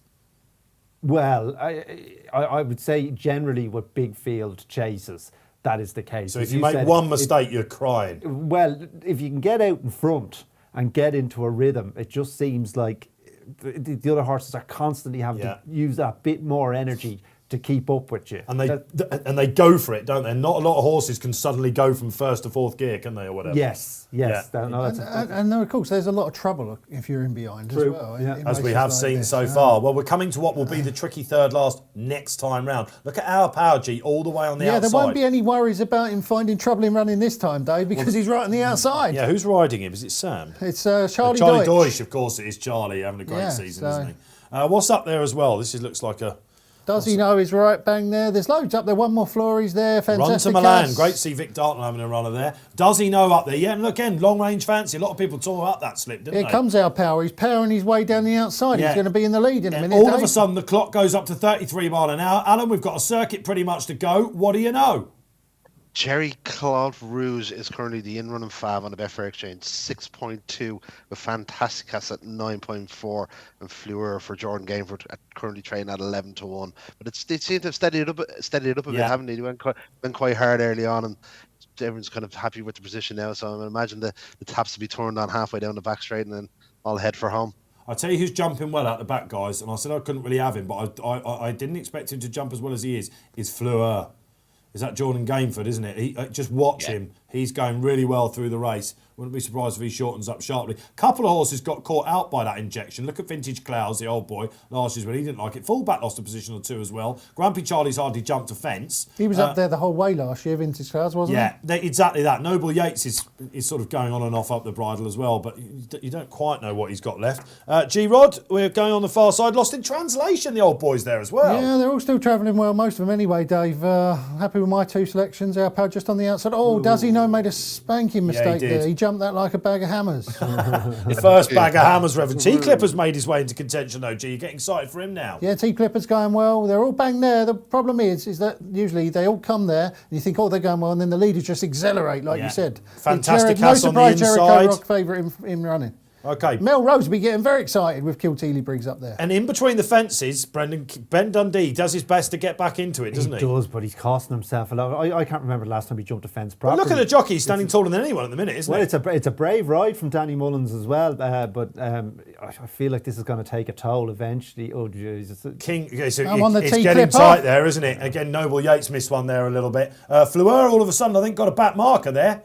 Well, I would say generally with big field chases, that is the case. So if you make one mistake, you're crying. Well, if you can get out in front and get into a rhythm, it just seems like the other horses are constantly having to use that bit more energy to keep up with you. And they go for it, don't they? Not a lot of horses can suddenly go from first to fourth gear, can they, or whatever? Yes. Yeah. And of course, there's a lot of trouble if you're in behind as well. As we have seen so far. Well, we're coming to what will be the tricky third last next time round. Look at our Power G all the way on the outside. Yeah, there won't be any worries about him finding trouble in running this time, Dave, because he's right on the outside. Yeah, who's riding him? Is it Sam? It's Charlie Deutsch, of course it is. Charlie having a great season, isn't he? What's up there as well? This looks like a... Does he know he's right bang there? There's loads up there. One more Fleury's there. Fantastic. Run to Milan. Great to see Vic Darton having a runner there. Does he know up there? Yeah, and look, again, long range fancy. A lot of people tore up that slip, didn't they? Here comes our Power. He's powering his way down the outside. Yeah. He's going to be in the lead in a minute. All of a sudden, the clock goes up to 33 mile an hour. Alan, we've got a circuit pretty much to go. What do you know? Cherry Claude Rouge is currently the in-running fab on the Betfair Exchange, 6.2, with Fantasticas at 9.4, and Fleur for Jordan Gainford currently trading at 11 to 1. But they seem to have steadied it up a bit, haven't they? They went quite hard early on, and everyone's kind of happy with the position now. So I imagine the taps to be turned on halfway down the back straight, and then all head for home. I'll tell you who's jumping well out the back, guys, and I said I couldn't really have him, but I didn't expect him to jump as well as he is Fleur. Is that Jordan Gainford, isn't it? Just watch him. He's going really well through the race. Wouldn't be surprised if he shortens up sharply. Couple of horses got caught out by that injection. Look at Vintage Clouds, the old boy, last year's when he didn't like it. Fullback lost a position or two as well. Grumpy Charlie's hardly jumped a fence. He was up there the whole way last year, Vintage Clouds, wasn't he? Yeah, exactly that. Noble Yates is sort of going on and off up the bridle as well, but you don't quite know what he's got left. G-Rod, we're going on the far side. Lost in translation, the old boys there as well. Yeah, they're all still travelling well, most of them anyway, Dave. Happy with my two selections. Our Power just on the outside. Oh, does he know made a spanking mistake there? He jumped that like a bag of hammers. The first bag of hammers, Reverend. T-Clipper's made his way into contention, though, G. You're getting excited for him now. Yeah, T-Clipper's going well. They're all bang there. The problem is that usually they all come there and you think, oh, they're going well, and then the leaders just accelerate, like you said. Fantastic No Cass on the surprise, Jericho inside. Rock favourite in running. Okay. Melrose will be getting very excited with Kilteely Briggs up there. And in between the fences, Ben Dundee does his best to get back into it, doesn't he? He does, but he's costing himself a lot. I can't remember the last time he jumped a fence Well, properly. look at the jockey, he's standing taller than anyone at the minute, isn't Well, it? it's a brave ride from Danny Mullins as well, but I feel like this is going to take a toll eventually. Oh, Jesus. King, okay, so I'm on the it's T getting clip tight off. there, isn't it? Again, Noble Yates missed one there a little bit. Fleur, all of a sudden, I think, got a back marker there.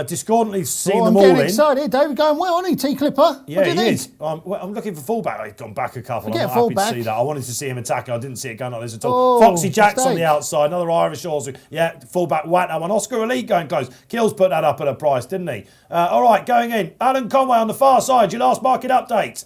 Discordantly seeing them I'm all getting in. excited. David going well, aren't he, T-Clipper? Yeah, what do you he think? is. I'm looking for fullback. He's gone back a couple. Forget I'm not happy fullback. to see that. I wanted to see him attacking. I didn't see it going like this at all. Oh, Foxy Jack's on the mistake. outside. Another Irish horse. Yeah, fullback whacked that one. Oscar Elite going close. Kills put that up at a price, didn't he? All right, going in. Alan Conway on the far side. Your last market update.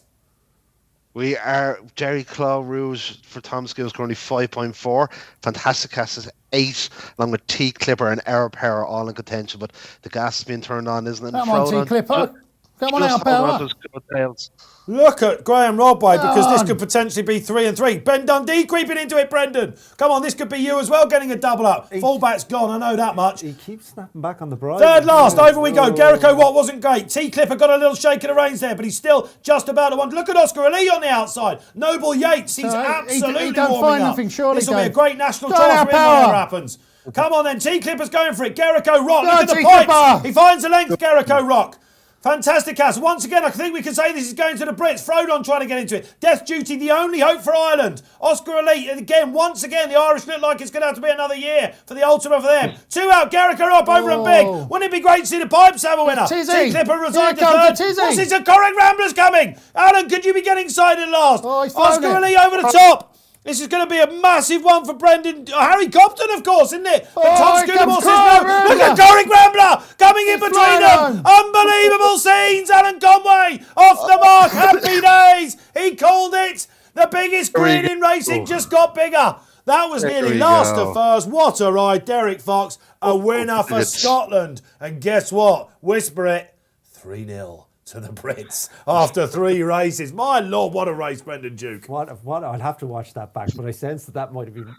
We are Jerry Claw Rouge for Tom Skills currently 5.4. Fantastic Cast is 8, along with T Clipper and Air Power all in contention. But the gas has been turned on, isn't it? Come on, T-Clipper. Come on, Just Air hold on Power. to his coattails. Look at Graham Rodway, because this on. could potentially be 3 and 3. Ben Dundee creeping into it, Brendan. Come on, this could be you as well, getting a double up. Fullback's gone, I know that much. He keeps snapping back on the bride. Third last, over we go. Garrico Watt wasn't great. T Clipper got a little shake of the reins there, but he's still just about the one. Look at Oscar Ali on the outside. Noble Yates, he's So he absolutely don't warming find up. nothing, surely, This will be a Dave. great national Go on, tour Our for him, Power. whatever happens. Come on then, T Clipper's going for it. Garrico Rock, Go look on, at the T-Clipper. points. He finds the length, Garrico Rock. Fantastic cast. Once again, I think we can say this is going to the Brits. Frodon trying to get into it. Death Duty, the only hope for Ireland. Oscar Elite, and again, once again, the Irish look like it's going to have to be another year for the ultimate for them. 2 out, Garrick are up over and big. Wouldn't it be great to see the Pipes have a winner? Tizzy. T-Clipper resigned to Here third. comes the Tizzy. What's this? A Corrick Ramblers coming. Alan, could you be getting excited last? Oh, he's thrown Oscar it. Elite over the top. This is going to be a massive one for Brendan. Harry Copton, of course, isn't it? But Tom here Scudamore comes says no. Corrick Look at Rambler. Corrick Rambler coming in He's between flying them. Unbelievable scenes. Alan Conway off the mark. Happy days. He called it. The biggest green in racing just got bigger. That was nearly we last go. of first. What a ride. Derek Fox, a winner for It's- Scotland. And guess what? Whisper it. 3-0 to the Brits after 3 races. My Lord, what a race, Brendan Duke. What? I'll have to watch that back, but I sense that might have been.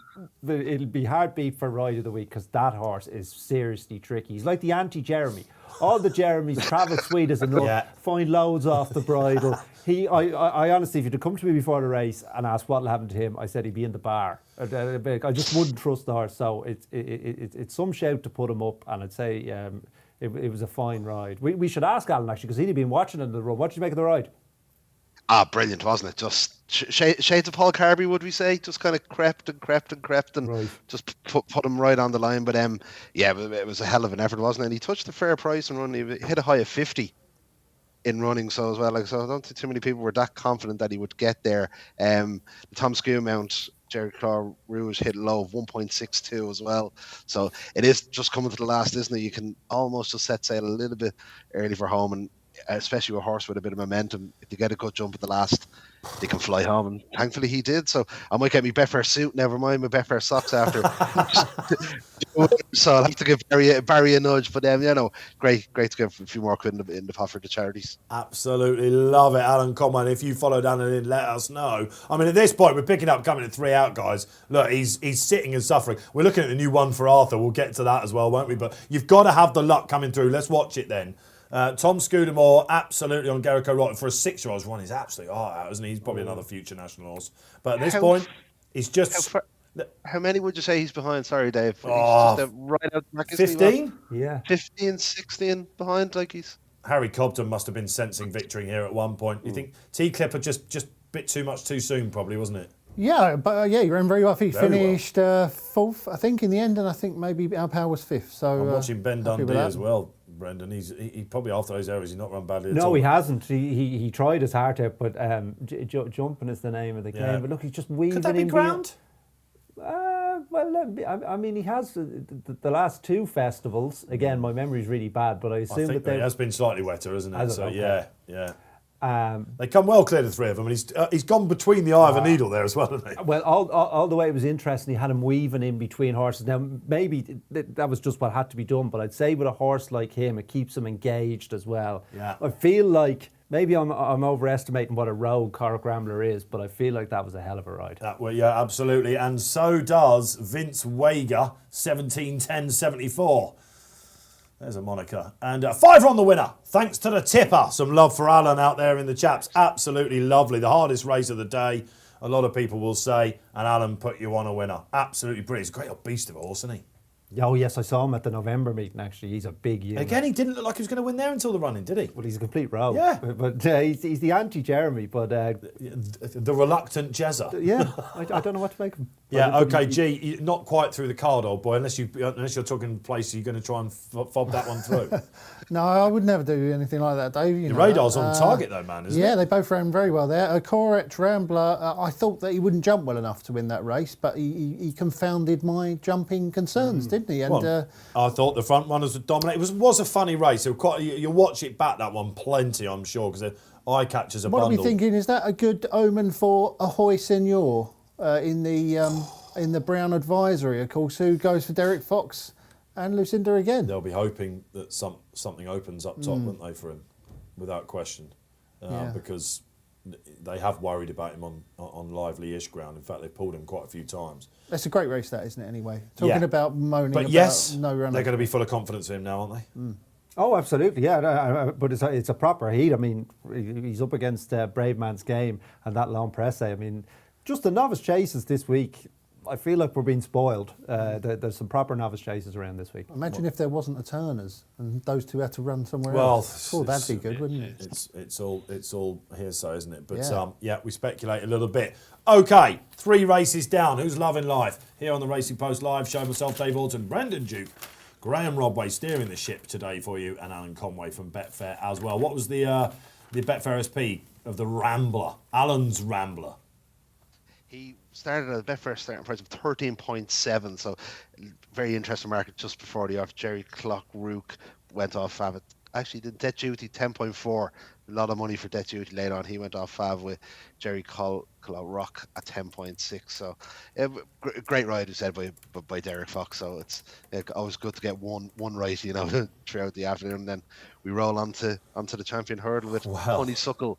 It'll be heartbeat for Ride of the Week because that horse is seriously tricky. He's like the anti-Jeremy. All the Jeremys travel sweet as enough, Yeah. find loads off the bridle. I honestly, if you'd have come to me before the race and asked what'll happen to him, I said he'd be in the bar. I just wouldn't trust the horse. So it's some shout to put him up, and I'd say. It was a fine ride. We should ask Alan actually because he'd been watching it in the run. What did you make of the ride? Brilliant, wasn't it? Just shades of Paul Carby, would we say? Just kind of crept and Right. just put him right on the line. But yeah, it was a hell of an effort, wasn't it? And he touched the fair price and run. He hit a high of 50 in running, so as well. So I don't think too many people were that confident that he would get there. The Tom Skew mount, Jerry Claw Rouge hit low of 1.62 as well. So it is just coming to the last, isn't it? You can almost just set sail a little bit early for home, and especially with a horse with a bit of momentum, if you get a good jump at the last, they can fly home, and thankfully he did. So I might get me Betfair suit, never mind my Betfair socks after. So I'll have to give Barry a nudge, but great to give a few more quid in the pot for the charities. Absolutely love it, Alan Conway. And if you followed Alan in, let us know. I mean, at this point, we're picking up coming at 3 out, guys. Look, he's sitting and suffering. We're looking at the new one for Arthur. We'll get to that as well, won't we? But you've got to have the luck coming through. Let's watch it then. Tom Scudamore, absolutely on Garrico Rock for a 6-year-old's run. He's absolutely heart out, isn't he? He's probably another future national horse. But at this point, he's just... How many would you say he's behind? Sorry, Dave. Oh, he's just right out the back, isn't he? 15? Yeah. 15, 16 behind, like he's... Harry Cobden must have been sensing victory here at one point. You think T-Clipper just a bit too much too soon, probably, wasn't it? Yeah, but you ran very well. I think he Very well. finished fourth, I think, in the end, and I think maybe Our Power was fifth. So I'm watching Ben happy with Dundee that. as well, Brendan. He probably, after those errors, he's not run badly at all. No, he hasn't. He tried his heart out, but jumping is the name of the game. Yeah. But look, he's just weaving Could that be in ground? I mean, he has the last 2 festivals. Again, my memory's really bad, but I I assume think that it has been slightly wetter, isn't it? Has it? So Okay. yeah. Um, They come well clear, the 3 of them, and he's gone between the eye of a needle there as well, hasn't he? well, all the way it was interesting. He had him weaving in between horses. Now, maybe that was just what had to be done, but I'd say with a horse like him, it keeps him engaged as well. Yeah. I feel like maybe I'm overestimating what a rogue Corrick Rambler is, but I feel like that was a hell of a ride. Yeah, absolutely. And so does Vince Wager, 17-10-74. There's a moniker. And £5 on the winner. Thanks to the tipper. Some love for Alan out there in the chaps. Absolutely lovely. The hardest race of the day, a lot of people will say. And Alan put you on a winner. Absolutely brilliant. He's a great old beast of a horse, isn't he? Oh, yes, I saw him at the November meeting, actually. He's a big unit. Again, he didn't look like he was going to win there until the running, did he? Well, he's a complete rogue. Yeah. But he's the anti-Jeremy, but... The reluctant Jezza. yeah, I don't know what to make of him. Yeah, okay, G, not quite through the card, old boy, unless you're talking place, you're going to try and fob that one through. No, I would never do anything like that, Dave. Your radar's on target, though, man, isn't it? Yeah, they both ran very well there. Correct Rambler, I thought that he wouldn't jump well enough to win that race, but he confounded my jumping concerns, didn't he? And Well, I thought the front runners would dominate. It was a funny race. You'll watch it back, that one, plenty, I'm sure, because the eye catches a what bundle. are we thinking? Is that a good omen for Ahoy Senor in the Brown Advisory, of course, who goes for Derek Fox and Lucinda again? They'll be hoping that something opens up top, won't they, for him, without question, because they have worried about him on lively-ish ground. In fact, they've pulled him quite a few times. That's a great race, that, isn't it, anyway? Talking about moaning but about yes, no runner. they're going to be full of confidence in him now, aren't they? Oh, absolutely, yeah. But it's a proper heat. I mean, he's up against Brave Man's Game and that long press. I mean, just the novice chases this week, I feel like we're being spoiled. There's some proper novice chases around this week. Imagine if there wasn't a Turners and those two had to run somewhere Well, else. Oh, that'd be good, wouldn't it? It's all hearsay, isn't it? But Yeah. we speculate a little bit. Okay, 3 races down. Who's loving life? Here on the Racing Post Live show, myself, Dave Orton, Brendan Duke, Graeme Rodway steering the ship today for you, and Alan Conway from Betfair as well. What was the Betfair SP of the Rambler? Alan's Rambler. He started at a Betfair starting price of 13.7, so very interesting market just before the off. Jerry Clockrook went off fav. Actually, the debt duty 10.4. A lot of money for debt duty later on. He went off fav with Jerry Clockrook at 10.6. So great ride, as said by Derek Fox. So it's always good to get one right, throughout the afternoon. And then we roll onto the champion hurdle with Honeysuckle.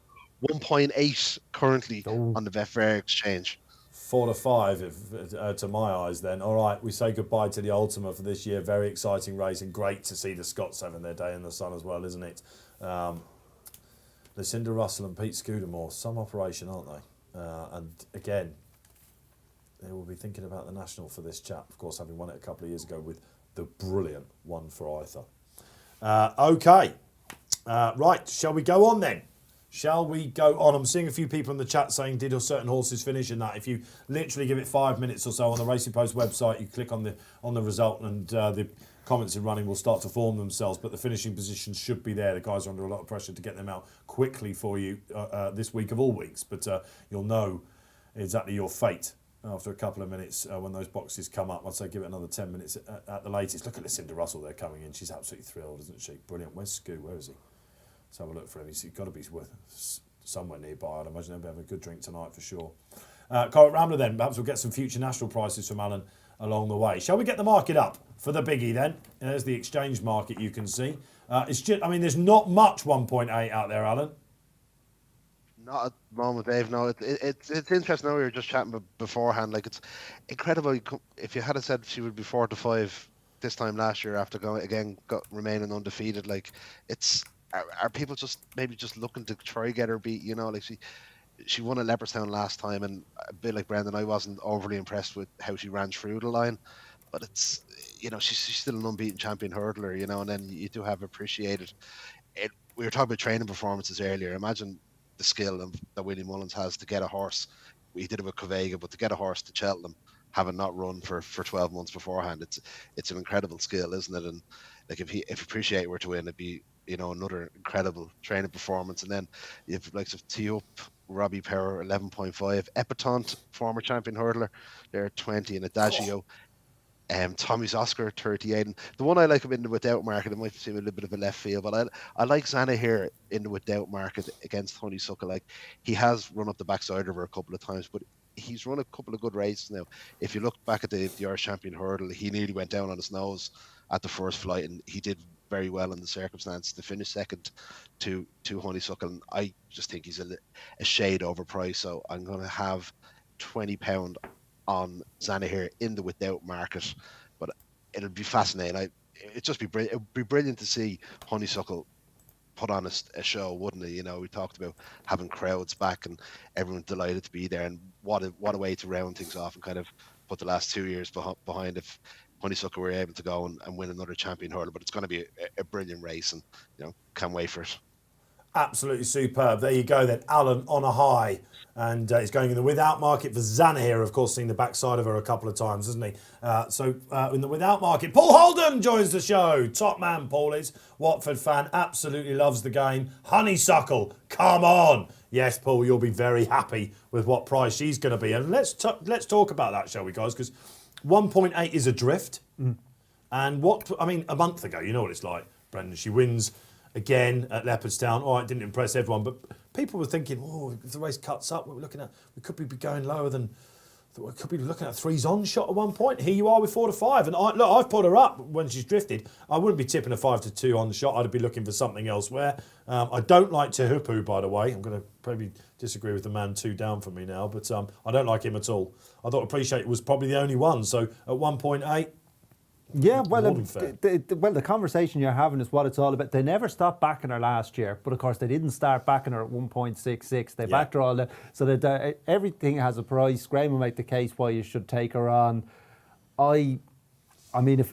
1.8 currently on the Betfair Exchange. 4 to 5 to my eyes then. All right, we say goodbye to the Ultima for this year. Very exciting race and great to see the Scots having their day in the sun as well, isn't it? Lucinda Russell and Pete Scudamore, some operation, aren't they? And again, they will be thinking about the National for this chap, of course, having won it a couple of years ago with the brilliant one for Arthur. Okay, right, shall we go on then? Shall we go on? I'm seeing a few people in the chat saying, did certain horses finish in that? If you literally give it 5 minutes or so on the Racing Post website, you click on the result and the comments in running will start to form themselves, but the finishing positions should be there. The guys are under a lot of pressure to get them out quickly for you this week of all weeks, but you'll know exactly your fate after a couple of minutes when those boxes come up. I'd say give it another 10 minutes at the latest. Look at Lucinda Russell there coming in. She's absolutely thrilled, isn't she? Brilliant. Where's Scoo? Where is he? Let's have a look for him. He's got to be somewhere nearby. I'd imagine they'll be having a good drink tonight for sure. Correct Rambler then. Perhaps we'll get some future national prices from Alan along the way. Shall we get the market up for the biggie then? There's the exchange market you can see. There's not much 1.8 out there, Alan. Not at the moment, Dave. No, it's interesting. Now we were just chatting beforehand. Like, it's incredible. If you had said she would be 4 to 5 this time last year after remaining undefeated, like it's. Are people just looking to try get her beat? Like she won at Leopardstown last time, and a bit like Brendan, I wasn't overly impressed with how she ran through the line. But it's she's still an unbeaten champion hurdler, and then you do have appreciated it. We were talking about training performances earlier. Imagine the skill that William Mullins has to get a horse. We did it with Covega, but to get a horse to Cheltenham, having not run for 12 months beforehand, it's an incredible skill, isn't it? And like if Appreciate were to win, it'd be another incredible training performance. And then you have likes of Teop, Robbie Power, 11.5, Epatante, former champion hurdler, they're 20, and Adagio. Tommy's Oscar, 38. And the one I like him in the without market, it might seem a little bit of a left field, but I like Zana here in the without market against Honeysuckle. Like, he has run up the backside of her a couple of times, but he's run a couple of good races now. If you look back at the Irish champion hurdle, he nearly went down on his nose at the first flight, and he did very well in the circumstance to finish second to Honeysuckle. And I just think he's a shade overpriced, so I'm going to have £20 on Zana here in the without market. But it'll be fascinating. it'd just be brilliant. It would be brilliant to see Honeysuckle put on a show, wouldn't it? You know, we talked about having crowds back and everyone delighted to be there, and what a way to round things off and kind of put the last 2 years behind if Honeysuckle were able to go and win another champion hurler. But it's going to be a brilliant race, and can't wait for it. Absolutely superb. There you go then. Alan on a high. And he's going in the without market for Zanna here, of course, seen the backside of her a couple of times, hasn't he? So in the without market, Paul Holden joins the show. Top man, Paul is. Watford fan, absolutely loves the game. Honeysuckle, come on. Yes, Paul, you'll be very happy with what price she's going to be. And let's talk about that, shall we, guys? Because 1.8 is adrift. And a month ago, you know what it's like, Brendan. She wins again at Leopardstown. All right, didn't impress everyone, but people were thinking, if the race cuts up, we could be going lower than, we could be looking at 3s on shot at one point. Here you are with 4 to 5. And I've put her up when she's drifted. I wouldn't be tipping a 5 to 2 on the shot. I'd be looking for something elsewhere. I don't like Tehupu, by the way. I'm going to probably disagree with the man 2 down from me now, but I don't like him at all. I thought Appreciate was probably the only one. So at 1.8, yeah, well, the conversation you're having is what it's all about. They never stopped backing her last year, but of course they didn't start backing her at 1.66. They backed her all that, so that everything has a price. Graeme will make the case why you should take her on. I mean,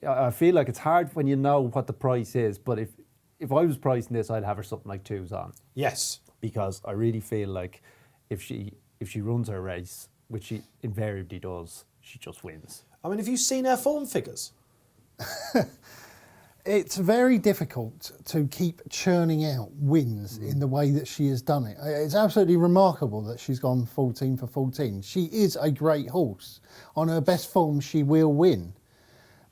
I feel like it's hard when you know what the price is, but if I was pricing this, I'd have her something like 2s on. yes. Because I really feel like if she runs her race, which she invariably does, she just wins. I mean, have you seen her form figures? It's very difficult to keep churning out wins in the way that she has done it. It's absolutely remarkable that she's gone 14 for 14. She is a great horse. On her best form, she will win.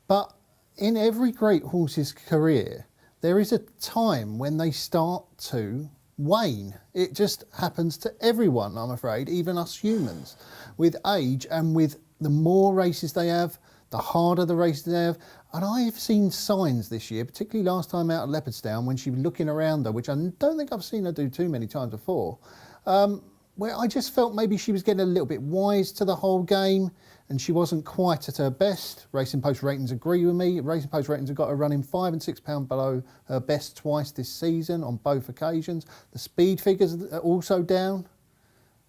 But in every great horse's career, there is a time when they start to wane. It just happens to everyone, I'm afraid, even us humans. With age and with the more races they have, the harder the races they have. And I have seen signs this year, particularly last time out at Leopardstown, when she was looking around her, which I don't think I've seen her do too many times before, where I just felt maybe she was getting a little bit wise to the whole game and she wasn't quite at her best. Racing Post ratings agree with me. Racing Post ratings have got her running £5 and £6 below her best twice this season on both occasions. The speed figures are also down.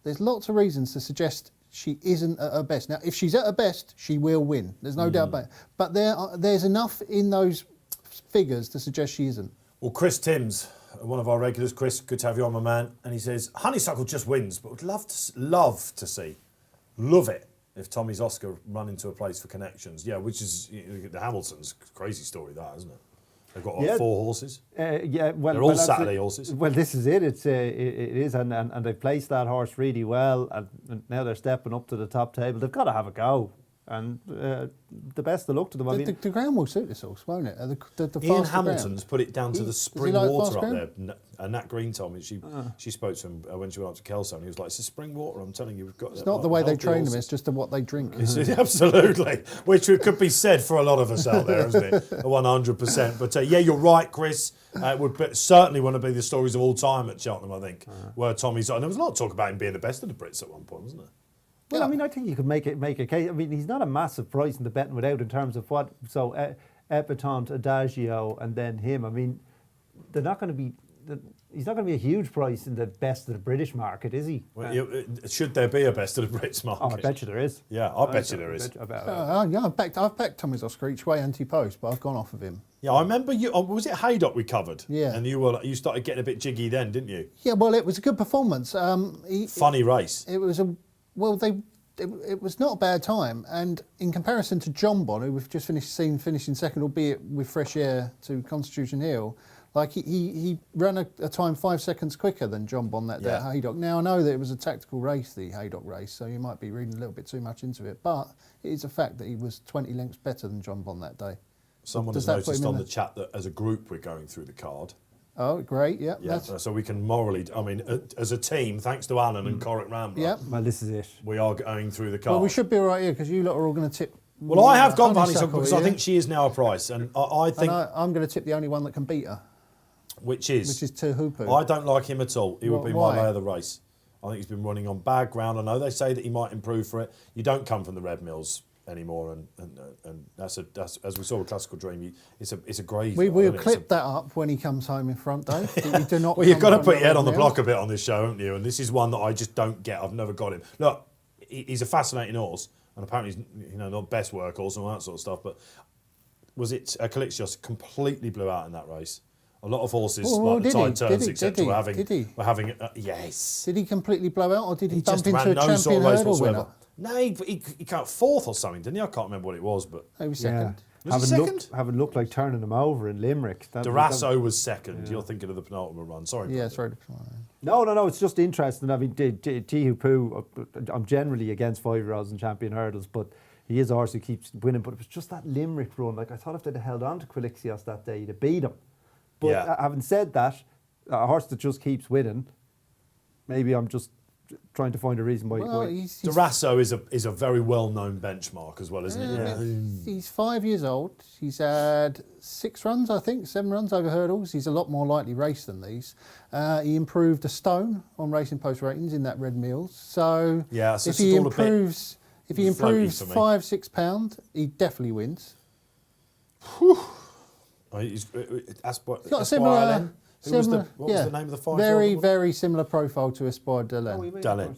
There's lots of reasons to suggest she isn't at her best. Now, if she's at her best, she will win. There's no doubt about it. But there's enough in those figures to suggest she isn't. Well, Chris Timms, one of our regulars, Chris, good to have you on, my man. And he says, Honeysuckle just wins, but would love to see, love it, if Tommy's Oscar run into a place for connections. Yeah, which is, the Hamiltons, crazy story that, isn't it? They've got 4 horses. Well, they're all Saturday horses. Well, this is it. It is, and they placed that horse really well, and now they're stepping up to the top table. They've got to have a go, and the best of luck to them. I mean, the ground will suit this horse, won't it? The Ian faster Hamilton's ground. put it down to the spring like water fast up ground? there. Nat Green told me she spoke to him when she went up to Kelso, and he was like, "It's the spring water. I'm telling you, we've got." It's not the way they train them; it's just what they drink. Absolutely, which could be said for a lot of us out there, isn't it? 100%. But yeah, you're right, Chris. It would certainly want to be the stories of all time at Cheltenham, I think, where Tommy's. And there was a lot of talk about him being the best of the Brits at one point, wasn't there? Well, I mean, I think you could make a case. I mean, he's not a massive price in the betting without in terms of what. So, Epatante, Adagio, and then him. I mean, they're not going to be. He's not going to be a huge price in the best of the British market, is he? Well, should there be a best of the Brits market? Oh, I bet you there is. Yeah, I bet you there is. Yeah, I've backed Tommy's Oscar each way anti-post, but I've gone off of him. Yeah, I remember you. Was it Haydock we covered? Yeah. And you started getting a bit jiggy then, didn't you? Yeah, well, it was a good performance. Funny race. It was it was not a bad time, and in comparison to John Bon, who we've just finishing second, albeit with fresh air to Constitution Hill, like he ran a time 5 seconds quicker than John Bon that day at Haydock. Now I know that it was a tactical race, the Haydock race, so you might be reading a little bit too much into it, but it is a fact that he was 20 lengths better than John Bon that day. Someone has noticed on the chat that as a group we're going through the card. Oh, great! Yeah. So we can morally. I mean, as a team, thanks to Alan and Corrick Rambler. Yeah. Well, this is it. We are going through the card. Well, we should be all right here because you lot are all going to tip. Well, I have gone for Honeysuckle because yeah? I think she is now a price, and I think I'm going to tip the only one that can beat her, which is Tehupu. I don't like him at all. He would be Why? my way of the race. I think he's been running on bad ground. I know they say that he might improve for it. You don't come from the Red Mills anymore, and that's as we saw with Classical Dream, it's a grave. We'll clip that up when he comes home in front, Dave. You do not. Well, you've got to put your head on the now. block a bit on this show, haven't you? And this is one that I just don't get. I've never got him. Look, he's a fascinating horse, and apparently he's not best workhorse and all that sort of stuff. But was it Calixios completely blew out in that race? A lot of horses, like the tide turns, etc., were having yes. Did he completely blow out, or did he just dump into ran a no champion sort of race hurdle whatsoever. winner? No, he came fourth or something, didn't he? I can't remember what it was, but He was second. Was he second? Haven't looked like turning them over in Limerick. Durasso was second. You're thinking of the penultimate run. Sorry. Yeah, sorry. No. It's just interesting. I mean, Tihu Poo, I'm generally against 5-year-olds in champion hurdles, but he is a horse who keeps winning. But it was just that Limerick run. Like, I thought if they'd have held on to Calixios that day, they'd beat him. But having said that, a horse that just keeps winning, maybe I'm just trying to find a reason why. Durasso is a very well-known benchmark as well, isn't it? Yeah. He's 5 years old. He's had 6 runs, I think, 7 runs over hurdles. He's a lot more lightly raced than these. He improved a stone on Racing Post ratings in that Red Meals. So if he improves, £5-6 pound, he definitely wins. Whew. He's got a similar. What was the name of the 5-year-old? Very similar profile to Espoir Dalin.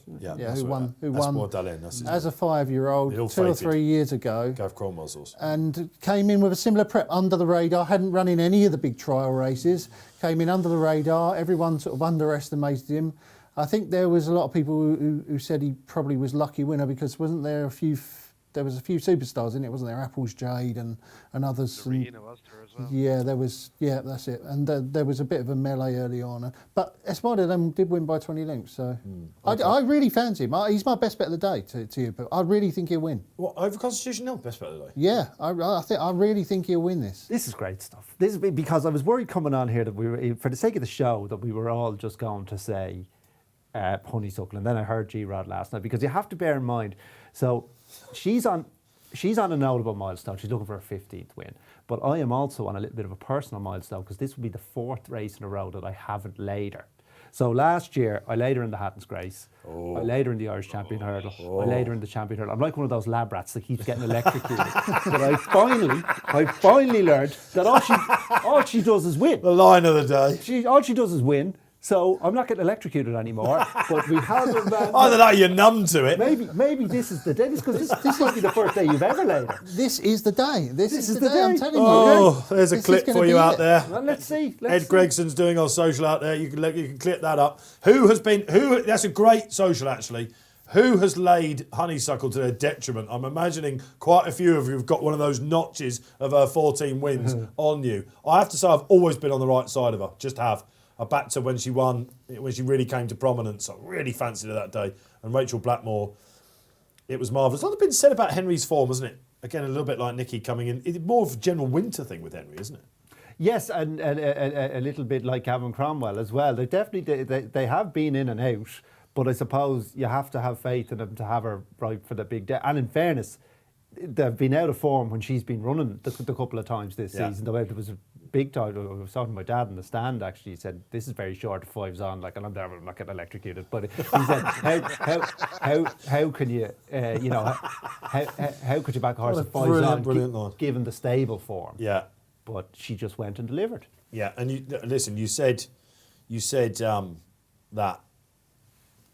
Who won Espoir Dalin, as a 5-year-old 2 or 3 years ago. Gav Cromwell's horse. And came in with a similar prep under the radar, hadn't run in any of the big trial races, came in under the radar, everyone sort of underestimated him. I think there was a lot of people who said he probably was lucky winner because wasn't there there was a few superstars in it, wasn't there? Apples Jade and others. Serena was there as well. Yeah, there was. Yeah, that's it. And there was a bit of a melee early on. But Espada did win by 20 lengths. So I really fancy him. He's my best bet of the day to you, but I really think he'll win. What, over Constitution Hill, best bet of the day? Yeah, I really think he'll win this. This is great stuff. This is because I was worried coming on here that we were, for the sake of the show, that we were all just going to say Honeysuckle, and then I heard G-Rod last night, because you have to bear in mind, so she's on a notable milestone. She's looking for her 15th win. But I am also on a little bit of a personal milestone because this will be the 4th race in a row that I haven't laid her. So last year, I laid her in the Hatton's Grace. I laid her in the Irish Champion Hurdle. I laid her in the Champion Hurdle. I'm like one of those lab rats that keeps getting electrocuted. But I finally learned that all she does is win. The line of the day. All she does is win. So I'm not getting electrocuted anymore. But we have either that or you're numb to it. Maybe this is the day. Because this might be the first day you've ever laid her. This is the day. This is the day. I'm telling you. Oh, there's a clip for you out there. Well, let's see. Ed Gregson's doing our social out there. You can clip that up. That's a great social actually. Who has laid Honeysuckle to their detriment? I'm imagining quite a few of you have got one of those notches of her 14 wins on you. I have to say I've always been on the right side of her. Just have. I backed her when she won, when she really came to prominence. I really fancied her that day. And Rachel Blackmore, it was marvellous. A lot has been said about Henry's form, hasn't it? Again, a little bit like Nicky coming in. It's more of a general winter thing with Henry, isn't it? Yes, and a little bit like Gavin Cromwell as well. They definitely they have been in and out, but I suppose you have to have faith in them to have her right for the big day. And in fairness, they've been out of form when she's been running the couple of times this season. Though it was a big time. I was talking to my dad in the stand actually. He said, "This is very short, 5's on." Like, and I'm not getting electrocuted. But he said, "How can you, how could you back a horse at 5's on, given the stable form?" Yeah. But she just went and delivered. Yeah, and you said that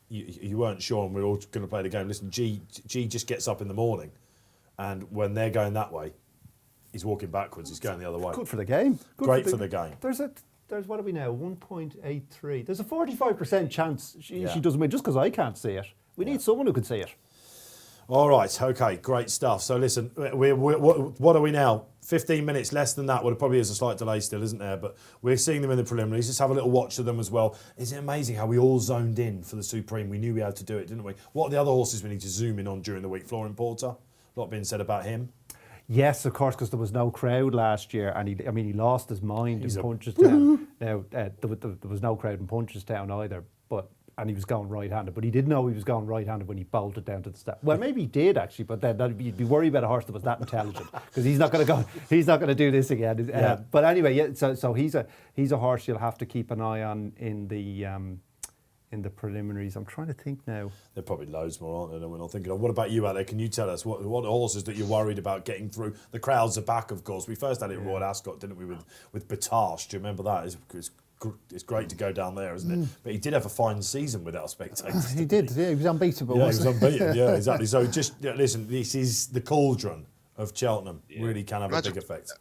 you weren't sure, and we're all going to play the game. Listen, G just gets up in the morning, and when they're going that way, he's walking backwards. He's going the other way. Good for the game. Great for the game. There's what are we now? 1.83. There's a 45% chance she doesn't win just because I can't see it. We need someone who can see it. All right. Okay. Great stuff. So listen, what are we now? 15 minutes less than that. Well, it probably is a slight delay still, isn't there? But we're seeing them in the preliminaries. Let's have a little watch of them as well. Is it amazing how we all zoned in for the Supreme? We knew we had to do it, didn't we? What are the other horses we need to zoom in on during the week? Florin Porter. A lot being said about him. Yes, of course, because there was no crowd last year, and he lost his mind in Punchestown. Now there was no crowd in Punchestown either, and he was going right-handed. But he didn't know he was going right-handed when he bolted down to the start. Well, maybe he did actually, but then you'd be worried about a horse that was that intelligent because he's not going to go. He's not going to do this again. But anyway, so he's a horse you'll have to keep an eye on in the in the preliminaries? I'm trying to think now. There are probably loads more, aren't there, than we're not thinking of. What about you out there? Can you tell us what horses that you're worried about getting through? The crowds are back, of course. We first had it at Royal Ascot, didn't we, with Batash? Do you remember that? It's great to go down there, isn't it? But he did have a fine season without spectators. He did. Yeah, he was unbeatable. Yeah, he wasn't was unbeaten. Yeah, exactly. So just listen, this is the cauldron of Cheltenham. Really can have a big effect.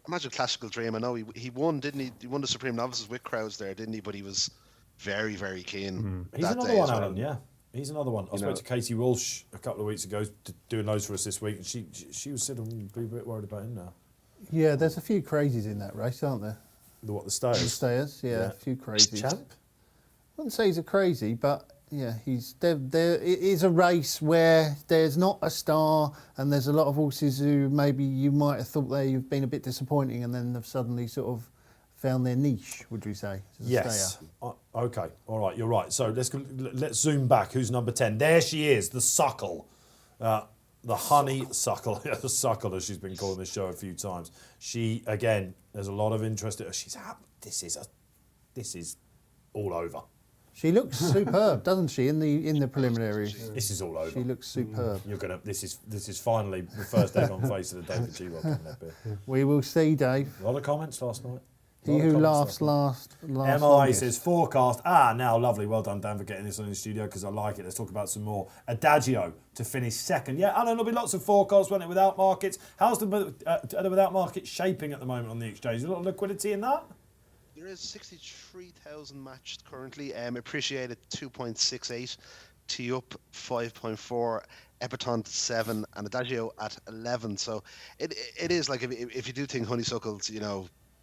Imagine Classical Dream. I know he won, didn't he? He won the Supreme Novices with crowds there, didn't he? But he was very, very keen. He's that another day one, as well. Alan. Yeah, he's another one. I spoke to Katie Walsh a couple of weeks ago, doing those for us this week, and she was sitting and be a bit worried about him now. Yeah, there's a few crazies in that race, aren't there? The stayers? The stayers, yeah, a few crazies. Champ? I wouldn't say he's a crazy, but yeah, there. It is a race where there's not a star, and there's a lot of horses who maybe you might have thought they've been a bit disappointing, and then have suddenly sort of found their niche. Would you say? As a Yes. stayer. Okay. All right. You're right. So let's zoom back. Who's number 10? There she is, the Suckle. The Honeysuckle, the Suckle, as she's been calling this show a few times. She, again, there's a lot of interest. This is all over. She looks superb, doesn't she? In the preliminaries, This is all over. she looks superb. This is finally the first egg on face of the David G. Rock coming up here. We will see, Dave. A lot of comments last night. He who laughs last. MI longest. says forecast. Now lovely. Well done, Dan, for getting this on in the studio because I like it. Let's talk about some more. Adagio to finish second. Yeah, Alan, there'll be lots of forecasts, won't it, without markets. How's the without market shaping at the moment on the exchange? A lot of liquidity in that? There is 63,000 matched currently. Appreciated 2.68, Tee Up 5.4, Epiton 7, and Adagio at 11. So it is like if you do think Honeysuckle's,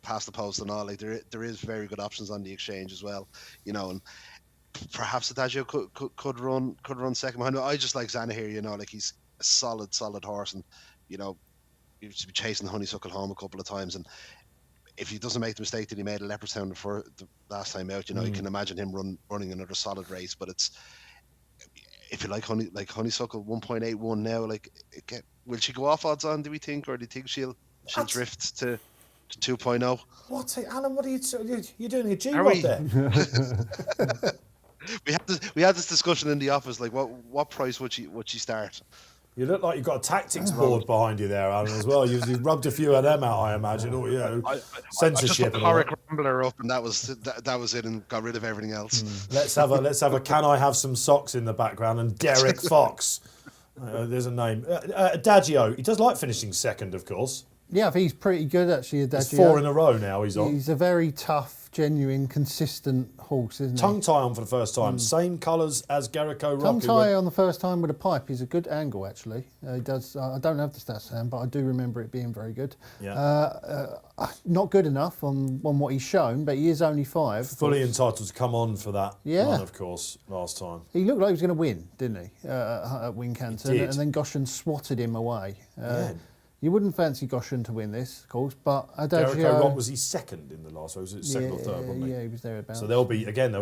past the post and all, like there is very good options on the exchange as well, and perhaps Adagio could run second behind. I just like Zana here, like he's a solid horse, and he used to be chasing Honeysuckle home a couple of times, and if he doesn't make the mistake that he made at Leopardstown for the last time out, you can imagine him running another solid race. But it's, if you like Honeysuckle 1.81 now, will she go off odds on, do we think, or do you think she'll drift to 2.0? What, Alan? What are you? You're doing a G Are Rod we? there. We had this discussion in the office. Like, what price would she start? You look like you've got a tactics board behind you there, Alan, as well. You've rubbed a few of them out, I imagine. Or censorship. I just put Coric Rambler up, and that was it, and got rid of everything else. Let's have a. Can I have some socks in the background? And Derek Fox. There's a name. Adagio. He does like finishing second, of course. Yeah, he's pretty good actually. Adagio. It's 4 in a row now. He's on. He's a very tough, genuine, consistent horse, isn't he? Tongue tie on for the first time. Same colours as Garrico Rock. Tongue tie on the first time with a pipe is a good angle, actually. He does. I don't have the stats, Sam, but I do remember it being very good. Yeah. Not good enough on what he's shown, but he is only 5. Fully entitled to come on for that Yeah. run, of course, last time. He looked like he was going to win, didn't he, at Wincanton? He did. And then Goshen swatted him away. Yeah. You wouldn't fancy Goshen to win this, of course, but Garrico Adagio... Rock, was he second in the last one? Was it second or third, wasn't he? Yeah, he was thereabouts. So they'll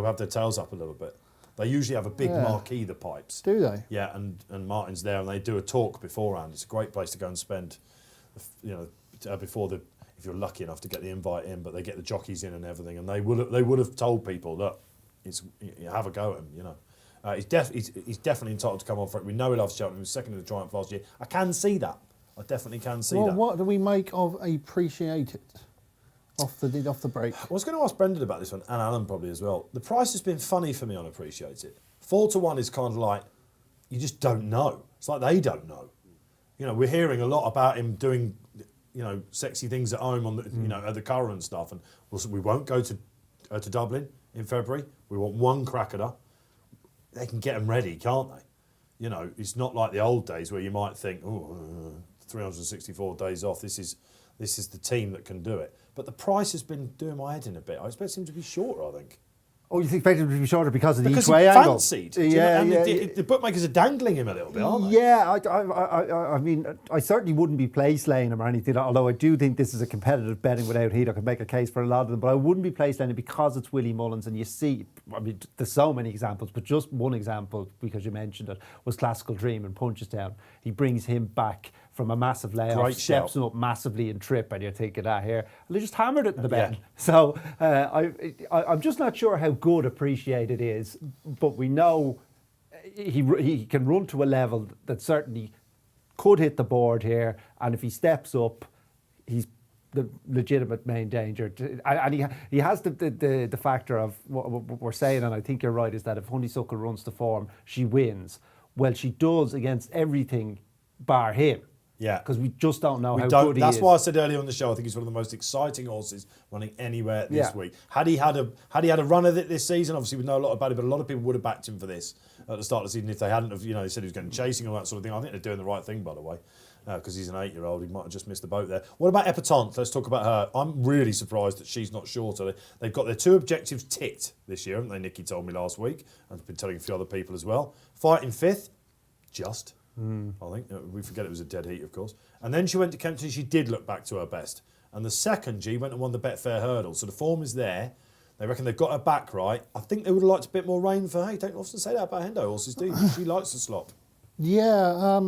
have their tails up a little bit. They usually have a big marquee, the Pipes. Do they? Yeah, and Martin's there, and they do a talk beforehand. It's a great place to go and spend, before if you're lucky enough to get the invite in, but they get the jockeys in and everything, and they would have told people, look, have a go at him, He's definitely entitled to come on for it. We know he loves Cheltenham. He was second in the Triumph last year. I can see that. I definitely can see that. Well, what do we make of Appreciated off the break? I was going to ask Brendan about this one, and Alan probably as well. The price has been funny for me on Appreciated. 4-1 is kind of like, you just don't know. It's like they don't know. We're hearing a lot about him doing, sexy things at home on the, at the Curragh and stuff, and we won't go to Dublin in February. We want one crack at her. They can get them ready, can't they? It's not like the old days where you might think, 364 days off. This is the team that can do it. But the price has been doing my head in a bit. I expect him to be shorter, I think. Oh, you expect him to be shorter because of the Because each way he's angle? fancied. Yeah, The bookmakers are dangling him a little bit, aren't they? Yeah, I mean, I certainly wouldn't be place laying him or anything, although I do think this is a competitive betting without heat. I could make a case for a lot of them, but I wouldn't be place laying it because it's Willie Mullins, and you see, I mean, there's so many examples, but just one example, because you mentioned it, was Classical Dream in Punchestown. He brings him back from a massive layoff, Great steps shout. up massively in trip, and you're thinking, here. And they just hammered it in the Yeah. betting. So I'm just not sure how good Appreciated is, but we know he can run to a level that certainly could hit the board here, and if he steps up, he's the legitimate main danger. And he has the factor of what we're saying, and I think you're right, is that if Honeysuckle runs to form, she wins. Well, she does against everything bar him. Yeah. Because we just don't know how good he is. That's why I said earlier on the show, I think he's one of the most exciting horses running anywhere this week. Had he had a run of it this season, obviously we know a lot about it, but a lot of people would have backed him for this at the start of the season if they hadn't have, they said he was going chasing and all that sort of thing. I think they're doing the right thing, by the way, because he's an 8-year-old. He might have just missed the boat there. What about Epatante? Let's talk about her. I'm really surprised that she's not shorter. They've got their 2 objectives ticked this year, haven't they? Nikki told me last week. I've been telling a few other people as well. Fighting 5th, just. I think. We forget it was a dead heat, of course. And then she went to Kempton. She did look back to her best. And the second G went and won the Betfair Hurdle. So the form is there. They reckon they've got her back right. I think they would have liked a bit more rain for her. You don't often say that about Hendo horses, do you? She likes the slop. Yeah,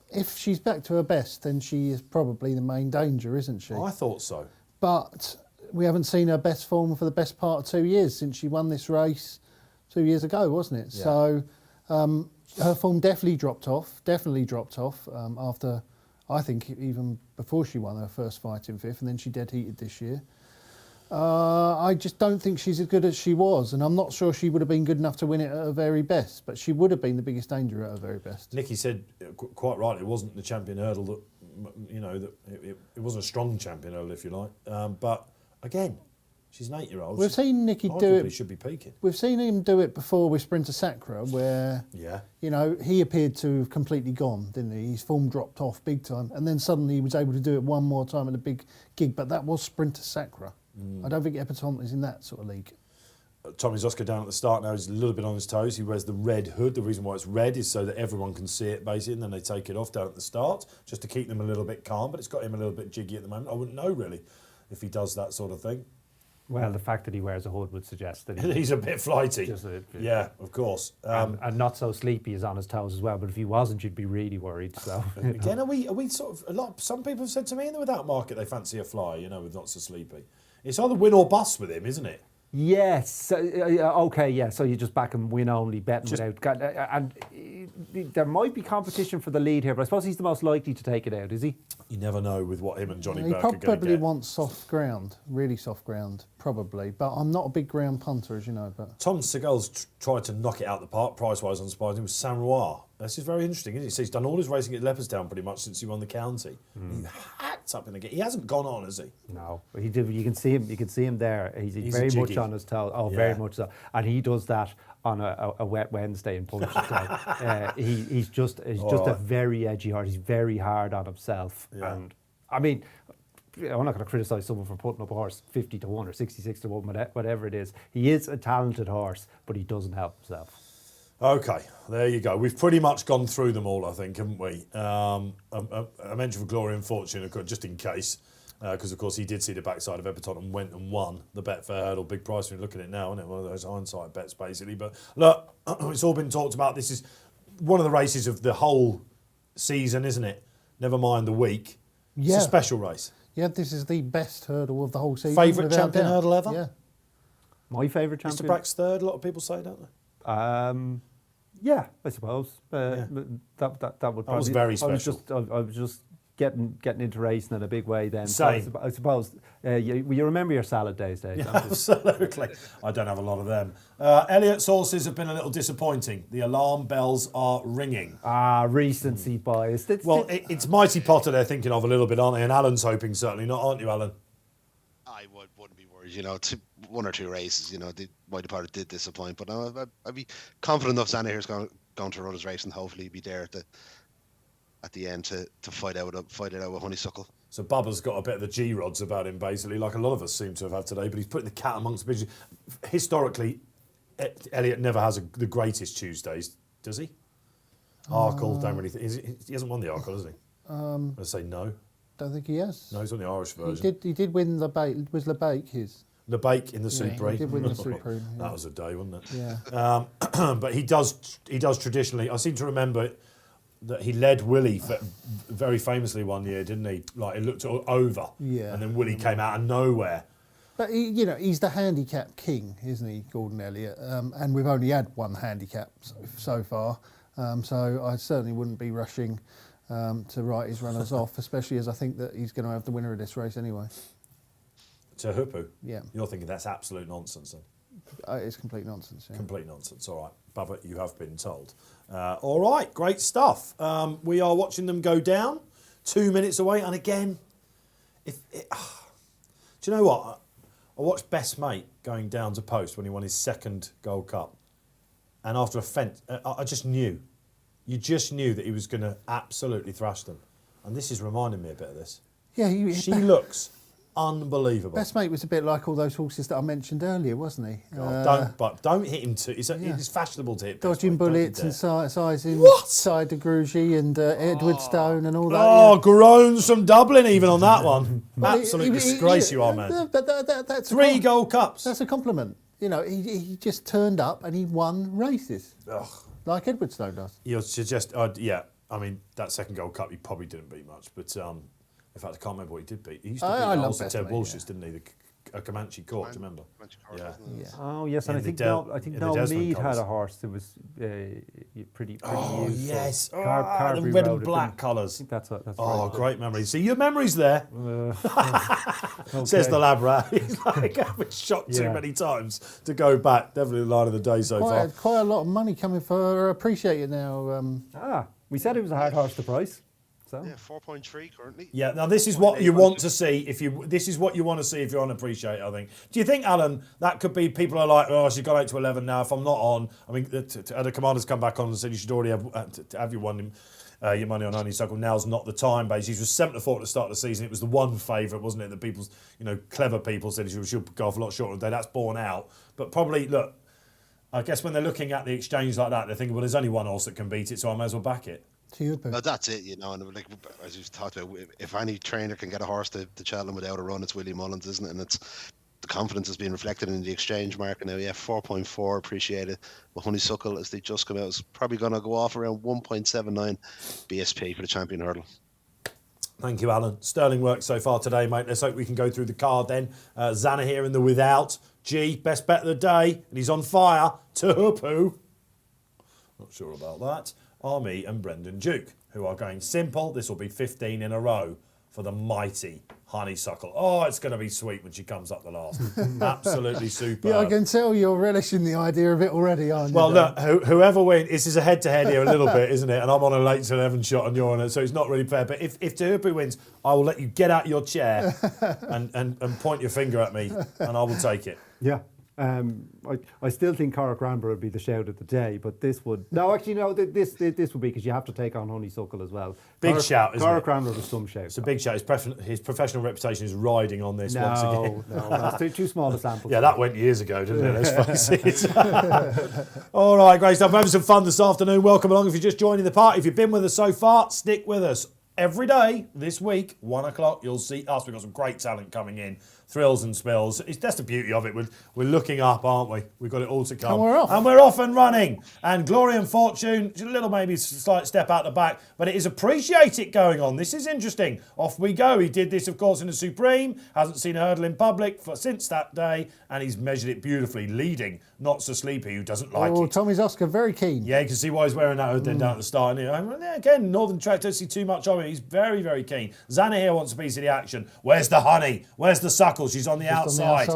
if she's back to her best, then she is probably the main danger, isn't she? I thought so. But we haven't seen her best form for the best part of 2 years since she won this race 2 years ago, wasn't it? Yeah. So her form definitely dropped off after, I think, even before she won her first fight in 5th, and then she dead heated this year. I just don't think she's as good as she was, and I'm not sure she would have been good enough to win it at her very best, but she would have been the biggest danger at her very best. Nikki said quite right, it wasn't the champion hurdle that, that it wasn't a strong champion hurdle, if you like. But again, she's an 8-year-old. We've seen Nikki do arguably it. should be peaking. We've seen him do it before with Sprinter Sacra, where he appeared to have completely gone, didn't he? His form dropped off big time, and then suddenly he was able to do it one more time at a big gig. But that was Sprinter Sacra. I don't think Epatante is in that sort of league. Tommy's Oscar down at the start now. He's a little bit on his toes. He wears the red hood. The reason why it's red is so that everyone can see it, basically, and then they take it off down at the start, just to keep them a little bit calm. But it's got him a little bit jiggy at the moment. I wouldn't know, really, if he does that sort of thing. Well, the fact that he wears a hood would suggest that He's a bit flighty. Just a- Yeah, of course. and not so sleepy is on his toes as well. But if he wasn't, you'd be really worried. So Again, are we sort of some people have said to me in the Without Market they fancy a fly, with Not So Sleepy. It's either win or bust with him, isn't it? yes, okay, yeah. So you just back him win only, betting without, and there might be competition for the lead here. But I suppose he's the most likely to take it out, is he? You never know with what him and Johnny He Burke are going to probably get. wants soft ground, really soft ground, probably. But I'm not a big ground punter, as you know. But Tom Seagal's tried to knock it out the park, price-wise, unsurprisingly, with Saint Roi. This is very interesting, isn't it? So he's done all his racing at Leopardstown pretty much since he won the county. He hacked up in the game. He hasn't gone on, has he? No, he did. You can see him. You can see him there. He's very jiggy. much on his toes. Oh, Yeah. very much so. And he does that on a wet Wednesday in Punchestown. He's just a very edgy horse. He's very hard on himself. Yeah. And I mean, I'm not going to criticise someone for putting up a horse 50 to 1 or 66 to 1, whatever it is. He is a talented horse, but he doesn't help himself. Okay, there you go. We've pretty much gone through them all, I think, haven't we? I mentioned for Glory and Fortune, just in case, because, of course, he did see the backside of Epatante and went and won the Betfair Hurdle. Big price when you look at it now, isn't it? One of those hindsight bets, basically. But, look, it's all been talked about. This is one of the races of the whole season, isn't it? Never mind the week. Yeah. It's a special race. yeah, this is the best hurdle of the whole season. Favourite without champion doubt. hurdle ever? Yeah. My favourite Mr. champion. Brack's third, a lot of people say, don't they? Yeah, I suppose Yeah. that would. That was probably, very special. I was just getting into racing in a big way then. Same. So I suppose you remember your salad days, Dave. don't you? Absolutely. I don't have a lot of them. Elliot's horses have been a little disappointing. The alarm bells are ringing. Recency bias. Well, it's Mighty Potter they're thinking of a little bit, aren't they? And Alan's hoping certainly not, aren't you, Alan? I wouldn't be worried, one or two races, the Mighty Potter did disappoint, but no, I'd be confident enough Santa here's going to run his race and hopefully be there at the end to fight it out with Honeysuckle. So Bubba's got a bit of the G-rods about him, basically, like a lot of us seem to have had today, but he's putting the cat amongst the pigeons. Historically, Elliot never has the greatest Tuesdays, does he? Arkle, don't really think. He hasn't won the Arkle, has he? Let's say no. Don't think he has. No, he's on the Irish version. He did win LeBake. Was LeBake his? The bake in the Yeah, Supreme. he did win the Supreme, yeah. That was a day, wasn't it? Yeah. But he does traditionally. I seem to remember that he led Willie very famously one year, didn't he? Like, it looked over. Yeah. And then Willie came out of nowhere. But he's the handicap king, isn't he, Gordon Elliott? And we've only had one handicap so far, so I certainly wouldn't be rushing to write his runners off, especially as I think that he's going to have the winner of this race anyway. To Hupu? Yeah. You're thinking that's absolute nonsense then? It's complete nonsense. Yeah. Complete nonsense. All right, Bubba, you have been told. All right, great stuff. We are watching them go down. 2 minutes away, and again, do you know what? I watched Best Mate going down to post when he won his second Gold Cup, and after a fence, I just knew. You just knew that he was going to absolutely thrash them, and this is reminding me a bit of this. Yeah, she looks unbelievable. Best Mate was a bit like all those horses that I mentioned earlier, wasn't he? Don't hit him too. It's fashionable to hit. Dodging bullets and sizing What? Side de Grugy and Edward Stone and all that. Oh, groans from Dublin even on that one. Absolute disgrace you are, man. But that's 3 Gold Cups. That's a compliment. You know, he just turned up and he won races. Ugh. Like Edward Stone does. You'll suggest, yeah, I mean, that second Gold Cup he probably didn't beat much, but in fact, I can't remember what he did beat. He used to beat also Ted Walsh's, didn't he? A Comanche Court, do you remember? Yeah. Oh yes, and I think Noel Mead had a horse that was pretty. Oh used yes, the the red and black colours. I think that's right. Great memory. See, your memory's there. Okay. Says the lab rat. He's like, I've been shot too many times to go back. Definitely the line of the day so far. Quite a lot of money coming for Appreciate It now. We said it was a hard horse to price. So. Yeah, 4.3 currently. Yeah, now this is what you want to see this is what you want to see if you're on Appreciate It, I think. Do you think, Alan, that could be people are like, oh, she's gone 8 to 11 now. If I'm not on, I mean, the commander's come back on and said you should already have your money on Honeysuckle. Now's not the time, basically. She was 7 to 4 at the start of the season. It was the one favourite, wasn't it? That people's, clever people said she'll go off a lot shorter today. That's borne out. But probably, look, I guess when they're looking at the exchange like that, they're thinking, well, there's only one horse that can beat it, so I may as well back it. Well, that's it, and like as you've talked about, if any trainer can get a horse to Cheltenham without a run, it's Willie Mullins, isn't it? And it's the confidence is being reflected in the exchange market now. Yeah, 4.4 Appreciated. But Honeysuckle, as they just come out, is probably going to go off around 1.79 BSP for the champion hurdle. Thank you, Alan. Sterling work so far today, mate. Let's hope we can go through the card then. Zana here in the without. G, best bet of the day, and he's on fire. Tuhupu. Not sure about that. Army and Brendan Duke, who are going simple. This will be 15 in a row for the mighty Honeysuckle. Oh, it's going to be sweet when she comes up the last. Absolutely superb. Yeah, I can tell you're relishing the idea of it already, aren't you? Well, look, whoever wins, this is a head-to-head here a little bit, isn't it? And I'm on a late to 11 shot and you're on it, so it's not really fair. But if Tuhupu wins, I will let you get out your chair and point your finger at me, and I will take it. Yeah. I still think Cara Cranber would be the shout of the day, but this would... No, actually, no, this would be, because you have to take on Honeysuckle as well. Big shout, isn't it? Cara Cranber was some shout. It's a big shout. His professional reputation is riding on this once again. No, that's too small a sample. Yeah, that went years ago, didn't it? Let's face it. All right, great stuff. We're having some fun this afternoon. Welcome along if you're just joining the party. If you've been with us so far, stick with us. Every day this week, 1 o'clock, you'll see us. We've got some great talent coming in. Thrills and spills. That's the beauty of it. We're looking up, aren't we? We've got it all to come. And we're off. And we're off and running. And Glory and Fortune, a little maybe slight step out the back, but it is Appreciate It going on. This is interesting. Off we go. He did this, of course, in the Supreme. Hasn't seen a hurdle in public since that day, and he's measured it beautifully, leading Not So Sleepy, who doesn't like it. Tommy's Oscar, very keen. Yeah, you can see why he's wearing that hood then down at the start. And again, Northern Track don't see too much of it. He's very, very keen. Zana here wants a piece of the action. Where's the honey? Where's the suckle? She's on the outside.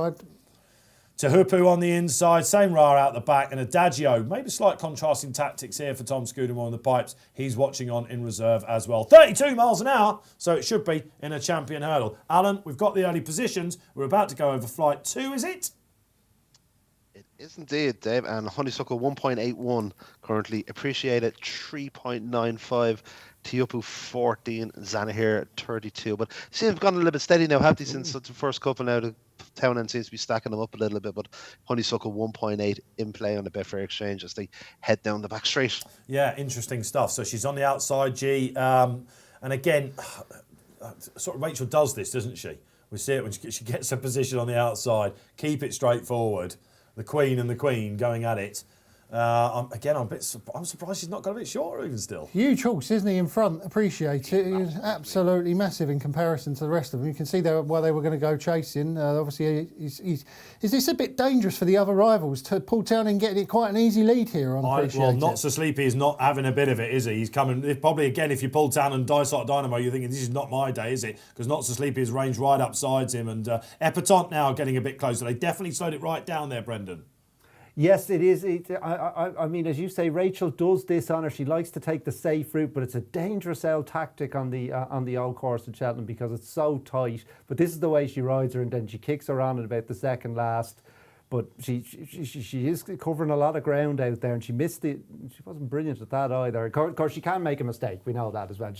Tuhupu on the inside, same Ra out the back, and Adagio. Maybe slight contrasting tactics here for Tom Scudamore on the pipes. He's watching on in reserve as well. 32 miles an hour, so it should be in a champion hurdle. Alan, we've got the early positions. We're about to go over flight 2, is it? It is indeed, Dave. And Honeysuckle 1.81 currently. Appreciated 3.95. Tuhupu 14. Zanahir 32. But see, they've gone a little bit steady now, have they, since the first couple now? The Townend seems to be stacking them up a little bit, but Honeysuckle 1.8 in play on the Betfair Exchange as they head down the back straight. Yeah, interesting stuff. So she's on the outside, G. And again, sort of Rachel does this, doesn't she? We see it when she gets her position on the outside. Keep it straightforward. The Queen and the Queen going at it. I'm surprised she's not got a bit shorter even still. Huge horse, isn't he, in front? Appreciate it. He was absolutely massive in comparison to the rest of them. You can see why they were going to go chasing. Obviously, is this a bit dangerous for the other rivals to pull down and get it quite an easy lead here on Appreciate Well, It? Not So Sleepy is not having a bit of it, is he? He's coming, probably again, if you pull down and Dice Like Dynamo, you're thinking, this is not my day, is it? Because Not So Sleepy is ranged right up sides him, and Epatante now getting a bit closer. They definitely slowed it right down there, Brendan. Yes, it is. I mean, as you say, Rachel does this on her. She likes to take the safe route, but it's a dangerous old tactic on the old course at Cheltenham because it's so tight. But this is the way she rides her, and then she kicks her on at about the second last. But she is covering a lot of ground out there, and she missed it. She wasn't brilliant at that either. Of course, she can make a mistake. We know that as well.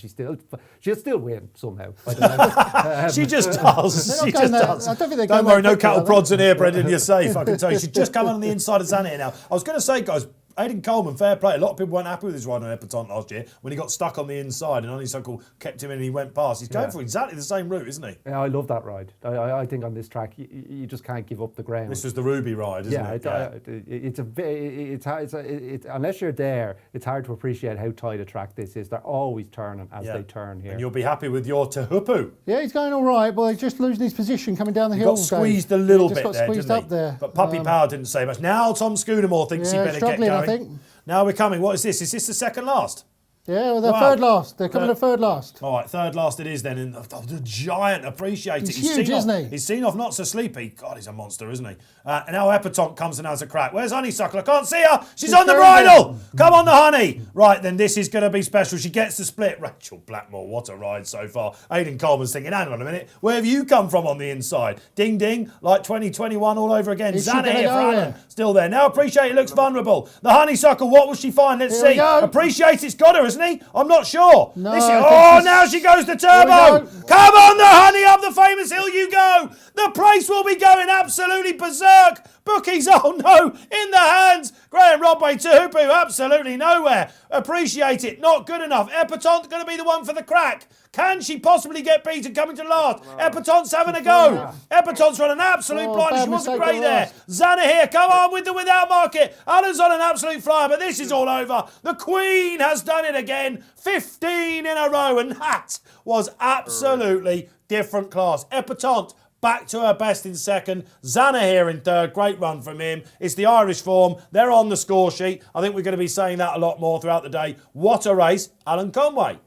She'll still win somehow. I don't know. She just does. She just does. I don't think they're Don't going worry, that no quickly, cattle are they? prods in here, Brendan. You're safe. I can tell you. She's just coming on the inside of Zanet now. I was going to say, guys, Aidan Coleman, fair play. A lot of people weren't happy with his ride on Epatante last year when he got stuck on the inside and Honeysuckle kept him in and he went past. He's going for exactly the same route, isn't he? Yeah, I love that ride. I think on this track you just can't give up the ground. This was the Ruby ride, isn't it? It's unless you're there, it's hard to appreciate how tight a track this is. They're always turning as they turn here. And you'll be happy with your Tehupu. Yeah, he's going all right. Well, he's just losing his position coming down the hill. Got squeezed a little bit got there, squeezed didn't up he? there. But Puppy Power didn't say much. Now Tom Scudamore thinks he better get struggling, going. I think. Now we're coming. What is this? Is this the second last? Yeah, well, they're Wow. third last. They're coming to third last. All right, third last it is then. And the giant, appreciate it. He's huge, isn't he? He's seen off Not So Sleepy. God, he's a monster, isn't he? And now Epatante comes and has a crack. Where's Honeysuckle? I can't see her. She's on the going bridle. Come on, the honey. Right, then this is going to be special. She gets the split. Rachel Blackmore, what a ride so far. Aidan Coleman's thinking, hang on a minute. Where have you come from on the inside? Ding, ding, like 2021 all over again. Is she Zana gonna here for go Alan. there? Still there. Now Appreciate It looks vulnerable. The Honeysuckle, what will she find? Let's Here we see. go. Appreciate It's got her, isn't he? I'm not sure. No, This is, I think oh, she's- now she goes to Here turbo. we go. Come on, the honey, up the famous hill you go. The place will be going absolutely berserk. Bookies, oh no, in the hands. Graeme, Rodway, Tehupu, absolutely nowhere. Appreciate It, not good enough. Epatante going to be the one for the crack. Can she possibly get beaten coming to last? Epatante's having a go. Epatante's run an absolute blinder. bad She wasn't mistake great at there. last. Zana here, come on with the without market. Alan's on an absolute flyer, but this is all over. The Queen has done it again. 15 in a row, and that was absolutely different class. Epatante back to her best in second. Zana here in third. Great run from him. It's the Irish form. They're on the score sheet. I think we're going to be saying that a lot more throughout the day. What a race. Alan Conway.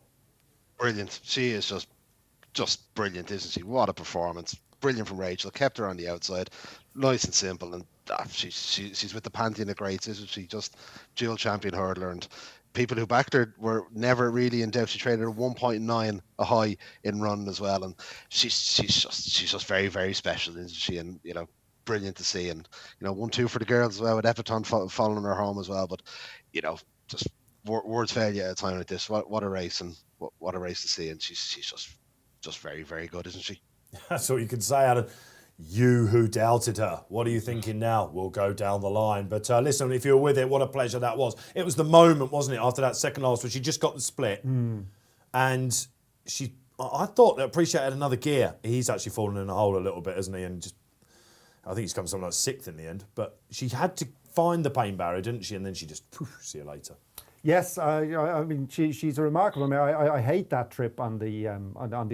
Brilliant. She is just brilliant, isn't she? What a performance. Brilliant from Rachel. Kept her on the outside. Nice and simple. And she's with the pantheon of greats, isn't she? Just dual champion hurdler. And people who backed her were never really in doubt. She traded a 1.9 a high in run as well. And she's just very, very special, isn't she? And, you know, brilliant to see. And, you know, 1-2 for the girls as well, with Epatante following her home as well. But, you know, just words fail you at a time like this. What a race, and what a race to see. And she's just very, very good, isn't she? That's all you can say, Alan. You who doubted her. What are you thinking now? We'll go down the line. But listen, if you were with it, what a pleasure that was. It was the moment, wasn't it, after that second last where she just got the split. And I thought that Appreciate had another gear. He's actually fallen in a hole a little bit, hasn't he? And just, I think he's come something like sixth in the end. But she had to find the pain barrier, didn't she? And then she just, poof, see you later. Yes, I mean she's a remarkable. I mean, I hate that trip on the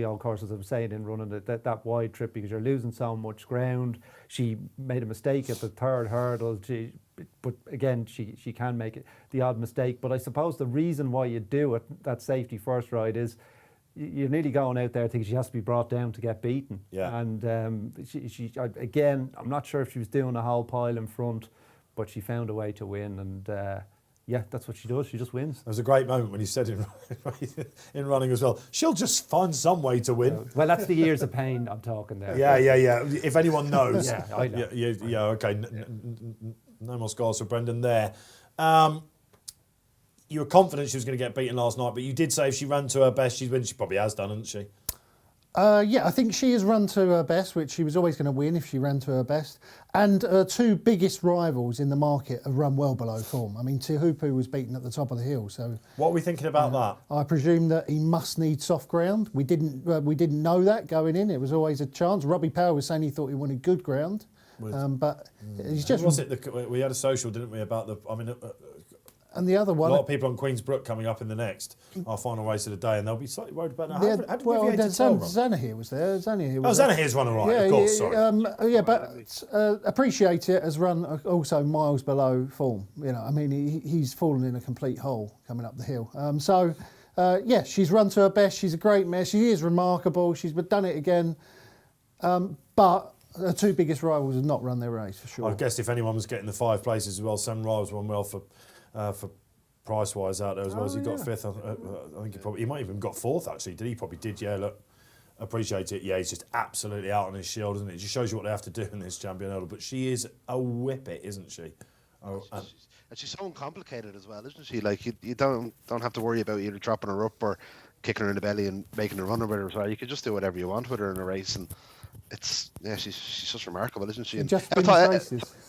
old course, as I'm saying, in running that wide trip, because you're losing so much ground. She made a mistake at the third hurdle. But again, she can make the odd mistake. But I suppose the reason why you do it, that safety first ride, is you're nearly going out there thinking she has to be brought down to get beaten. Yeah. And she again, I'm not sure if she was doing a whole pile in front, but she found a way to win. And yeah, that's what she does. She just wins. There was a great moment when he said in running as well, she'll just find some way to win. Well, that's the years of pain I'm talking there. Yeah. If anyone knows. Yeah, I know. Yeah, okay. No more scores for Brendan there. You were confident she was going to get beaten last night, but you did say if she ran to her best, she'd win. She probably has done, hasn't she? Yeah, I think she has run to her best, which she was always going to win if she ran to her best. And her two biggest rivals in the market have run well below form. I mean, Tehupu was beaten at the top of the hill, so What are we thinking about that? I presume that he must need soft ground. We didn't know that going in. It was always a chance. Robbie Power was saying he thought he wanted good ground. But he's just. Was it we had a social, didn't we, about the? I mean, and the other one. A lot of people on Queen's Brook coming up in the next, our final race of the day, and they'll be slightly worried about that. Zanahir was there. Zanahir's run all right, of course, sorry. But Appreciate It has run also miles below form. You know, I mean, he's fallen in a complete hole coming up the hill. She's run to her best. She's a great mare. She is remarkable. She's done it again. But the two biggest rivals have not run their race, for sure. I guess if anyone was getting the 5 places as well, Sam Riles won well for price-wise out there as well. As he got 5th. I think he might even got 4th, actually. Did he? Probably did, yeah. Look, Appreciate It. Yeah, he's just absolutely out on his shield, isn't it? It just shows you what they have to do in this Champion Hurdle. But she is a whippet, isn't she? And she's so uncomplicated as well, isn't she? Like, you don't have to worry about either dropping her up or kicking her in the belly and making a runner with her as well. You can just do whatever you want with her in a race, and she's just remarkable, isn't she?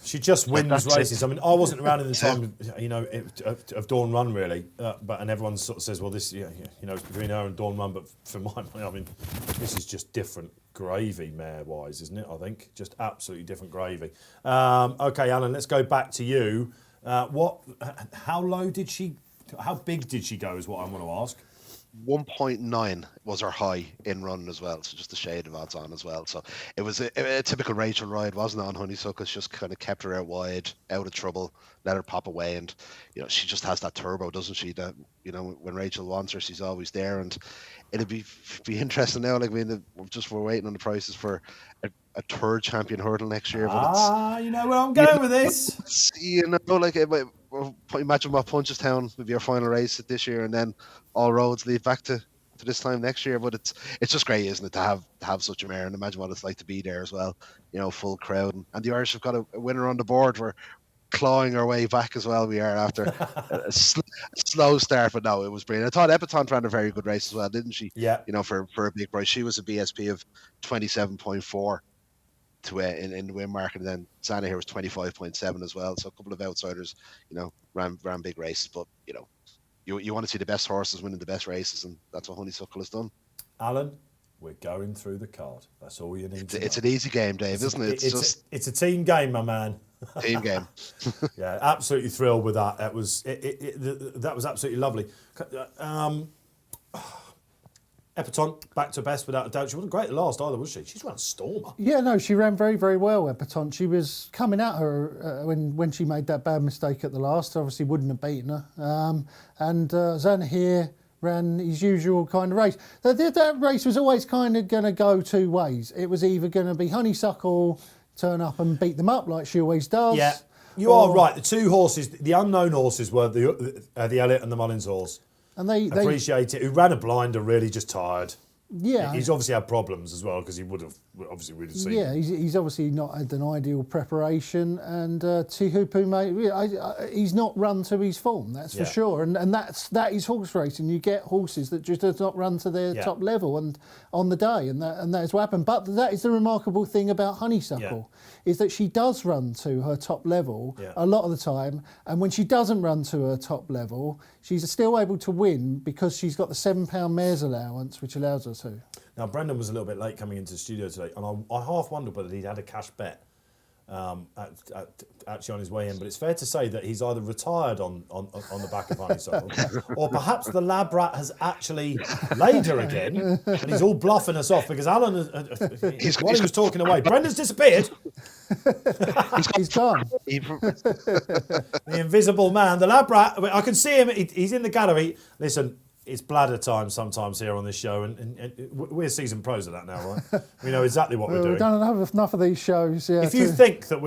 She just wins races. I mean, I wasn't around in the time, of Dawn Run really, and everyone sort of says, well, this, it's between her and Dawn Run. But for my money, I mean, this is just different gravy, mare-wise, isn't it? I think just absolutely different gravy. Okay, Alan, let's go back to you. How big did she go? Is what I want to ask. 1.9 was her high in run as well, so just a shade of odds on as well. So it was a typical Rachel ride, wasn't it, on Honeysuckle? It's just kind of kept her out wide, out of trouble, let her pop away, and she just has that turbo, doesn't she? That when Rachel wants her, she's always there, and it'll be interesting now. Like, I mean, we're waiting on the prices for a third Champion Hurdle next year. But you know where I'm going with this. Imagine what Punchestown would be our final race this year, and then all roads lead back to this time next year. But it's just great, isn't it, to have such a mare, and imagine what it's like to be there as well. Full crowd, and the Irish have got a winner on the board. We're clawing our way back as well. We are after a slow start, but no, it was brilliant. I thought Epatante ran a very good race as well, didn't she? Yeah. For a big price, she was a BSP of 27.4. In the win market, and then Zanahir was 25.7 as well. So a couple of outsiders, ran big races. But you want to see the best horses winning the best races, and that's what Honeysuckle has done. Alan, we're going through the card. That's all you need to know. It's an easy game, Dave, isn't it? It's a team game, my man. Team game. Yeah, absolutely thrilled with that. That was absolutely lovely. Epatante back to best without a doubt. She wasn't great at last either, was she? She's run a stormer. Yeah, no, she ran very, very well, Epatante. She was coming at her when she made that bad mistake at the last. Obviously wouldn't have beaten her. And Zanahir ran his usual kind of race. That race was always kind of going to go two ways. It was either going to be Honeysuckle turn up and beat them up like she always does. Yeah, you are right. The two horses, the unknown horses, were the Elliott and the Mullins horse. And they Appreciate It. Who ran a blinder, really just tired. Yeah, he's obviously had problems as well, because he would have seen. Yeah, he's obviously not had an ideal preparation, and Tihupu, mate, he's not run to his form. That's for sure, and that is horse racing. You get horses that just does not run to their top level and on the day, and that is what happened. But that is the remarkable thing about Honeysuckle, is that she does run to her top level a lot of the time, and when she doesn't run to her top level, she's still able to win because she's got the £7 mares allowance, which allows her to. Now, Brendan was a little bit late coming into the studio today, and I half wondered whether he'd had a cash bet actually on his way in. But it's fair to say that he's either retired on the back of Honeysuckle, or perhaps the lab rat has actually laid her again, and he's all bluffing us off because Alan, while he was talking away, Brendan's disappeared. He's gone. The invisible man, the lab rat. I can see him. He's in the gallery. Listen. It's bladder time sometimes here on this show, and we're seasoned pros at that now, right? We know exactly what we're doing. We've done enough of these shows. Yeah. If you think that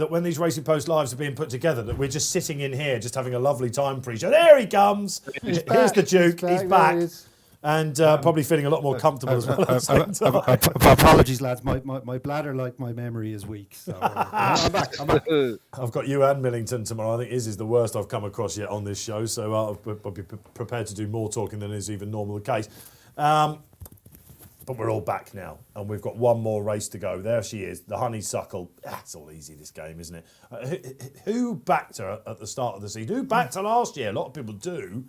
when these Racing Post Lives are being put together, that we're just sitting in here, just having a lovely time pre-show, there he comes. Here's the Duke. He's back. And probably feeling a lot more comfortable as well. Apologies, lads. My bladder, like my memory, is weak. So I'm back. I've got you and Millington tomorrow. I think his is the worst I've come across yet on this show. So I'll be prepared to do more talking than is even normal the case. But we're all back now, and we've got one more race to go. There she is, the Honeysuckle. It's all easy, this game, isn't it? Who backed her at the start of the season? Who backed her last year? A lot of people do.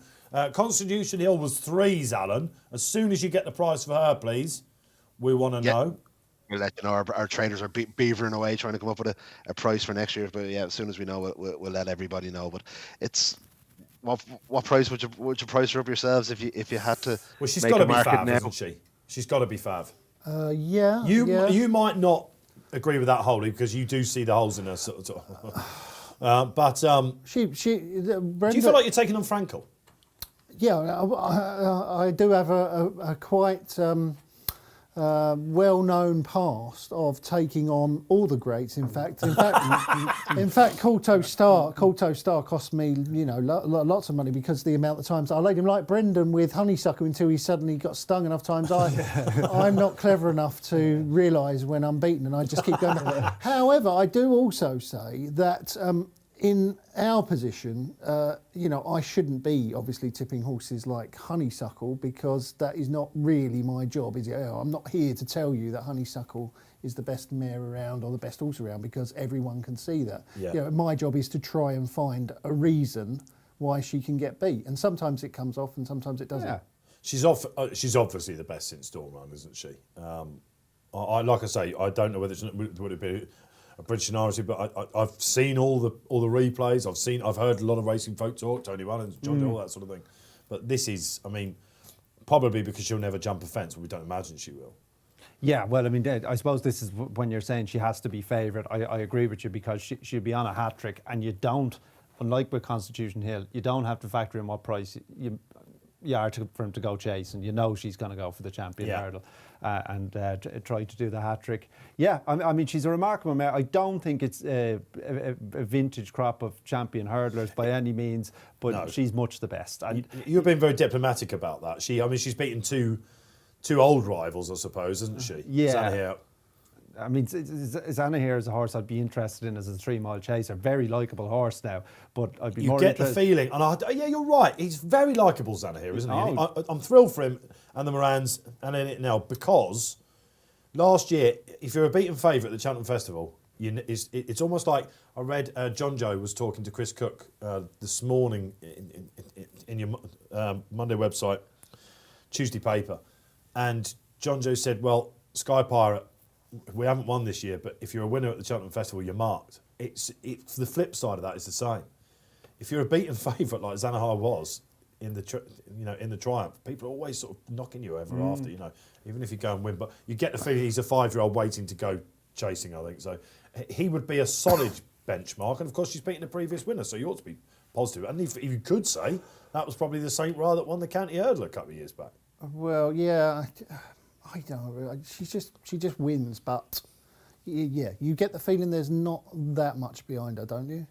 Constitution Hill was 3s, Alan. As soon as you get the price for her, please, we want to know. We'll let you know. Our traders are beavering away trying to come up with a price for next year. But yeah, as soon as we know, we'll let everybody know. But it's what price would you price her up yourselves if you had to? Well, she's make got to a be market Fav, now? hasn't she? She's got to be Fav. Yeah. You might not agree with that wholly because you do see the holes in her. Sort of. But Brenda, do you feel like you're taking on Frankel? Yeah, I do have a quite well-known past of taking on all the greats. In fact, Coulter Star cost me, lots of money because the amount of times I laid him like Brendan with Honeysuckle until he suddenly got stung enough times. I'm not clever enough to realise when I'm beaten, and I just keep going back. However, I do also say that. In our position, I shouldn't be obviously tipping horses like Honeysuckle because that is not really my job, is it? I'm not here to tell you that Honeysuckle is the best mare around or the best horse around because everyone can see that. Yeah. My job is to try and find a reason why she can get beat, and sometimes it comes off and sometimes it doesn't. Yeah. She's she's obviously the best since Storm Run, isn't she? Like I say, I don't know whether would it be a British scenario, but I've seen all the replays. I've heard a lot of racing folk talk, Tony Mullins, John, all that sort of thing. But this is, probably because she'll never jump a fence, but we don't imagine she will. Yeah, well, I suppose this is when you're saying she has to be favoured. I agree with you because she'll be on a hat trick, and you don't, unlike with Constitution Hill, you don't have to factor in what price you are for him to go chase, and she's going to go for the champion hurdle and try to do the hat trick. Yeah, she's a remarkable mare. I don't think it's a vintage crop of champion hurdlers by any means, but she's much the best. And You've been very diplomatic about that. She's beaten two old rivals, I suppose, hasn't she? Yeah. Zanahiyr. Zanahiyr is a horse I'd be interested in as a 3 mile chaser. Very likeable horse now, but I'd be more You get interested. the feeling, and you're right. He's very likeable, Zanahiyr, isn't he? I'm thrilled for him and the Morans and in it now because last year, if you're a beaten favourite at the Cheltenham Festival, it's almost like I read John Joe was talking to Chris Cook this morning in your Monday website, Tuesday paper, and John Joe said, "Well, Sky Pirate, we haven't won this year, but if you're a winner at the Cheltenham Festival, you're marked." It's the flip side of that is the same. If you're a beaten favourite like Zanahiyr was in the Triumph, people are always sort of knocking you ever after, even if you go and win. But you get the feeling he's a 5-year-old waiting to go chasing, I think. So he would be a solid benchmark. And of course, she's beaten the previous winner, so you ought to be positive. And if you could say that was probably the St. Ra that won the County Hurdle a couple of years back. Well, yeah, I don't know. She just wins, but you get the feeling there's not that much behind her, don't you?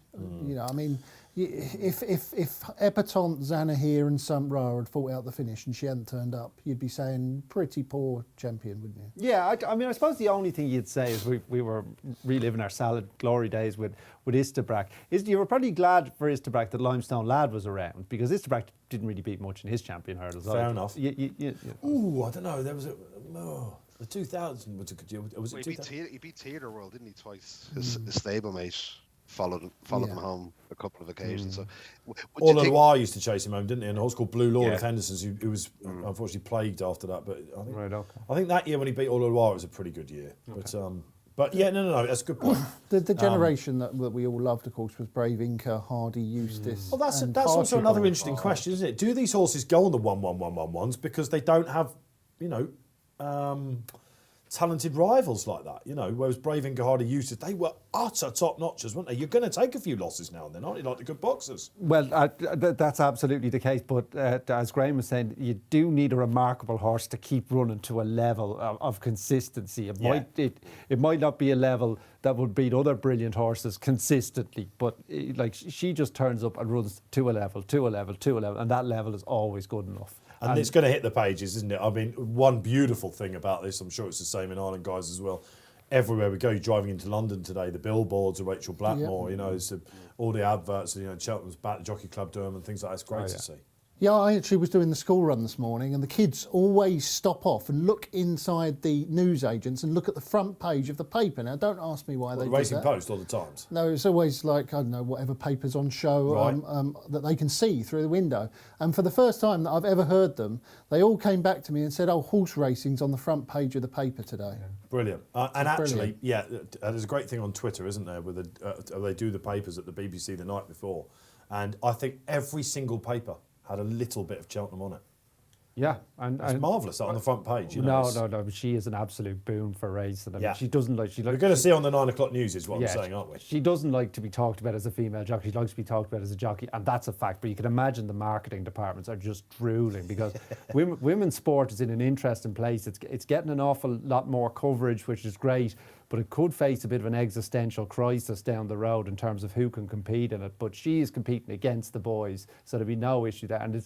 If Epatante, Zanahiyr and St. Ra had fought out the finish and she hadn't turned up, you'd be saying pretty poor champion, wouldn't you? Yeah, I suppose the only thing you'd say is we were reliving our salad glory days with Istabrack. You were probably glad for Istabrack that Limestone Lad was around because Istabrack didn't really beat much in his champion hurdles. Fair enough. Ooh, I don't know. There was the 2000 was a good year. Was it He beat Theatre World, didn't he, twice? His stablemate followed him home a couple of occasions. So, Orton used to chase him home, didn't he? And a horse called Blue Lord of Henderson's, who was unfortunately plagued after that. But I think that year when he beat Orton was a pretty good year. Okay. But yeah, no, that's a good point. The generation that we all loved, of course, was Brave Inca, Hardy, Eustace. Well, that's also another interesting question, isn't it? Do these horses go on the 1-1-1-1-1s because they don't have, talented rivals like that, whereas Brave Inca, Hardy, Eustace, they were utter top-notchers, weren't they? You're going to take a few losses now and then, aren't you, like the good boxers? Well, that's absolutely the case, but as Graeme was saying, you do need a remarkable horse to keep running to a level of consistency. It might not be a level that would beat other brilliant horses consistently, but she just turns up and runs to a level, and that level is always good enough. And it's going to hit the pages, isn't it? One beautiful thing about this, I'm sure it's the same in Ireland, guys, as well. Everywhere we go, you're driving into London today, the billboards of Rachel Blackmore, it's all the adverts, Cheltenham's Bat Jockey Club Durham and things like that. It's great to see. Yeah, I actually was doing the school run this morning, and the kids always stop off and look inside the newsagents and look at the front page of the paper. Now, don't ask me why they The do Racing that. Post all the times. No, it's always like, I don't know, whatever paper's on show Right. that they can see through the window. And for the first time that I've ever heard them, they all came back to me and said, oh, horse racing's on the front page of the paper today. Brilliant. And actually, Brilliant. yeah, there's a great thing on Twitter, isn't there, with they do the papers at the BBC the night before. And I think every single paper had a little bit of Cheltenham on it. Yeah, and It's marvellous, that on the front page. You know, no, but she is an absolute boon for racing. I mean, Yeah. she doesn't like. We're going to see on the 9 o'clock news is what Yeah, I'm saying, aren't we? She doesn't like to be talked about as a female jockey. She likes to be talked about as a jockey, and that's a fact. But you can imagine the marketing departments are just drooling because women's sport is in an interesting place. It's getting an awful lot more coverage, which is great, but it could face a bit of an existential crisis down the road in terms of who can compete in it. But she is competing against the boys, so there'll be no issue there. And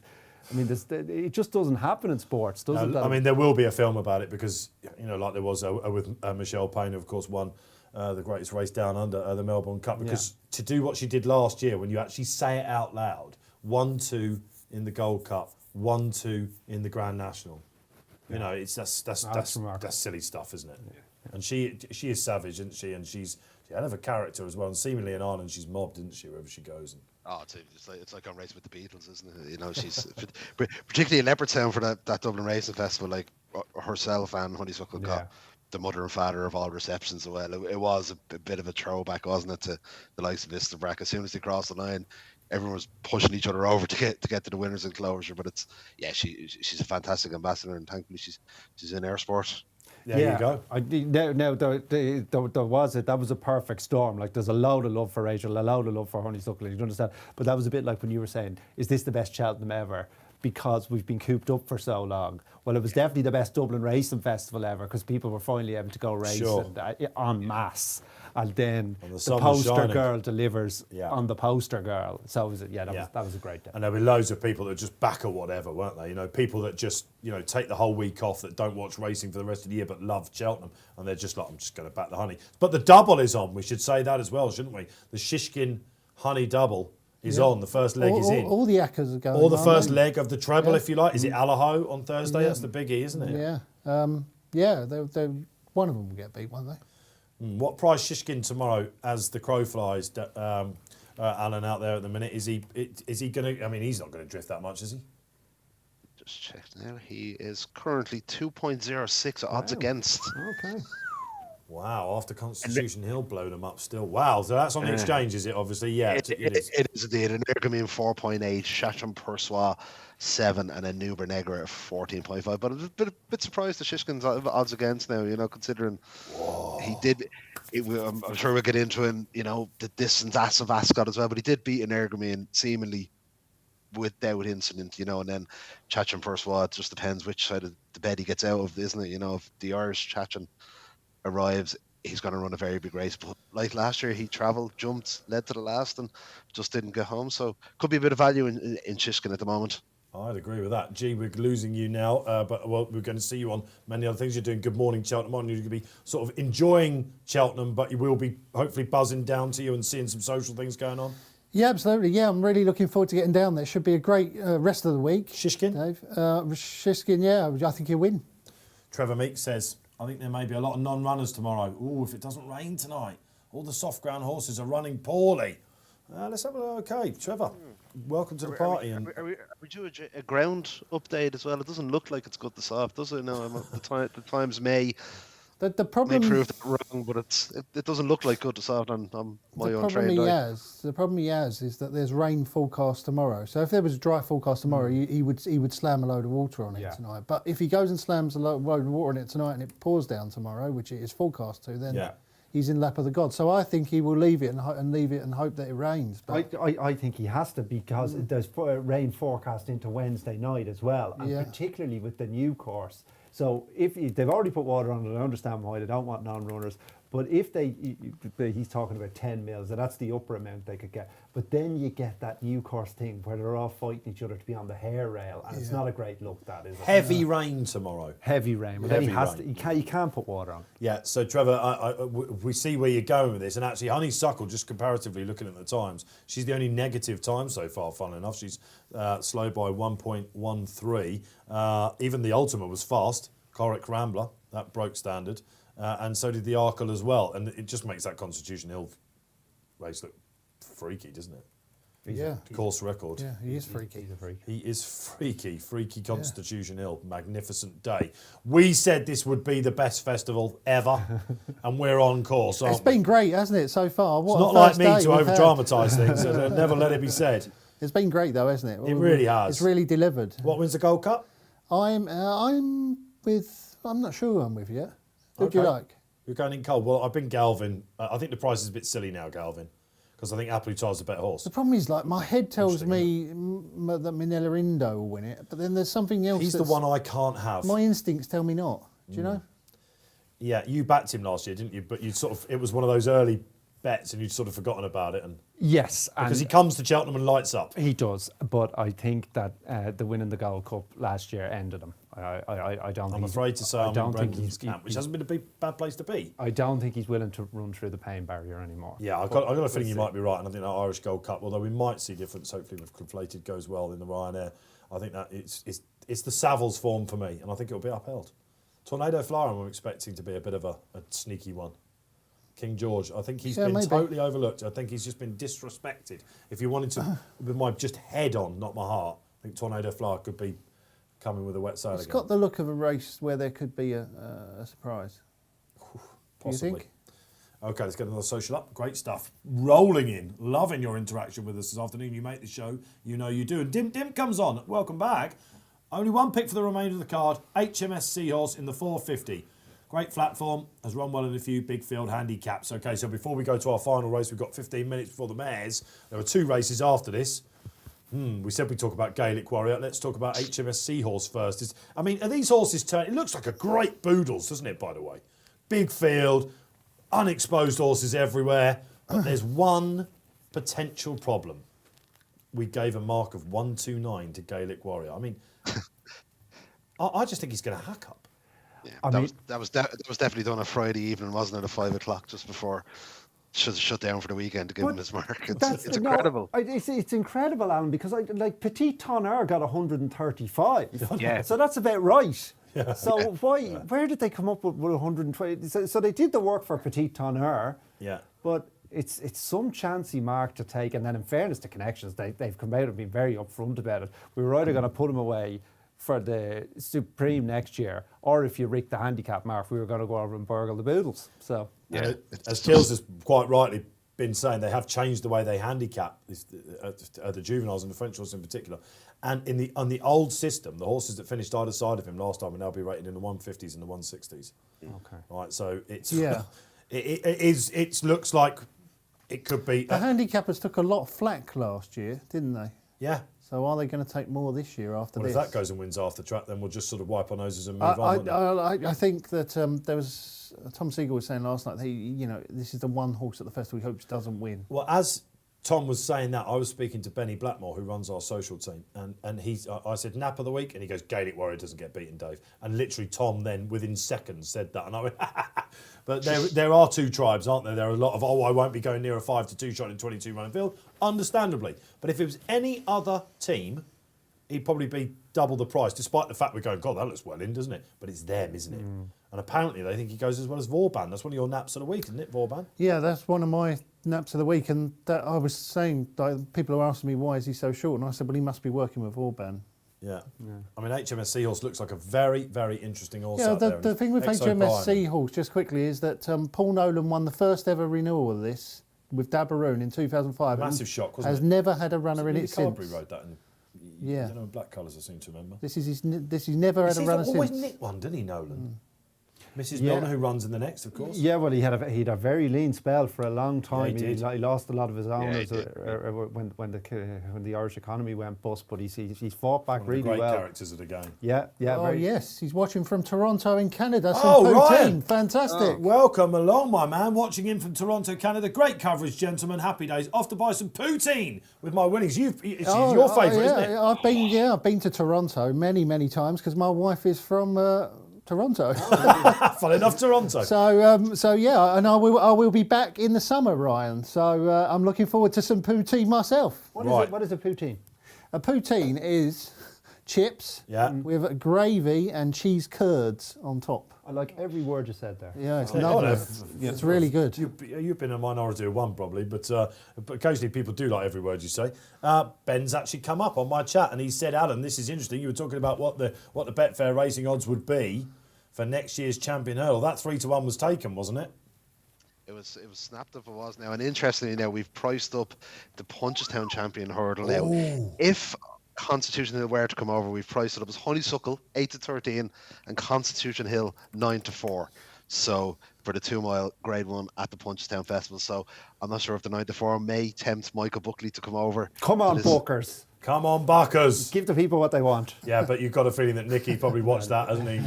it just doesn't happen in sports, does it? I mean, there will be a film about it because, you know, like there was with Michelle Payne, who of course won the greatest race down under the Melbourne Cup. Because to do what she did last year, when you actually say it out loud, 1-2 in the Gold Cup, 1-2 in the Grand National. You know, that's silly stuff, isn't it? Yeah. And she is savage, isn't she? And she's a hell of a character as well. And seemingly in Ireland, she's mobbed, isn't she, wherever she goes. And Oh, it's like on Race with the Beatles, isn't it? You know, she's particularly in Leopardstown for that Dublin Racing Festival. Like herself and Honeysuckle got the mother and father of all receptions as well. It was a bit of a throwback, wasn't it, to the likes of Vista Brack. As soon as they crossed the line, everyone was pushing each other over to get to the winners enclosure. But she's a fantastic ambassador, and thankfully she's in air sport. there you go. That was a perfect storm. Like, there's a load of love for Rachel, a load of love for Honeysuckle, you understand? But that was a bit like when you were saying, is this the best Cheltenham ever? Because we've been cooped up for so long. Well, it was definitely the best Dublin Racing Festival ever because people were finally able to go racing en masse. And then the poster girl delivers on the poster girl. So that was a great day. And there'll be loads of people that just back or whatever, weren't they? You know, people that just, you know, take the whole week off, that don't watch racing for the rest of the year but love Cheltenham. And they're just like, I'm just going to back the Honey. But the double is on. We should say that as well, shouldn't we? The Shishkin Honey double is on. The first leg is in. All the Accas are going. Or the first leg of the treble, if you like. Is it Allaho on Thursday? That's the biggie, isn't it? Yeah. One of them will get beat, won't they? What price Shishkin tomorrow as the crow flies, Alan, out there at the minute? Is he going to... I mean, he's not going to drift that much, is he? Just checked now. He is currently 2.06 odds against. Okay. Wow, after Constitution Hill blowed him up still. Wow, so that's on the exchange, is it? Obviously, yeah. It is indeed. An Ergamine 4.8, Chatham Persois 7, and a Nuber Negra at 14.5. But I'm a bit surprised the Shishkin's odds against now, you know, considering he did. I'm sure we'll get into him, you know, the distance ass of Ascot as well, but he did beat an Ergamine seemingly without incident, you know, and then Chatham Persois, it just depends which side of the bed he gets out of, isn't it? You know, if the Irish Chatham arrives, he's going to run a very big race. But like last year, he travelled, jumped, led to the last, and just didn't get home. So could be a bit of value in Shishkin at the moment. I'd agree with that. Gee, we're losing you now, but we're going to see you on many other things. You're doing Good Morning Cheltenham on. You're going to be sort of enjoying Cheltenham, but you will be hopefully buzzing down to you and seeing some social things going on. Yeah, absolutely. Yeah, I'm really looking forward to getting down there. Should be a great rest of the week. Shishkin? Dave. Shishkin, yeah, I think he'll win. Trevor Meek says, I think there may be a lot of non-runners tomorrow. Ooh, if it doesn't rain tonight. All the soft ground horses are running poorly. Let's have a look. Okay, Trevor, welcome to the party. Are we due a ground update as well? It doesn't look like it's got the soft, does it? No, the times may prove that wrong, but it doesn't look like good to soft on my own train. The problem he has is that there's rain forecast tomorrow. So if there was a dry forecast tomorrow, he would slam a load of water on it tonight. But if he goes and slams a load of water on it tonight and it pours down tomorrow, which it is forecast to, then he's in lap of the gods. So I think he will leave it and hope that it rains. But I think he has to, because there's rain forecast into Wednesday night as well, and particularly with the new course. So if they've already put water on it, I understand why they don't want non-runners. But if he's talking about 10 mils, and that's the upper amount they could get. But then you get that new course thing where they're all fighting each other to be on the hair rail, and it's not a great look, that is it? Heavy rain tomorrow. Heavy rain. But Heavy then he has rain. to, you can't put water on. Yeah, so Trevor, we see where you're going with this, and actually Honeysuckle, just comparatively looking at the times, she's the only negative time so far, funnily enough. She's slow by 1.13. Even the Ultimate was fast, Corrick Rambler, that broke standard, and so did the Arkle as well, and it just makes that Constitution Hill race look freaky, doesn't it? Yeah. Course record. Yeah, he is freaky. He's a freak. He is freaky Constitution Hill. Magnificent day. We said this would be the best festival ever, and we're on course, aren't It's been great, hasn't it, so far? What It's a not like first me day to we've over had. dramatise things, so never let it be said. It's been great, though, hasn't it? It really has. It's really delivered. What wins the Gold Cup? I'm with. I'm not sure who I'm with yet. Who do you Okay. like? You're going in cold. Well, I've been Galvin. I think the price is a bit silly now, Galvin, because I think Appletar's a better horse. The problem is, like, my head tells me that Minella Indo will win it, but then there's something else. He's the one I can't have. My instincts tell me not. Do you know? Yeah, you backed him last year, didn't you? But you it was one of those early bets, and you'd sort of forgotten about it, and Yes, because he and comes to Cheltenham and lights up. he does. But I think that the win in the Gold Cup last year ended him. I don't. I'm think afraid to say I'm in don't think Brendan's camp, which hasn't been a bad place to be. I don't think he's willing to run through the pain barrier anymore. Yeah, I've got a feeling you might be right, and I think that Irish Gold Cup, although we might see difference, hopefully with Conflated goes well in the Ryanair, I think that it's the Savills form for me, and I think it'll be upheld. Tornado Flyer, I'm expecting to be a bit of a sneaky one. King George, I think he's been maybe. totally overlooked. I think he's just been disrespected. If you wanted to, with my just head on, not my heart, I think Tornado Flyer could be coming with a wet sail It's again. got the look of a race where there could be a surprise. Do you Possibly. think? Okay, let's get another social up. Great stuff. Rolling in. Loving your interaction with us this afternoon. You make the show. You know you do. And Dim comes on. Welcome back. Only one pick for the remainder of the card. HMS Seahorse in the 450. Great platform. Has run well in a few big field handicaps. Okay, so before we go to our final race, we've got 15 minutes before the mares. There are two races after this. We said we'd talk about Gaelic Warrior. Let's talk about HMS Seahorse first. Are these horses turn? It looks like a great Boodles, doesn't it, by the way? Big field, unexposed horses everywhere. But there's one potential problem. We gave a mark of 129 to Gaelic Warrior. I just think he's going to hack up. Yeah, that was definitely done on Friday evening, wasn't it? At 5 o'clock, just before shut down for the weekend to give him his mark. It's incredible. It's incredible, Alan, because Petit Tonnerre got 135. Yeah. So that's about right. Yeah. So where did they come up with 120? So they did the work for Petit Tonnerre. Yeah. But it's some chancy mark to take. And then in fairness to Connections, they've come out and been very upfront about it. We were either going to put him away for the Supreme next year, or if you rick the handicap mark, we were going to go over and burgle the Boodles. So yeah, as Kills has quite rightly been saying, they have changed the way they handicap the juveniles and the French horses in particular. And on the old system, the horses that finished either side of him last time will now be rated in the 150s and the 160s. Okay. Right, so it's it looks like it could be. The handicappers took a lot of flack last year, didn't they? Yeah. So are they going to take more this year after Well, this? if that goes and wins after track, then we'll just sort of wipe our noses and move on. I think that there was Tom Siegel was saying last night. This is the one horse at the festival he hopes doesn't win. Well, as Tom was saying that, I was speaking to Benny Blackmore, who runs our social team, and I said nap of the week, and he goes, Gaelic Warrior doesn't get beaten, Dave. And literally Tom then within seconds said that, and I went, but there are two tribes, aren't there? There are a lot of I won't be going near a 5-2 shot in 22 running field, understandably. But if it was any other team, he'd probably be double the price, despite the fact we're going, God, that looks well in, doesn't it? But it's them, isn't it? And apparently they think he goes as well as Vauban. That's one of your naps of the week, isn't it, Vauban? Yeah, that's one of my naps of the week. And that I was saying, people are asking me, why is he so short? And I said, well, he must be working with Vauban. Yeah. HMS Seahorse looks like a very, very interesting horse Yeah, out there. the thing with HMS Seahorse, just quickly, is that Paul Nolan won the first ever renewal of this with Dabaroon in 2005. Massive shock, wasn't has it? never had a runner in it Carberry since. rode that in Yeah. I don't know, black colours I seem to remember. This is never had a runner Always since. nicked one, didn't he, Nolan? Mrs. Yeah. Milner, who runs in the next, of course. Yeah, well, he had a very lean spell for a long time. Yeah, he did. He lost a lot of his owners did. when the Irish economy went bust, but he's fought back One of the really great well. characters of the game. Yeah, Oh, very, yes, he's watching from Toronto in Canada. Some Oh, poutine. Ryan. Fantastic. Welcome along, my man. Watching in from Toronto, Canada. Great coverage, gentlemen. Happy days. Off to buy some poutine with my winnings. It's your favourite, yeah, isn't it? I've been to Toronto many times because my wife is from Toronto. Fun enough, Toronto. So yeah, and I will be back in the summer, Ryan. So I'm looking forward to some poutine myself. What is a poutine? A poutine is chips with gravy and cheese curds on top. I like every word you said there. Yeah, it's Oh, lovely. yeah. It's really good. You've been a minority of one probably, but occasionally people do like every word you say. Ben's actually come up on my chat and he said, Alan, this is interesting. You were talking about what the Betfair racing odds would be for next year's champion hurdle. That 3-1 was taken, wasn't it? It was snapped if it was now. And interestingly now, we've priced up the Punchestown champion hurdle now. If Constitution Hill were to come over, we've priced it up as Honeysuckle 8-13 and Constitution Hill 9-4. So for the 2 mile grade 1 at the Punchestown Festival. So I'm not sure if the 9-4 may tempt Michael Buckley to come over. Come on, Bookers. Come on, Buckers. Give the people what they want. Yeah, but you've got a feeling that Nicky probably watched that, hasn't he?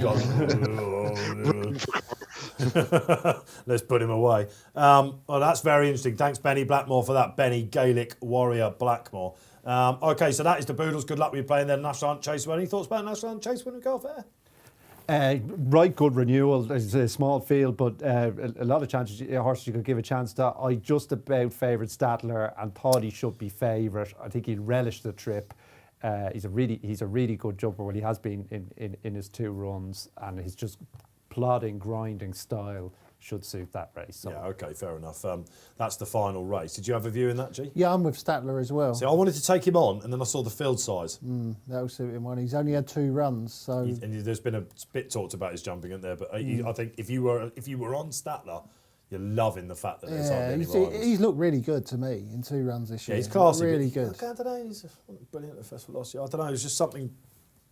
Let's put him away. Well, that's very interesting. Thanks, Benny Blackmore, for that. Benny Gaelic Warrior Blackmore. Okay, so that is the Boodles. Good luck with you playing their National Hunt Chase. Any thoughts about National Hunt Chase when we go off air? Right, good renewal. It's a small field, but a lot of chances horses you could give a chance to. I just about favoured Statler and thought he should be favourite. I think he'll relish the trip. He's a really good jumper. Well, he has been in his 2 runs, and his just plodding, grinding style should suit that race. So. Yeah, okay, fair enough. That's the final race. Did you have a view in that, G? Yeah, I'm with Statler as well. See, I wanted to take him on, and then I saw the field size. That'll suit him well. He's only had 2 runs, so And there's been a bit talked about his jumping in there, but I think if you were on Statler, you're loving the fact that there's hardly any rivals. he's looked really good to me in 2 runs this year. Yeah, he's classy. Really but good. I don't know. He's brilliant at the festival last year. I don't know. It was just something.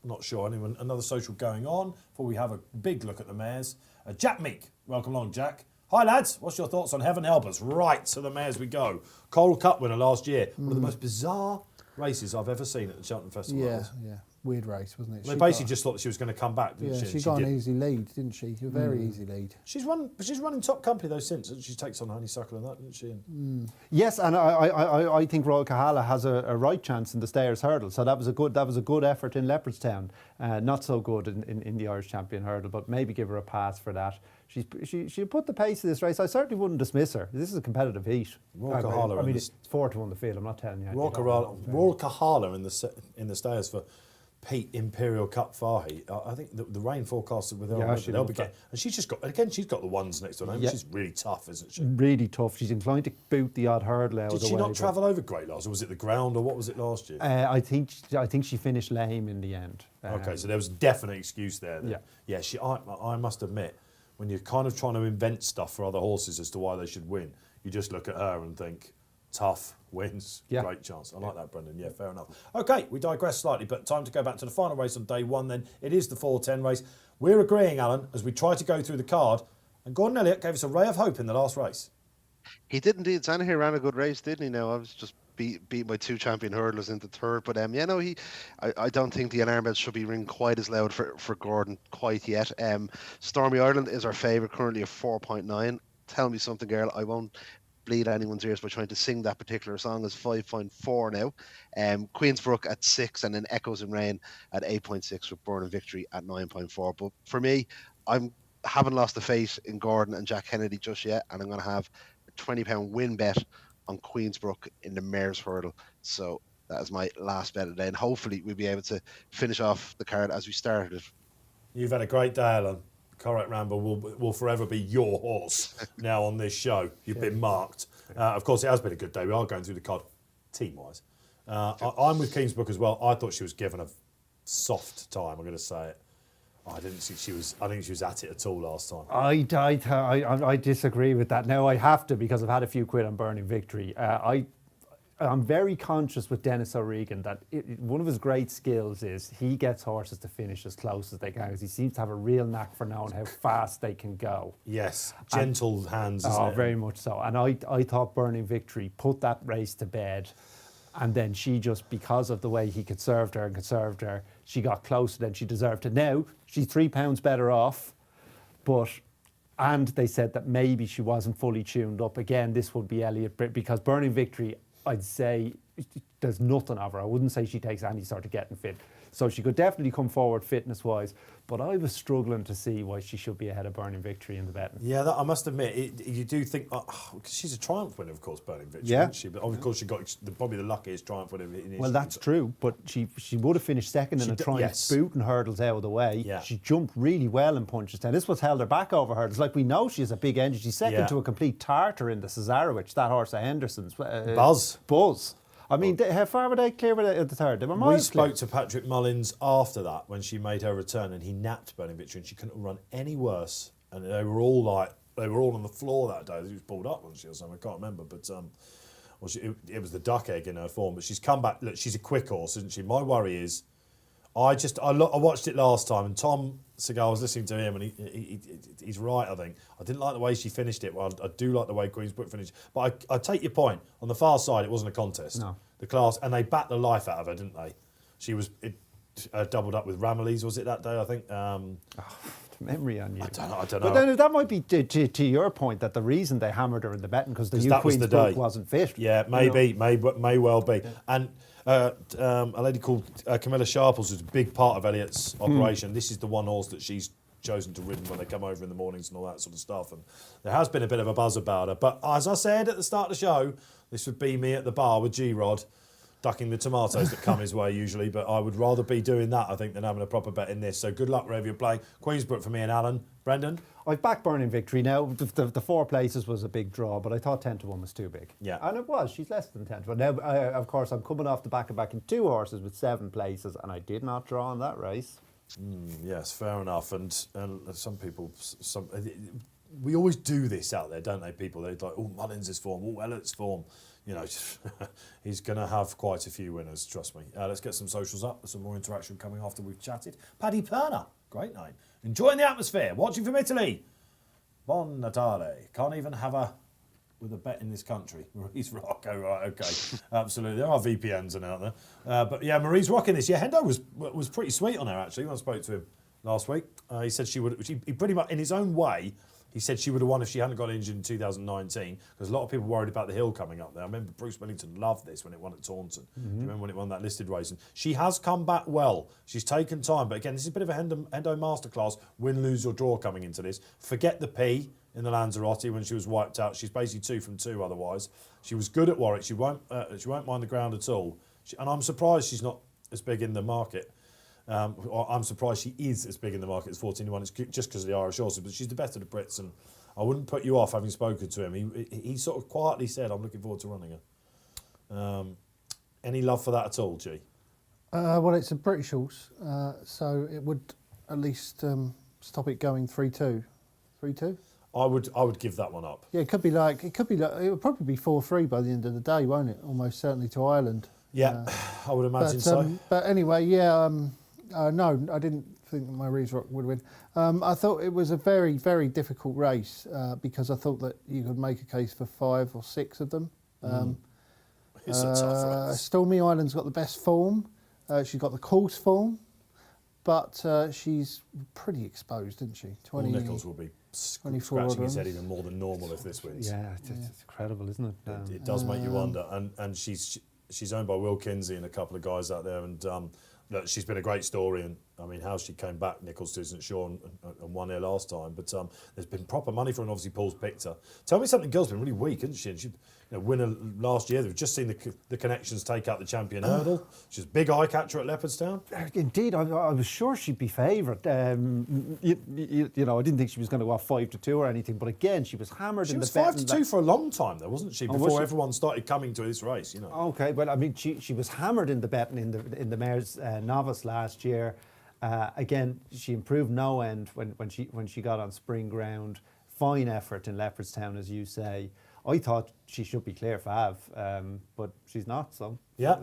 I'm not sure. Anyway, another social going on before we have a big look at the mares. Jack Meek, welcome along, Jack. Hi lads, what's your thoughts on Heaven Help Us? Right to the mares we go. Coral Cup winner last year. One of the most bizarre races I've ever seen at the Cheltenham Festival. Yeah. Weird race, wasn't it? They basically just thought that she was going to come back, didn't she? She got an easy lead, didn't she? A very easy lead. She's running top company though since. She takes on Honeysuckle and that, didn't she? Yes, and I think Royal Kahala has a right chance in the Stayers hurdle. So that was a good effort in Leopardstown. Not so good in the Irish Champion hurdle, but maybe give her a pass for that. She put the pace of this race. I certainly wouldn't dismiss her. This is a competitive heat. Royal Kahala. I mean, it's 4-1 the field. I'm not telling you. Royal Kahala in the Stayers for Pete Imperial Cup Fahy. I think the rain forecasted with her. They'll be getting, and she's got the ones next to her. Yeah. She's really tough, isn't she? Really tough. She's inclined to boot the odd hurdle out. Did she not travel over Great last, or was it the ground, or what was it last year? I think she finished lame in the end. Okay, so there was a definite excuse there. Then. Yeah. I must admit, when you're kind of trying to invent stuff for other horses as to why they should win, you just look at her and think, tough, wins, great chance. I like that, Brendan. Yeah, fair enough. Okay, we digress slightly, but time to go back to the final race on day 1 then. It is the 4:10 race. We're agreeing, Alan, as we try to go through the card, and Gordon Elliott gave us a ray of hope in the last race. He did indeed. Zanaher ran a good race, didn't he? Now I was just beat by 2 champion hurdlers into 3rd, but I don't think the alarm bells should be ringing quite as loud for Gordon quite yet. Stormy Ireland is our favourite, currently at 4.9. Tell me something, girl. I won't bleed anyone's ears by trying to sing that particular song. Is 5.4 now. Queensbrook at 6, and then Echoes in Rain at 8.6 with Burn and Victory at 9.4. But for me, I haven't lost the faith in Gordon and Jack Kennedy just yet, and I'm going to have a £20 win bet on Queensbrook in the Mares Hurdle. So that is my last bet of the day, and hopefully we'll be able to finish off the card as we started it. You've had a great day, Alan. Correct Ramble will forever be your horse now on this show. You've been marked. Of course, it has been a good day. We are going through the card team-wise. I'm with Queensbrook as well. I thought she was given a soft time, I'm going to say it. I didn't think she was. I think she was at it at all last time. I disagree with that. Now I have to, because I've had a few quid on Burning Victory. I'm very conscious with Dennis O'Regan that one of his great skills is he gets horses to finish as close as they can, because he seems to have a real knack for knowing how fast they can go. Yes, gentle hands. Isn't Oh, it? very much so. And I thought Burning Victory put that race to bed, and then she just, because of the way he conserved her, she got closer than she deserved to. Now, she's £3 better off, and they said that maybe she wasn't fully tuned up. Again, this would be Elliot Britt, because Burning Victory, I'd say there's nothing of her. I wouldn't say she takes any sort of getting fit. So she could definitely come forward fitness-wise, but I was struggling to see why she should be ahead of Burning Victory in the betting. Yeah, that, I must admit, you do think, because she's a Triumph winner, of course, Burning Victory, Yeah. isn't she? But of course, she got probably the luckiest Triumph winner in history. Well, that's true, but she would have finished second in a Triumph yes. boot and hurdles out of the way. Yeah. She jumped really well in Punchestown. This was held her back over hurdles. Like, we know she's a big engine. She's second Yeah. to a complete tartar in the Cesarewitch, that horse of Henderson's. Buzz. I mean, how far were they clear at the third? They were We miles spoke clear. to Patrick Mullins after that when she made her return, and he napped Burning Victory, and she couldn't run any worse. And they were all on the floor that day. She was pulled up, wasn't she, or something? I can't remember, but it was the duck egg in her form. But she's come back. Look, she's a quick horse, isn't she? My worry is, I watched it last time, and Tom Segal, I was listening to him, and he's right. I think I didn't like the way she finished it. Well, I do like the way Queensbrook finished. But I take your point. On the far side, it wasn't a contest. No. The class, and they backed the life out of her, didn't they? She was doubled up with Ramillies, was it that day? I think. Memory on you. I don't know. But then that might be to your point, that the reason they hammered her in the betting because the new that was the Queensbrook day. wasn't fit. Yeah, maybe, may well be. And a lady called Camilla Sharples was a big part of Elliot's operation. This is the one horse that she's chosen to ridden when they come over in the mornings and all that sort of stuff. And there has been a bit of a buzz about her. But as I said at the start of the show, this would be me at the bar with G-Rod, ducking the tomatoes that come his way usually. But I would rather be doing that, I think, than having a proper bet in this. So good luck wherever you're playing. Queensbrook for me and Alan. Brendan? I've backed Burning Victory now. The 4 places was a big draw, but I thought 10 to 1 was too big. Yeah. And it was. She's less than 10 to 1. Now, of course, I'm coming off the back of backing 2 horses with 7 places, and I did not draw in that race. Yes, fair enough. And some people, we always do this out there, don't they? People, they're like, oh, Mullins' form, oh, Elliot's form. You know, he's going to have quite a few winners, trust me. Let's get some socials up. There's some more interaction coming after we've chatted. Paddy Perner, great name. Enjoying the atmosphere, watching from Italy. Buon Natale. Can't even have a with a bet in this country. Marie's Rocco, right, okay. Absolutely. There are VPNs and out there. But yeah, Marie's rocking this. Yeah, Hendo was pretty sweet on her, actually, when I spoke to him last week. He said he pretty much, in his own way, he said she would have won if she hadn't got injured in 2019, because a lot of people worried about the hill coming up there. I remember Bruce Millington loved this when it won at Taunton. Do you remember when it won that listed race? And she has come back well. She's taken time. But again, this is a bit of a Hendo masterclass, win, lose or draw coming into this. Forget the P in the Lanzarote when she was wiped out. She's basically 2 from 2 otherwise. She was good at Warwick. She won't mind the ground at all. And I'm surprised she's not as big in the market. I'm surprised she is as big in the market as 14 to 1. It's just because of the Irish horses, but she's the best of the Brits, and I wouldn't put you off having spoken to him. He sort of quietly said, I'm looking forward to running her. Any love for that at all, G? Well, it's a British horse, so it would at least stop it going 3-2. 3-2? I would give that one up. Yeah, it would probably be 4-3 by the end of the day, won't it? Almost certainly to Ireland. Yeah, I would imagine so. But anyway, yeah, no, I didn't think Marie's Rock would win. I thought it was a very, very difficult race because I thought that you could make a case for 5 or 6 of them. It's a tough race. Stormy Island's got the best form. She's got the course form, but she's pretty exposed, isn't she? Paul Nichols will be 24 scratching his runs. head even more than normal if this wins. Yeah, it's incredible, isn't it? It does make you wonder. And she's owned by Will Kinsey and a couple of guys out there, and look, she's been a great story. And I mean, how she came back, Nichols isn't sure, and won there last time. But there's been proper money for her, and obviously Paul's picked her. Tell me something, girl's been really weak, hasn't she? And she, winner last year. We've just seen the connections take out the champion hurdle. She's a big eye catcher at Leopardstown. Indeed, I was sure she'd be favoured. I didn't think she was going to go off 5 to 2 or anything. But again, she was hammered She in was the 5 to 2 for a long time, though, wasn't she? was Before she? everyone started coming to this race, Okay, well, I mean, she was hammered in the betting in the mare's novice last year. Again, she improved no end when she got on spring ground. Fine effort in Leopardstown, as you say. I thought she should be clear Fav, but she's not. So Yeah.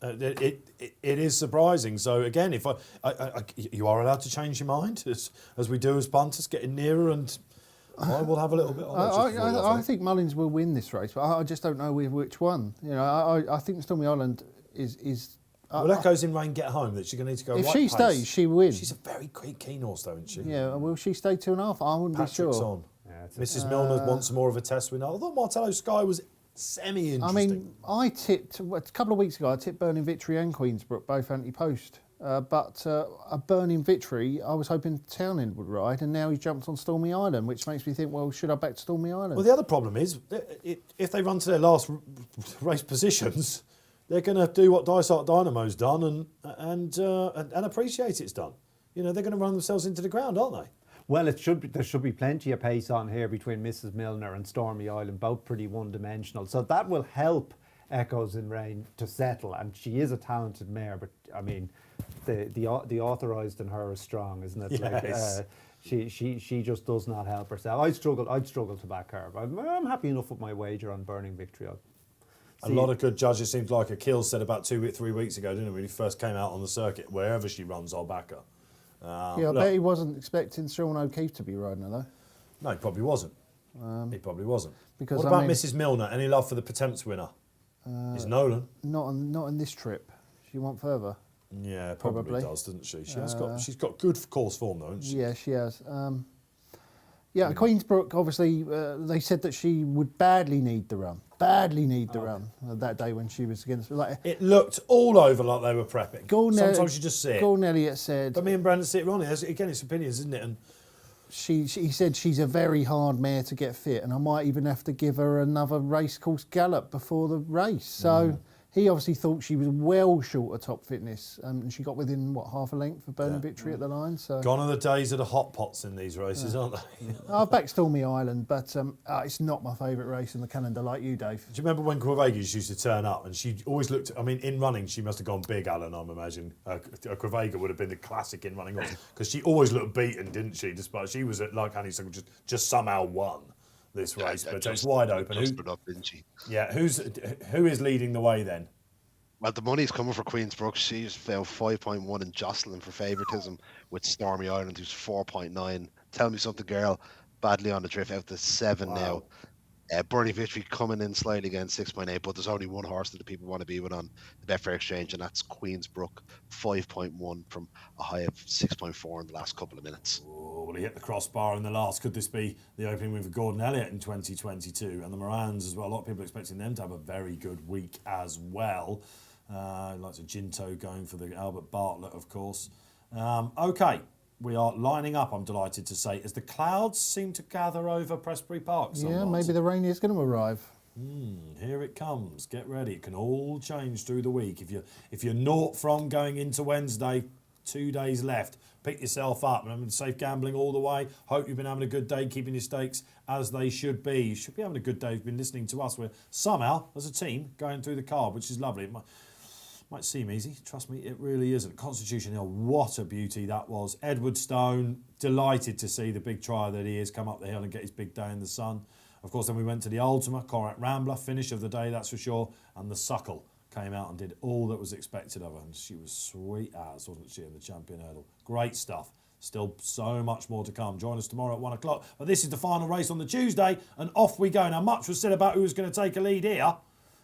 It is surprising. So again, if you are allowed to change your mind as we do as punters, getting nearer, and I will have a little bit on it. I think Mullins will win this race, but I just don't know which one. You know, I think Stormy Island is. Well, Echoes in Rain get home. That she's going to need to go. If right she pace. stays, she wins. She's a very keen horse, though, isn't she? Yeah, will she stay 2.5? I wouldn't Patrick's be sure. on. Mrs. Milner wants more of a test winner. Although Martello Sky was semi-interesting. I mean, I tipped a couple of weeks ago. I tipped Burning Victory and Queensbrook, both anti-post. But a Burning Victory, I was hoping Townend would ride, and now he's jumped on Stormy Island, which makes me think, well, should I back Stormy Island? Well, the other problem is, if they run to their last race positions, they're going to do what Dysart Dynamo's done and appreciate it's done. You know, they're going to run themselves into the ground, aren't they? Well, there should be plenty of pace on here between Mrs. Milner and Stormy Island, both pretty one-dimensional. So that will help Echoes in Rain to settle. And she is a talented mare, but I mean, the authorised in her is strong, isn't it? Yes. Like, she just does not help herself. I'd struggle to back her. But I'm happy enough with my wager on Burning Victory. A lot of good judges, seems like Akil said about 2-3 weeks ago, didn't it, when he first came out on the circuit, wherever she runs, I'll back her. I bet he wasn't expecting Sean O'Keefe to be riding her, though. No, he probably wasn't. Because, what about Mrs. Milner? Any love for the Potemps winner? Is Nolan? Not on this trip. She went further. Yeah, probably does, doesn't she? She's got good course form, though, hasn't she? Yeah, she has. Queensbrook, obviously, they said that she would badly need the run. That day when she was against. It looked all over like they were prepping. Sometimes you just see it. Gordon Elliott said. But me and Brandon see it wrong. Again, it's opinions, isn't it? And he said she's a very hard mare to get fit, and I might even have to give her another racecourse gallop before the race. So he obviously thought she was well short of top fitness, and she got within half a length of Burning Victory at the line. So gone are the days of the hot pots in these races, aren't they? I backed Stormy Island, but it's not my favourite race in the calendar, like you, Dave. Do you remember when Quevegas used to turn up, and she always looked? I mean, in running, she must have gone big, Alan. I'm imagining Quevega would have been the classic in running because she always looked beaten, didn't she? Despite she was like Honeysuckle, just somehow won this race, but it's wide open. Didn't she? Yeah, who is leading the way then? Well, the money's coming for Queensbrook. She's found 5.1 in Jocelyn for favouritism with Stormy Island, who's 4.9. Tell me something, girl. Badly on the drift, out to 7 now. Burning Victory coming in slightly again, 6.8, but there's only one horse that the people want to be with on the Betfair Exchange, and that's Queensbrook, 5.1 from a high of 6.4 in the last couple of minutes. Oh, well, he hit the crossbar in the last. Could this be the opening win for Gordon Elliott in 2022? And the Morans as well. A lot of people are expecting them to have a very good week as well. Like a Ginto going for the Albert Bartlett, of course. OK, we are lining up, I'm delighted to say, as the clouds seem to gather over Prestbury Park somewhat. Yeah, maybe the rain is going to arrive. Here it comes. Get ready. It can all change through the week. If you're naught from going into Wednesday, 2 days left, pick yourself up. Remember, safe gambling all the way. Hope you've been having a good day, keeping your stakes as they should be. You should be having a good day. You've been listening to us. We're somehow, as a team, going through the card, which is lovely. It might seem easy. Trust me, it really isn't. Constitution Hill, what a beauty that was. Edward Stone, delighted to see the big trier that he is come up the hill and get his big day in the sun. Of course, then we went to the Ultima, Corach Rambler, finish of the day, that's for sure. And the Suckle came out and did all that was expected of her. And she was sweet as, wasn't she, in the Champion Hurdle. Great stuff. Still so much more to come. Join us tomorrow at 1 o'clock. But this is the final race on the Tuesday, and off we go. Now, much was said about who was going to take a lead here.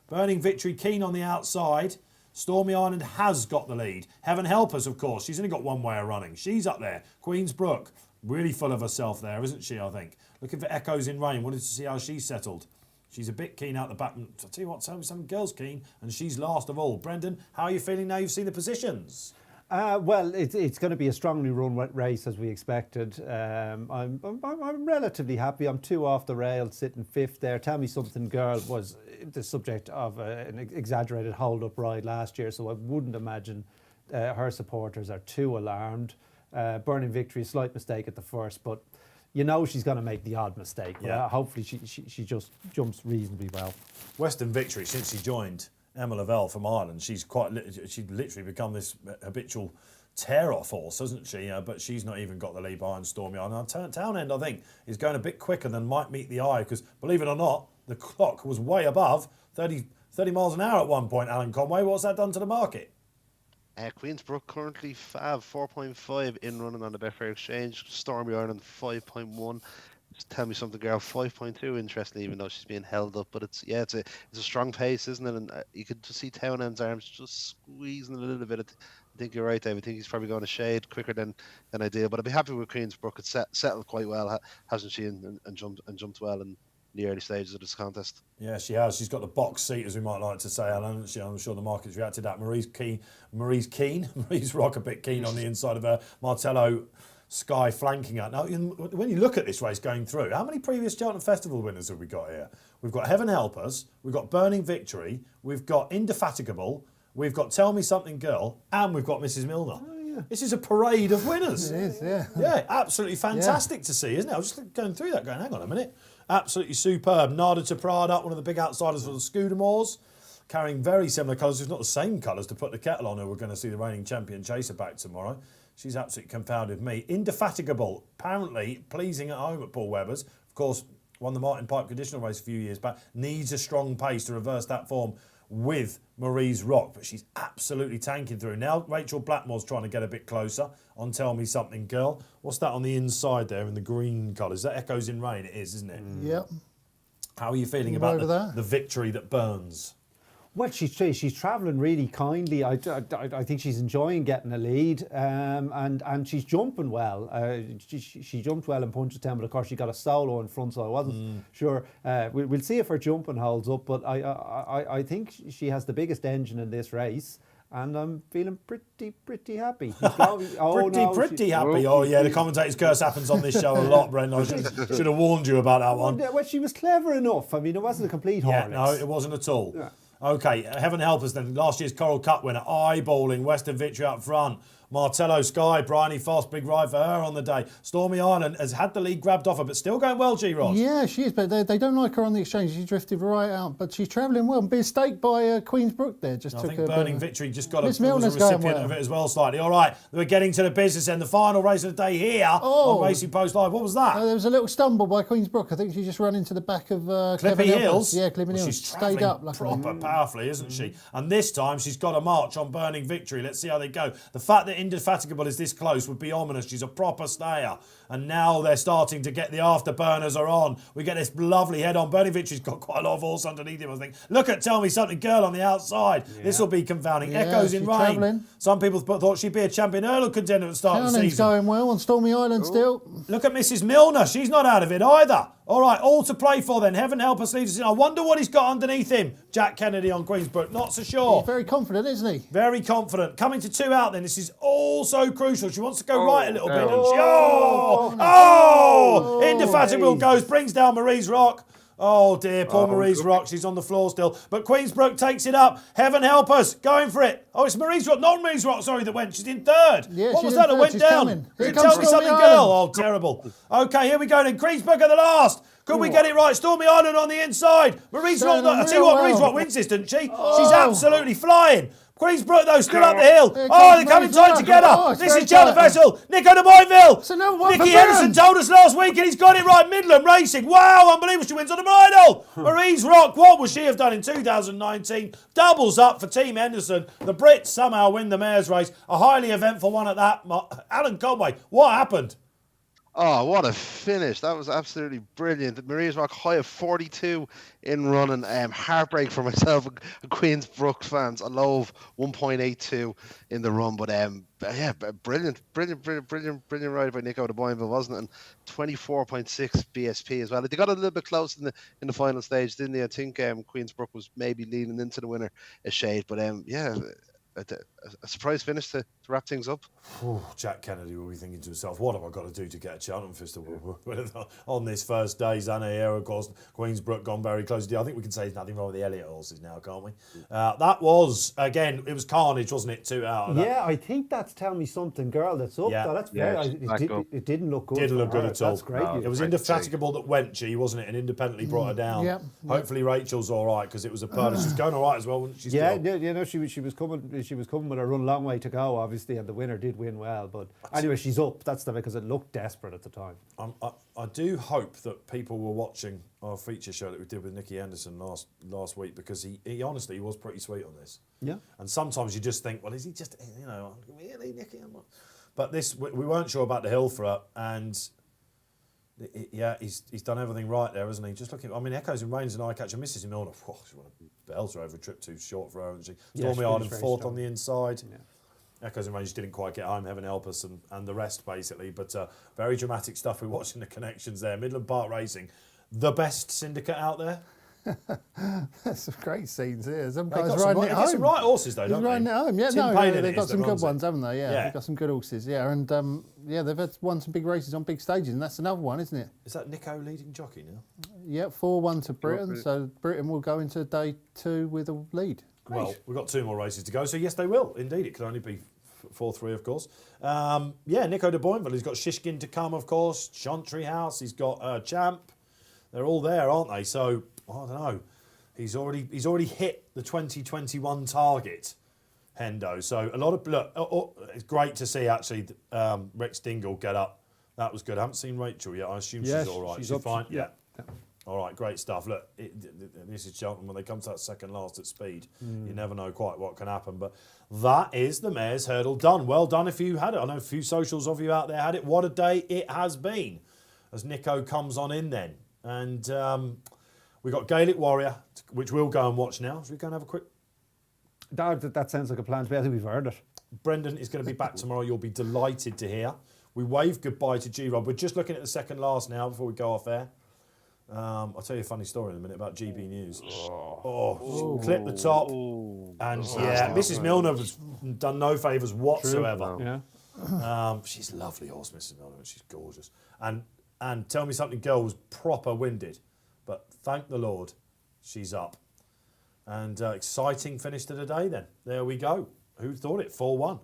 Burning Victory, keen on the outside. Stormy Island has got the lead. Heaven help us, of course. She's only got one way of running. She's up there. Queensbrook, really full of herself there, isn't she, I think? Looking for Echoes in Rain. Wanted to see how she settled. She's a bit keen out the back. I'll tell you what, some girls keen, and she's last of all. Brendan, how are you feeling now you've seen the positions? Well, it's going to be a strongly run race as we expected. I'm relatively happy. I'm 2 off the rail, sitting 5th there. Tell Me Something Girl was the subject of an exaggerated hold-up ride last year, so I wouldn't imagine her supporters are too alarmed. Burning Victory, slight mistake at the first, but you know she's going to make the odd mistake. Yeah. Hopefully she just jumps reasonably well. Western Victory, since she joined Emma Lavelle from Ireland, she's literally become this habitual tear-off horse, hasn't she? But she's not even got the lead behind Stormy Island. Townend, I think, is going a bit quicker than might meet the eye because, believe it or not, the clock was way above 30 miles an hour at one point, Alan Conway. What's that done to the market? Queensbrook currently Fav 4.5 in running on the Betfair Exchange. Stormy Ireland 5.1. Just tell me something, girl. 5.2. Interestingly, even though she's being held up, but it's a strong pace, isn't it? And you could just see Townend's arms just squeezing a little bit. I think you're right, Dave. I think he's probably going a shade quicker than ideal. But I'd be happy with Queensbrook. It's settled quite well, hasn't she? And jumped well in the early stages of this contest. Yeah, she has. She's got the box seat, as we might like to say, Alan. I'm sure the market's reacted to that. Marie's Rock a bit keen on the inside of her. Martello Sky flanking her. Now, when you look at this race going through, how many previous Cheltenham Festival winners have we got here? We've got Heaven Help Us, we've got Burning Victory, we've got Indefatigable, we've got Tell Me Something Girl, and we've got Mrs. Milner. This is a parade of winners. It is, yeah. Yeah, absolutely fantastic to see, isn't it? I was just going through that going, hang on a minute. Absolutely superb. Nada to Prada, one of the big outsiders for the Scudamores, carrying very similar colours, if not the same colours, to put the kettle on, who we're going to see the reigning champion Chaser back tomorrow. She's absolutely confounded me. Indefatigable, apparently pleasing at home at Paul Webber's. Of course, won the Martin Pipe conditional race a few years back. Needs a strong pace to reverse that form with Marie's Rock, but she's absolutely tanking through. Now Rachel Blackmore's trying to get a bit closer on Tell Me Something Girl. What's that on the inside there in the green colours? That Echoes in Rain, it is, isn't it? Yep. How are you feeling You about over the victory that burns? Well, she's travelling really kindly. I think she's enjoying getting a lead, and she's jumping well. She jumped well in Punchestown, but of course she got a solo in front, so I wasn't sure. We'll see if her jumping holds up, but I think she has the biggest engine in this race. And I'm feeling pretty happy. Pretty happy. Oh yeah, the commentator's curse happens on this show a lot, Brendan. I should have warned you about that one. Well, she was clever enough. I mean, it wasn't a complete Yeah, harlot. no, it wasn't at all. Yeah. Okay, Heaven Help Us then. Last year's Coral Cup winner, eyeballing Western Victory up front. Martello Sky, Bryony Foss, big ride for her on the day. Stormy Island has had the lead grabbed off her, but still going well, G-Ross. Yeah, she is, but they don't like her on the exchange. She drifted right out, but she's travelling well. Being staked by Queensbrook there. I think Burning Victory just got was a Milner's going recipient well. of it as well slightly. All right, we're getting to the business end. The final race of the day here on Racing Post Live. What was that? There was a little stumble by Queensbrook. I think she just ran into the back of Clippy Hills. Yeah, Clippy Hills. She's Stayed up, luckily. proper powerfully, isn't she? And this time she's got a march on Burning Victory. Let's see how they go. The fact that Indefatigable is this close would be ominous. She's a proper stayer. And now they're starting to get the afterburners are on. We get this lovely head on. Burning Victory's got quite a lot of horse underneath him, I think. Look at Tell Me Something Girl on the outside. Yeah. This will be confounding. Yeah, Echoes in Rain. Travelling. Some people thought she'd be a champion hurdle contender at the start of the Cheltenham's season. going well on Stormy Island still. Look at Mrs. Milner. She's not out of it either. All right, all to play for then. Heaven help us leaves us in. I wonder what he's got underneath him. Jack Kennedy on Queensbrook. Not so sure. He's very confident, isn't he? Very confident. Coming to 2 out then. This is all so crucial. She wants to go right a little bit, doesn't she? Indefatigable goes, brings down Marie's Rock. Oh dear, poor Marie's Rock. She's on the floor still. But Queensbrook takes it up. Heaven help us. Going for it. Oh, it's Marie's Rock. Not Marie's Rock, sorry, that went. She's in third. Yeah, what she's was in that third. went She's down? coming. Here Tell comes me something, Stormy girl. Island. Oh, terrible. Okay, here we go then. Queensbrook at the last. Could we get it right? Stormy Island on the inside. Marie's Rock. Standing I tell you what, real Marie's well. Rock wins this, doesn't she? She's absolutely flying. Queensbrook though, still up the hill. Here Oh, comes they're coming Marie's tight Rock. together. Oh, it's This very is Cheltenham tight. Vessel. Nico de Moyville. So no one Nicky for Henderson Burns. told us last week and he's got it right. Midland Racing. Wow, unbelievable. She wins on the bridle. Marie's Rock. What would she have done in 2019? Doubles up for Team Henderson. The Brits somehow win the mayor's race. A highly eventful one at that. Alan Conway, what happened? Oh, what a finish. That was absolutely brilliant. Maria's Rock high of 42 in running. Heartbreak for myself and Queensbrook fans. A low of 1.82 in the run. But yeah, brilliant ride by Nico de Boinville, wasn't it? And 24.6 BSP as well. They got a little bit close in the final stage, didn't they? I think Queensbrook was maybe leaning into the winner a shade. But yeah, a surprise finish to wrap things up. Oh, Jack Kennedy will be thinking to himself, what have I got to do to get a Cheltenham Festival on this first day? Zana here, of course, Queensbrook gone very close. I think we can say there's nothing wrong with the Elliott horses now, can't we? That was, again, it was carnage, wasn't it? 2 out of that. Yeah, I think that's Tell Me Something Girl that's up. Yeah. That's Yeah, very, it didn't look good. Didn't look for good her. at all. That's great. No. It was Great to see. Indefatigable that went, wasn't it? And independently brought her down. Yeah. Hopefully Rachel's all right because it was a purdy. She was going all right as well, wasn't she? Yeah, still? you know, she was coming. she was coming with a run long way to go, obviously, and the winner did win well. But anyway, she's up. That's the because it looked desperate at the time. I do hope that people were watching our feature show that we did with Nicky Anderson last week, because he honestly was pretty sweet on this. Yeah. And sometimes you just think, well, is he just, really, Nicky? But this, we weren't sure about the hill for her, and he's done everything right there, hasn't he? Just looking, I mean, Echoes and Rains and Eye Catcher misses him on. She won a belter over a trip too short for her, and she Stormy Arden fourth on the inside. Yeah. Echoes and Range didn't quite get home, heaven help us, and the rest basically. But very dramatic stuff. We're watching the connections there. Midland Park Racing, the best syndicate out there. There's some great scenes here. Some They guys got riding some, it they get some home. right horses though, don't they? Riding it home. Yeah, Tim no, Payne they've got some good ones, haven't they? Yeah, they've got some good horses. Yeah, and they've won some big races on big stages, and that's another one, isn't it? Is that Nico leading jockey now? Yeah, 4-1 to Britain. So Britain will go into day 2 with a lead. Great. Well, we've got 2 more races to go, so yes, they will. Indeed, it could only be 4-3, of course. Nico de Boinville, he's got Shishkin to come, of course. Chantry House, he's got Champ. They're all there, aren't they? So I don't know. He's already hit the 2021 target, Hendo. So a lot of it's great to see actually. Rex Dingle get up. That was good. I haven't seen Rachel yet. I assume she's all right. She's fine. Yeah. All right, great stuff. Look, this is Cheltenham. When they come to that second last at speed, you never know quite what can happen. But that is the Mayor's Hurdle done. Well done if you had it. I know a few socials of you out there had it. What a day it has been as Nico comes on in then. And we got Gaelic Warrior, which we'll go and watch now. Should we go and have a quick... That sounds like a plan to me. I think we've heard it. Brendan is going to be back tomorrow. You'll be delighted to hear. We wave goodbye to G-Rod. We're just looking at the second last now before we go off air. I'll tell you a funny story in a minute about GB News. Clip the top. And Mrs. Milner has done no favours whatsoever. Yeah. She's a lovely horse, Mrs. Milner. She's gorgeous. And tell me something, girl was proper winded. But thank the Lord, she's up. And exciting finish to the day then. There we go. Who thought it? 4-1.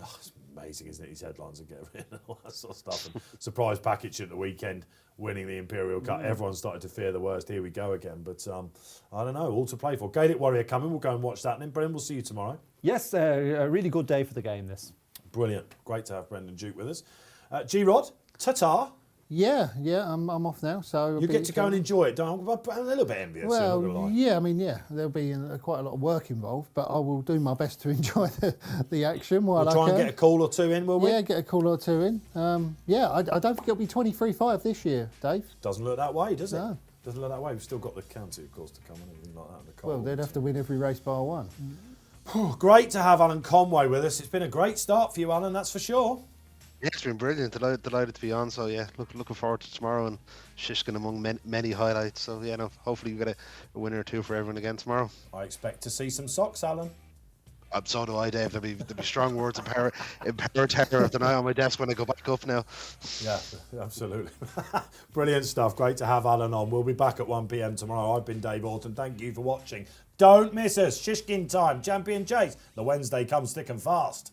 Oh, it's amazing, isn't it? These headlines and get rid of all that sort of stuff. And surprise package at the weekend, winning the Imperial Cup. Everyone started to fear the worst. Here we go again. But I don't know, all to play for. Gaelic Warrior coming. We'll go and watch that. And then Brendan, we'll see you tomorrow. Yes, a really good day for the game, this. Brilliant. Great to have Brendan Duke with us. G-Rod, ta-ta. Yeah, I'm off now. So you get to go and enjoy it, don't you? I'm a little bit envious. Well, yeah, I mean, there'll be quite a lot of work involved, but I will do my best to enjoy the action while we'll try and get a call or two in, will we? Yeah, get a call or two in. I don't think it'll be 23.5 this year, Dave. Doesn't look that way, does it? No. Doesn't look that way. We've still got the county, of course, to come and everything like that. And the well, they'd have to win every race bar one. Great to have Alan Conway with us. It's been a great start for you, Alan, that's for sure. Yeah, it's been brilliant. Delighted to be on. So yeah, looking forward to tomorrow and Shishkin among many highlights. So yeah, hopefully we get a winner or two for everyone again tomorrow. I expect to see some socks, Alan. So do I, Dave. There'll be strong words in power terror of the night on my desk when I go back up now. Yeah, absolutely. Brilliant stuff. Great to have Alan on. We'll be back at 1 p.m. tomorrow. I've been Dave Orton. Thank you for watching. Don't miss us. Shishkin time. Champion Chase. The Wednesday comes thick and fast.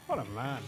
What a man.